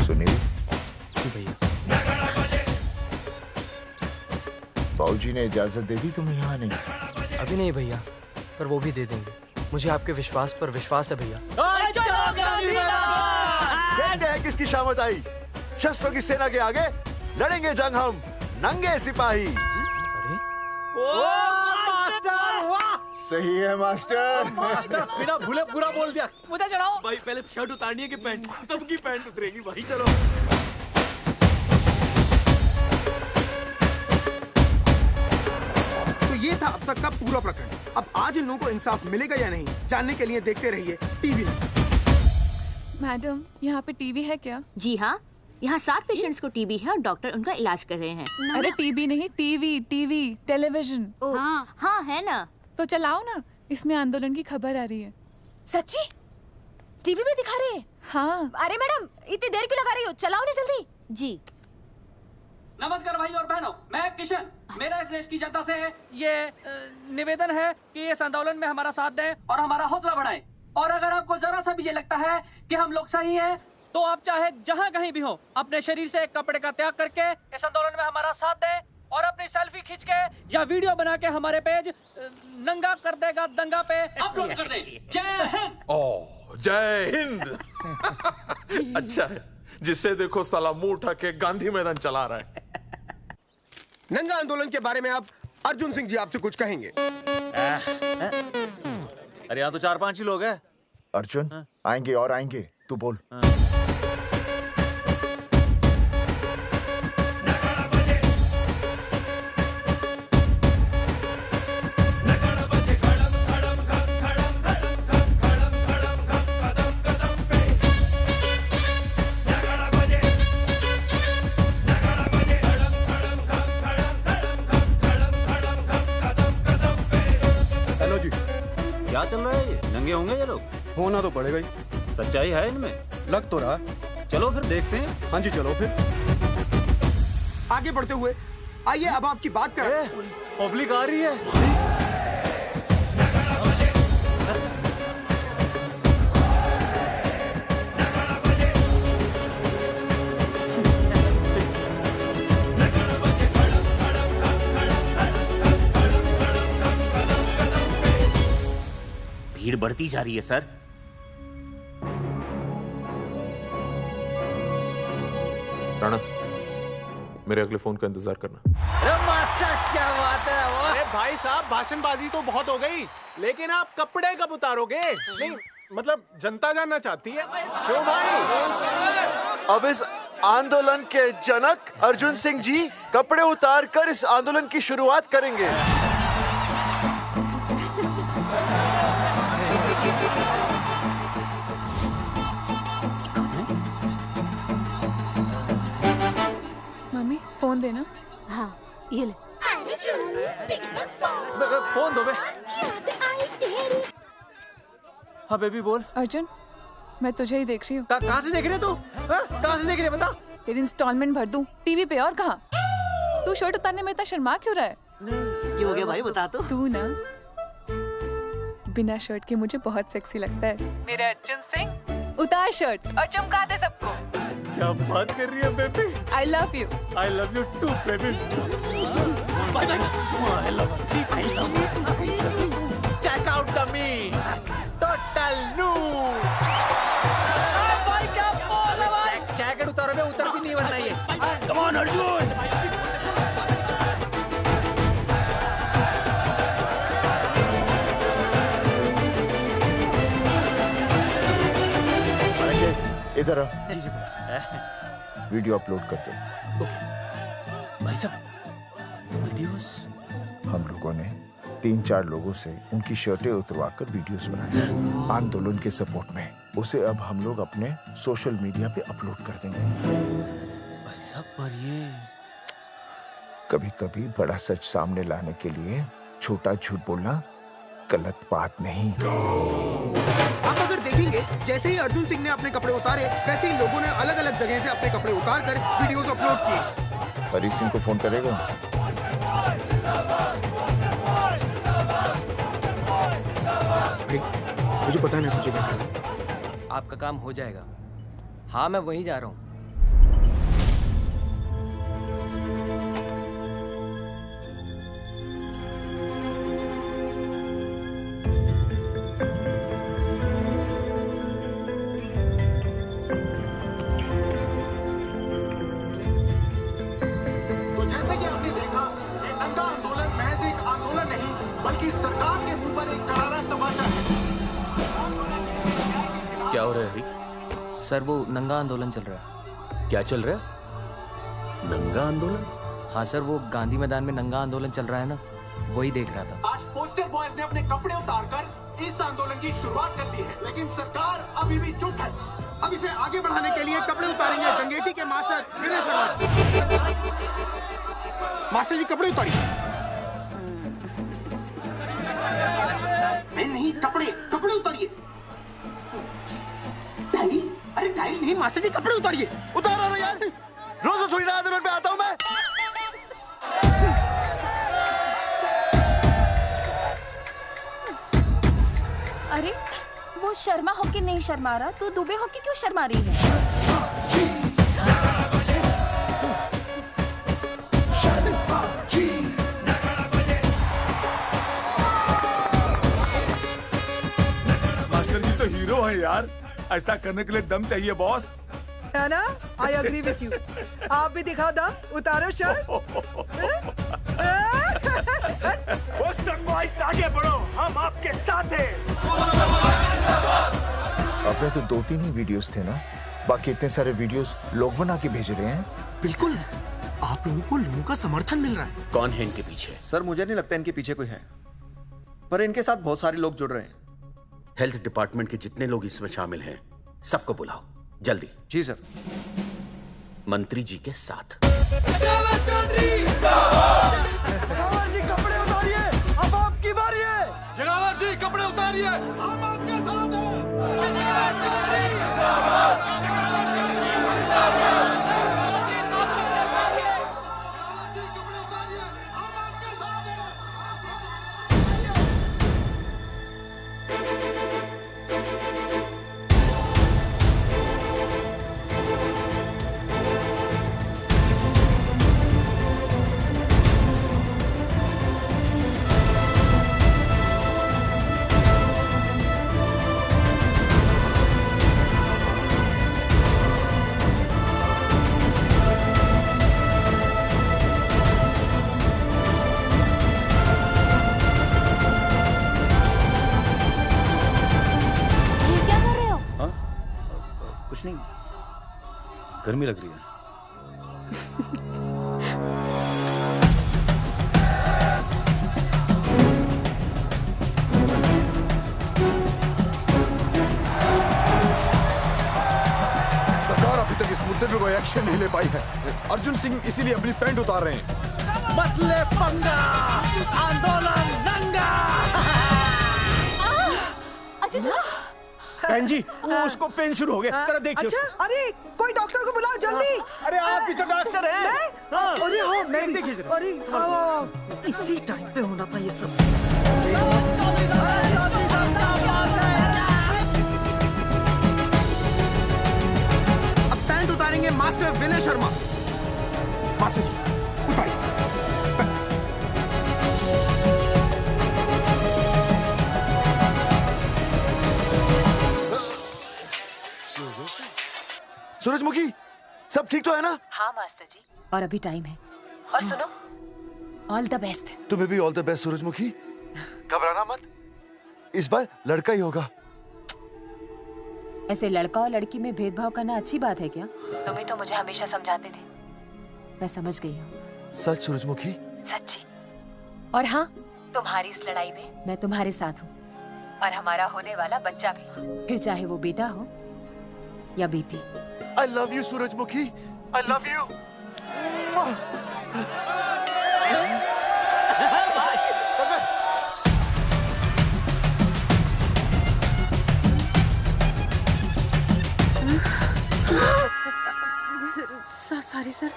सुनील। भैया। बाबूजी ने इजाजत दे दी तुम्हें यहाँ आने? अभी नहीं भैया, पर वो भी दे देंगे। मुझे आपके विश्वास पर विश्वास है भैया। देखते हैं किसकी शामत आई। शस्त्रों की सेना के आगे लड़ेंगे जंग हम, नंगे सिपाही। सही है मास्टर। मास्टर बिना भूले पूरा बोल दिया। मुझे चढ़ाओ भाई, पहले शर्ट उतारनी है कि पैंट? सबकी पैंट उतरेगी भाई। चलो ये था अब तक का पूरा प्रकरण। अब आज इन लोगों को इंसाफ मिलेगा या नहीं, जानने के लिए देखते रहिए टीवी न्यूज़। मैडम, यहाँ पे टीवी है क्या? जी हाँ, यहाँ 7 पेशेंट्स को टीबी है और डॉक्टर उनका इलाज कर रहे हैं। अरे टीबी नहीं, टीवी, टेलीविजन। हाँ हाँ है ना। तो चलाओ ना, इसमें आंदोलन की खबर आ रही है। सच्ची? टीवी में दिखा रहे हैं? हाँ। अरे मैडम, इतनी देर क्यों लगा रही हो? चलाओ ना जल्दी। जी। नमस्कार भाई और बहनों, मैं किशन। मेरा इस देश की जनता से ये निवेदन है कि इस आंदोलन में हमारा साथ दें और हमारा हौसला बढ़ाएं। और अगर आपको जरा सा भी ये लगता है कि हम लोग सही हैं, तो आप चाहे जहां कहीं भी हो अपने शरीर से कपड़े का त्याग करके इस आंदोलन में हमारा साथ दें और अपनी सेल्फी खींच के या वीडियो बना के हमारे पेज नंगा कर देगा दंगा पे अपलोड कर दें। जय हिंद। ओह जय हिंद। अच्छा है, जिसे देखो साला मुंह उठा के गांधी मैदान चला रहा है। नंगा आंदोलन के बारे में आप अर्जुन सिंह जी आपसे कुछ कहेंगे। अरे यहाँ तो 4-5 ही लोग हैं। अर्जुन आएंगे और आएंगे, तू बोल। हेलो जी, क्या चल रहा है? ये नंगे होंगे ये लोग? होना तो पड़ेगा ही। सच्चाई है इनमें? लग तो रहा। चलो फिर देखते हैं। हाँ जी चलो फिर। आगे बढ़ते हुए आइए अब आपकी बात करें। पब्लिक आ रही है। भीड़ बढ़ती जा रही है सर। राणा, मेरे अगले फोन का इंतजार करना। अरे मास्टर क्या बात है वो? अरे भाई साहब, भाषणबाजी तो बहुत हो गई, लेकिन आप कपड़े कब उतारोगे? नहीं मतलब जनता जानना चाहती है। क्यों भाई? अब इस आंदोलन के जनक अर्जुन सिंह जी कपड़े उतार कर इस आंदोलन की शुरुआत करेंगे। मम्मी फोन देना। हाँ ये ले। फोन दो बे। हाँ बेबी बोल। अर्जुन मैं तुझे ही देख रही हूँ। कहाँ से देख रही है तू? कहाँ से देख रही है बता? तेरी इंस्टॉलमेंट भर दूं टीवी पे और कहाँ? तू शर्ट उतारने में इतना शर्मा क्यों रहा है? क्यों हो गया भाई, बता तो। तू ना बिना शर्ट के मुझे बहुत सेक्सी लगता है। मेरे अर्जुन सिंह, उतार शर्ट और चमका दे सबको। क्या बात कर रही है baby? I love you. I love you too baby. Bye bye. I love you. Check out the me. Total new. भाई क्या बोल है भाई? जैकेट उतारो बे, उतर भी नहीं वरना ये। Come on Arjun. इधर आ। वीडियो अपलोड कर दो। भाई साहब वीडियोस? हम लोगों ने 3-4 लोगों से उनकी शर्टें उतरवाकर वीडियोस बनाए आंदोलन के सपोर्ट में। उसे अब हम लोग अपने सोशल मीडिया पे अपलोड कर देंगे। भाई साहब पर ये कभी-कभी बड़ा सच सामने लाने के लिए छोटा झूठ बोलना गलत बात नहीं। आप अगर देखेंगे जैसे ही अर्जुन सिंह ने अपने कपड़े उतारे, वैसे ही लोगों ने अलग अलग जगह से अपने कपड़े उतार कर वीडियोस अपलोड किए। हरी सिंह को फोन करेगा? मुझे पता नहीं तुझे क्या करना है। आपका काम हो जाएगा। हाँ मैं वहीं जा रहा हूँ। तो जैसे कि आपने देखा, ये नंगा आंदोलन महज एक आंदोलन नहीं, बल्कि सरकार के मुंह पर एक करारा तमाचा है। क्या हो रहा है हरी? सर वो नंगा आंदोलन चल रहा है। क्या चल रहा है? नंगा आंदोलन? हाँ सर वो गांधी मैदान में नंगा आंदोलन चल रहा है ना, वही देख रहा था। आज पोस्टर बॉयज ने अपने कपड़े उतारकर इस आंदोलन की शुरुआत कर दी है, लेकिन सरकार अभी भी चुप है। अब इसे आगे बढ़ाने के लिए कपड़े उतारेंगे जंगेटी के मास्टर विनय शर्मा जी। मास्टर जी कपड़े उतारिए। नहीं कपड़े कपड़े उतारिए। डायरी? अरे डायरी नहीं मास्टर जी, कपड़े उतारिए। उतारो ना यार, रोज थोड़ी ना आंदोलन पे आता हूँ मैं। अरे वो शर्मा होके नहीं शर्मा रहा, तो दुबे होके क्यों शर्मा रही है? मास्टर जी तो हीरो है यार, ऐसा करने के लिए दम चाहिए बॉस। है ना? I agree with you. आप भी दिखाओ दम, उतारो शर्ट। बॉयज आगे बढ़ो, हम आपके साथ हैं। अपने तो 2-3 ही वीडियोस थे ना, बाकी इतने सारे वीडियोस लोग बना के भेज रहे हैं। बिल्कुल, आप लोगों को लोगों का समर्थन मिल रहा है। कौन है इनके पीछे? सर मुझे नहीं लगता इनके पीछे कोई है, पर इनके साथ बहुत सारे लोग जुड़ रहे हैं। हेल्थ डिपार्टमेंट के जितने लोग इसमें शामिल हैं, सबको बुलाओ जल्दी। जी सर। मंत्री जी के साथ। जगावर जी कपड़े उतारिए, अब आपकी बारी है। जगावर जी कपड़े उतारिए, हम आपके साथ हैं। कुछ नहीं, गर्मी लग रही है। सरकार अभी तक इस मुद्दे पे कोई एक्शन नहीं ले पाई है। अर्जुन सिंह इसीलिए अपनी पैंट उतार रहे हैं। मत ले पंगा, आंदोलन नंगा। बहन जी, वो उसको पेन शुरू हो गया, जरा देखिए। अच्छा, अरे कोई डॉक्टर को बुलाओ जल्दी। अरे आप भी तो डॉक्टर हैं। अरे हाँ, मैं देखिए जरा। अरे इसी टाइम पे होना था ये सब। अब पैंट उतारेंगे मास्टर विनय शर्मा। मास्टर जी उतारिए। सूरजमुखी, सब ठीक तो है ना? हाँ मास्टर जी, और अभी टाइम है। और सुनो, ऑल द बेस्ट। तुम्हें भी ऑल द बेस्ट सूरजमुखी। घबराना मत, इस बार लड़का ही होगा। ऐसे लड़का और लड़की में भेदभाव करना अच्छी बात है क्या? तुम ही तो मुझे हमेशा समझाते थे। मैं समझ गई हूँ। सच सूरजमुखी? सच्ची। और हाँ, तुम्हारी इस लड़ाई में मैं तुम्हारे साथ हूँ, और हमारा होने वाला बच्चा भी, फिर चाहे वो बेटा हो या बेटी। I love you, सूरजमुखी। I love you. Sorry sir.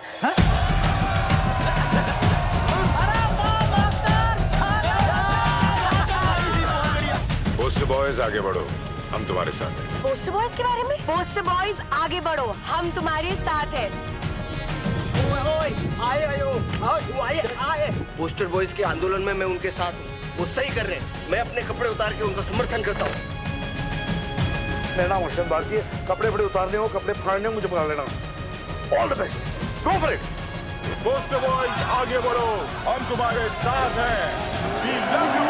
Post boys आगे बढ़ो, हम तुम्हारे साथ हैं। पोस्टर बॉयज के बारे में? पोस्टर बॉयज आगे बढ़ो, हम तुम्हारे साथ हैं। आए। पोस्टर बॉयज के आंदोलन में मैं उनके साथ हूँ, वो सही कर रहे हैं। मैं अपने कपड़े उतार के उनका समर्थन करता हूँ। मेरा नाम अर्शद बागची है। कपड़े बड़े उतारने हो, कपड़े फाड़ने हो, मुझे पकड़ लेना। All the best, go for it. Poster boys आगे बढ़ो, हम तुम्हारे साथ हैं। We love you।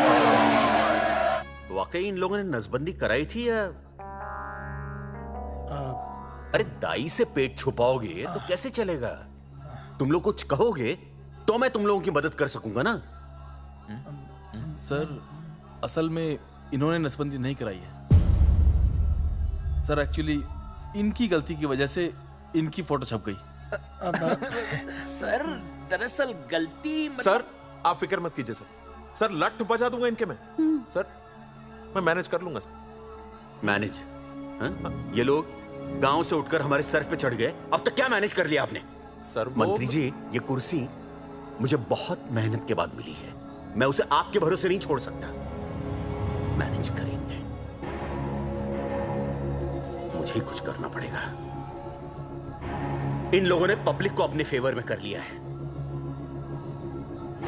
वाकई इन लोगों ने नसबंदी कराई थी या? अरे दाई से पेट छुपाओगे तो कैसे चलेगा? तुम लोग कुछ कहोगे तो मैं तुम लोगों की मदद कर सकूंगा ना। सर, असल में इन्होंने नसबंदी नहीं कराई है सर। एक्चुअली इनकी गलती की वजह से इनकी फोटो छप गई। सर दरअसल गलती सर आप फिक्र मत कीजिए सर। सर लट बजा दूंगा इनके में। सर मैं मैनेज कर लूंगा सर। मैनेज? ये लोग गांव से उठकर हमारे सर पे चढ़ गए, अब तक क्या मैनेज कर लिया आपने? सर मंत्री जी, ये कुर्सी मुझे बहुत मेहनत के बाद मिली है, मैं उसे आपके भरोसे नहीं छोड़ सकता। मैनेज करेंगे। मुझे ही कुछ करना पड़ेगा। इन लोगों ने पब्लिक को अपने फेवर में कर लिया है।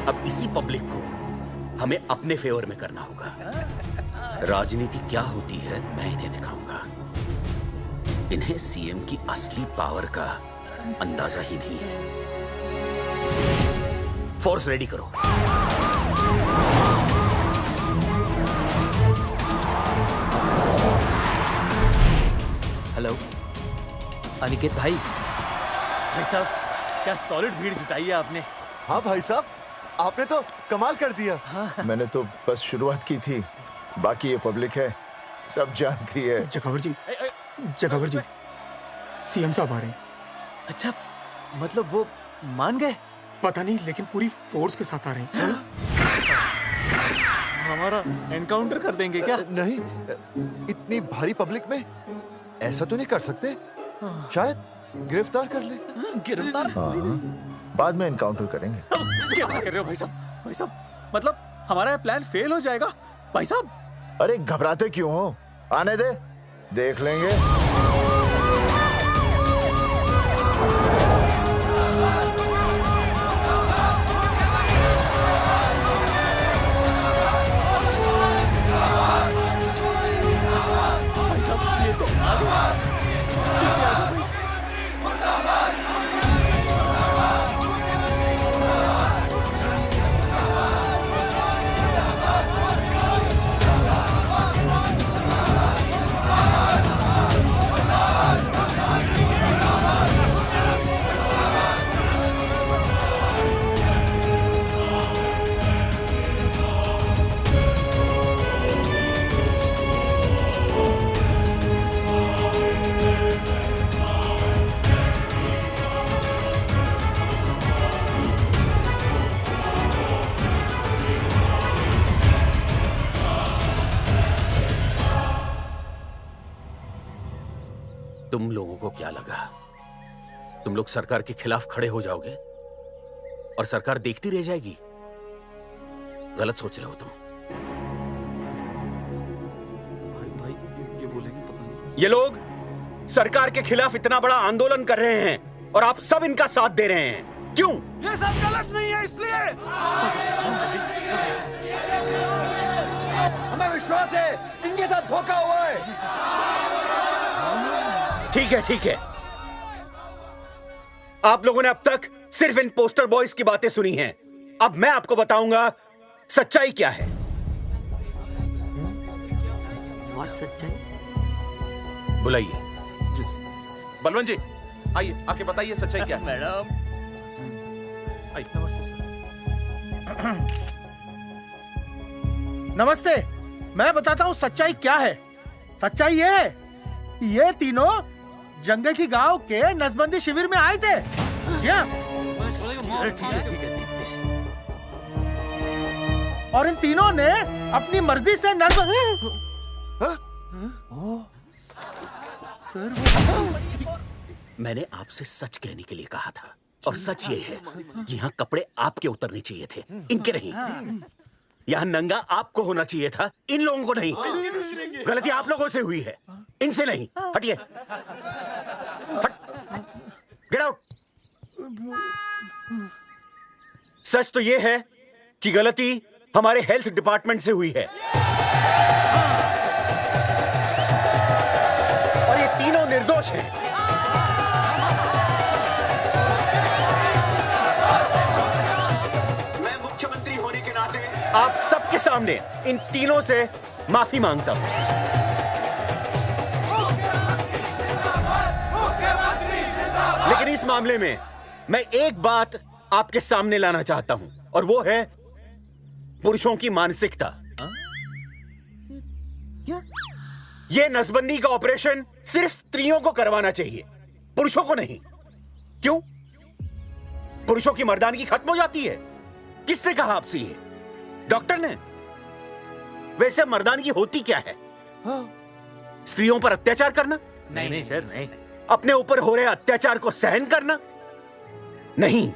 अब इसी पब्लिक को हमें अपने फेवर में करना होगा। राजनीति क्या होती है मैं इन्हें दिखाऊंगा। इन्हें सीएम की असली पावर का अंदाजा ही नहीं है। फोर्स रेडी करो। हेलो अनिकेत भाई। भाई साहब क्या सॉलिड भीड़ जुटाई है आपने। हाँ भाई साहब, आपने तो कमाल कर दिया। मैंने तो बस शुरुआत की थी, बाकी ये पब्लिक है, सब जानती है। जगावर जी, जगावर जी, सीएम साहब आ रहे हैं। अच्छा, मतलब वो मान गए? पता नहीं, लेकिन पूरी फोर्स के साथ आ रहे हैं। हमारा एनकाउंटर कर देंगे क्या? नहीं, इतनी भारी पब्लिक में ऐसा तो नहीं कर सकते। शायद गिरफ्तार कर ले। गिरफ्तार? हाँ, बाद में एनकाउंटर करेंगे। क्या कर रहे हो भाई साहब? भाई साहब, मतलब हमारा प्लान फेल हो जाएगा भाई साहब? अरे घबराते क्यों हो? आने दे, देख लेंगे। भाई साहब ये तो पीछे आ गए। तुम लोगों को क्या लगा तुम लोग सरकार के खिलाफ खड़े हो जाओगे और सरकार देखती रह जाएगी? गलत सोच रहे हो तुम। भाई ये बोलेंगे पता नहीं। ये लोग सरकार के खिलाफ इतना बड़ा आंदोलन कर रहे हैं और आप सब इनका साथ दे रहे हैं, क्यों? ये सब गलत नहीं है, इसलिए हमें विश्वास है इनके साथ धोखा हुआ है। ठीक है, ठीक है। आप लोगों ने अब तक सिर्फ इन पोस्टर बॉयज की बातें सुनी हैं। अब मैं आपको बताऊंगा सच्चाई क्या है। व्हाट सच्चाई? बुलाइए। बलवंत जी आइए, आके बताइए सच्चाई क्या है। मैडम आइए। नमस्ते सर। नमस्ते, मैं बताता हूँ सच्चाई क्या है। सच्चाई ये है, ये तीनों जंगे की गांव के नसबंदी शिविर में आए थे। जी हाँ। ठीक है। और इन तीनों ने अपनी मर्जी से मैंने आपसे सच कहने के लिए कहा था और सच ये है कि यहाँ कपड़े आपके उतरने चाहिए थे, इनके नहीं। यहाँ नंगा आपको होना चाहिए था, इन लोगों को नहीं। गलती आप लोगों से हुई है, इनसे नहीं। हटिए, गेट आउट। सच तो ये है कि गलती हमारे हेल्थ डिपार्टमेंट से हुई है और ये तीनों निर्दोष हैं। मैं मुख्यमंत्री होने के नाते आप सबके सामने इन तीनों से माफी मांगता हूं। लेकिन इस मामले में मैं एक बात आपके सामने लाना चाहता हूं और वो है पुरुषों की मानसिकता। ये नसबंदी का ऑपरेशन सिर्फ स्त्रियों को करवाना चाहिए, पुरुषों को नहीं। क्यों? पुरुषों की मर्दानगी खत्म हो जाती है? किसने कहा आपसे ये? डॉक्टर ने? वैसे मर्दानगी होती क्या है? स्त्रियों पर अत्याचार करना? नहीं सर, नहीं। अपने ऊपर हो रहे अत्याचार को सहन करना? नहीं,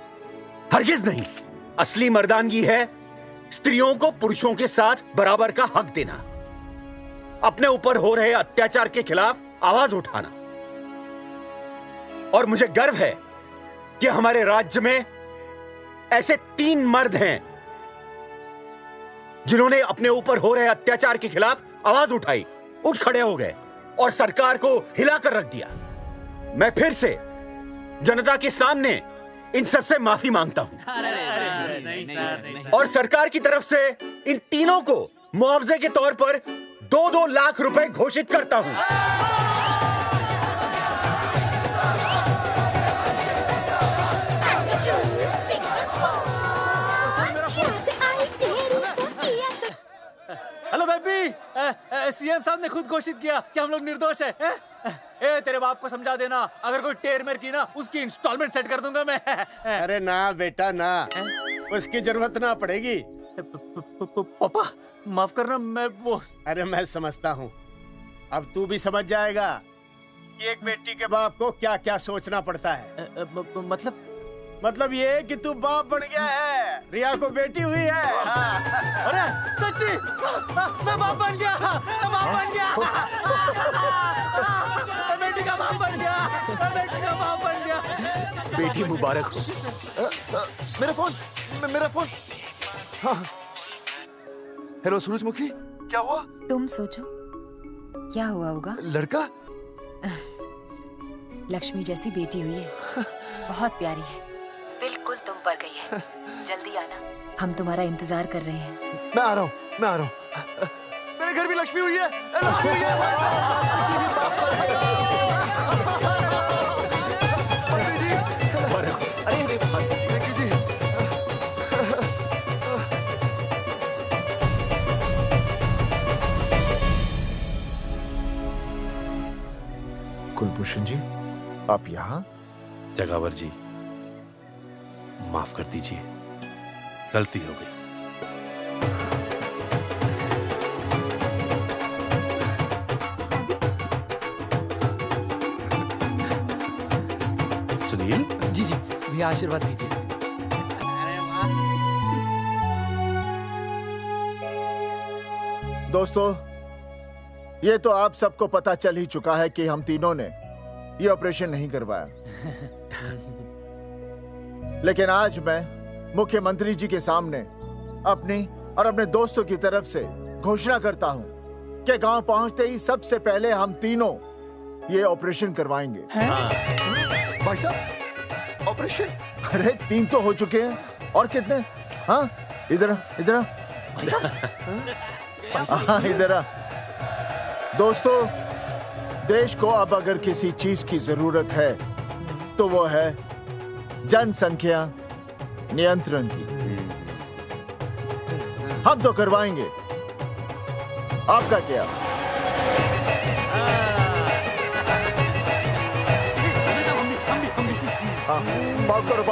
हरगिज नहीं। असली मर्दानगी है स्त्रियों को पुरुषों के साथ बराबर का हक देना, अपने ऊपर हो रहे अत्याचार के खिलाफ आवाज उठाना। और मुझे गर्व है कि हमारे राज्य में ऐसे 3 मर्द हैं जिन्होंने अपने ऊपर हो रहे अत्याचार के खिलाफ आवाज उठाई, उठ खड़े हो गए और सरकार को हिलाकर रख दिया। मैं फिर से जनता के सामने इन सबसे माफी मांगता हूं और सरकार की तरफ से इन तीनों को मुआवजे के तौर पर 2-2 लाख रुपए घोषित करता हूं। हेलो बेबी, सीएम साहब ने खुद घोषित किया कि हम लोग निर्दोष हैं। ए, तेरे बाप को समझा देना, अगर कोई टेर मेर की ना, उसकी इंस्टॉलमेंट सेट कर दूंगा मैं। अरे ना बेटा ना, उसकी जरूरत ना पड़ेगी। पापा माफ करना, मैं वो। अरे मैं समझता हूँ, अब तू भी समझ जाएगा कि एक बेटी के बाप को क्या क्या सोचना पड़ता है। मतलब ये कि तू बाप बन गया है, रिया को बेटी हुई है। अरे सच्ची, मैं बाप बन गया, मैं बाप बन गया, मैं बेटी का बाप बन गया, मैं बेटी का बाप बन गया। बेटी मुबारक हो। मेरा फोन। हाँ। हेलो सूरजमुखी, क्या हुआ? तुम सोचो क्या हुआ होगा। लड़का? लक्ष्मी जैसी बेटी हुई है, बहुत प्यारी है, बिल्कुल तुम पर गई है। जल्दी आना, हम तुम्हारा इंतजार कर रहे हैं। मैं आ रहा हूँ। मेरे घर भी लक्ष्मी हुई है। लक्ष्मी हुई है। कुलभूषण जी, आप यहाँ? जगावर जी, माफ कर दीजिए, गलती हो गई। सुनील जी भैया आशीर्वाद दीजिए। दोस्तों, ये तो आप सबको पता चल ही चुका है कि हम तीनों ने ये ऑपरेशन नहीं करवाया। लेकिन आज मैं मुख्यमंत्री जी के सामने अपनी और अपने दोस्तों की तरफ से घोषणा करता हूं कि गांव पहुंचते ही सबसे पहले हम तीनों ये ऑपरेशन करवाएंगे। भाई साहब, ऑपरेशन? अरे 3 तो हो चुके हैं, और कितने? हाँ, इधर आ। दोस्तों, देश को अब अगर किसी चीज की जरूरत है तो वो है जनसंख्या नियंत्रण की। हम तो करवाएंगे, आपका क्या? पाव करो।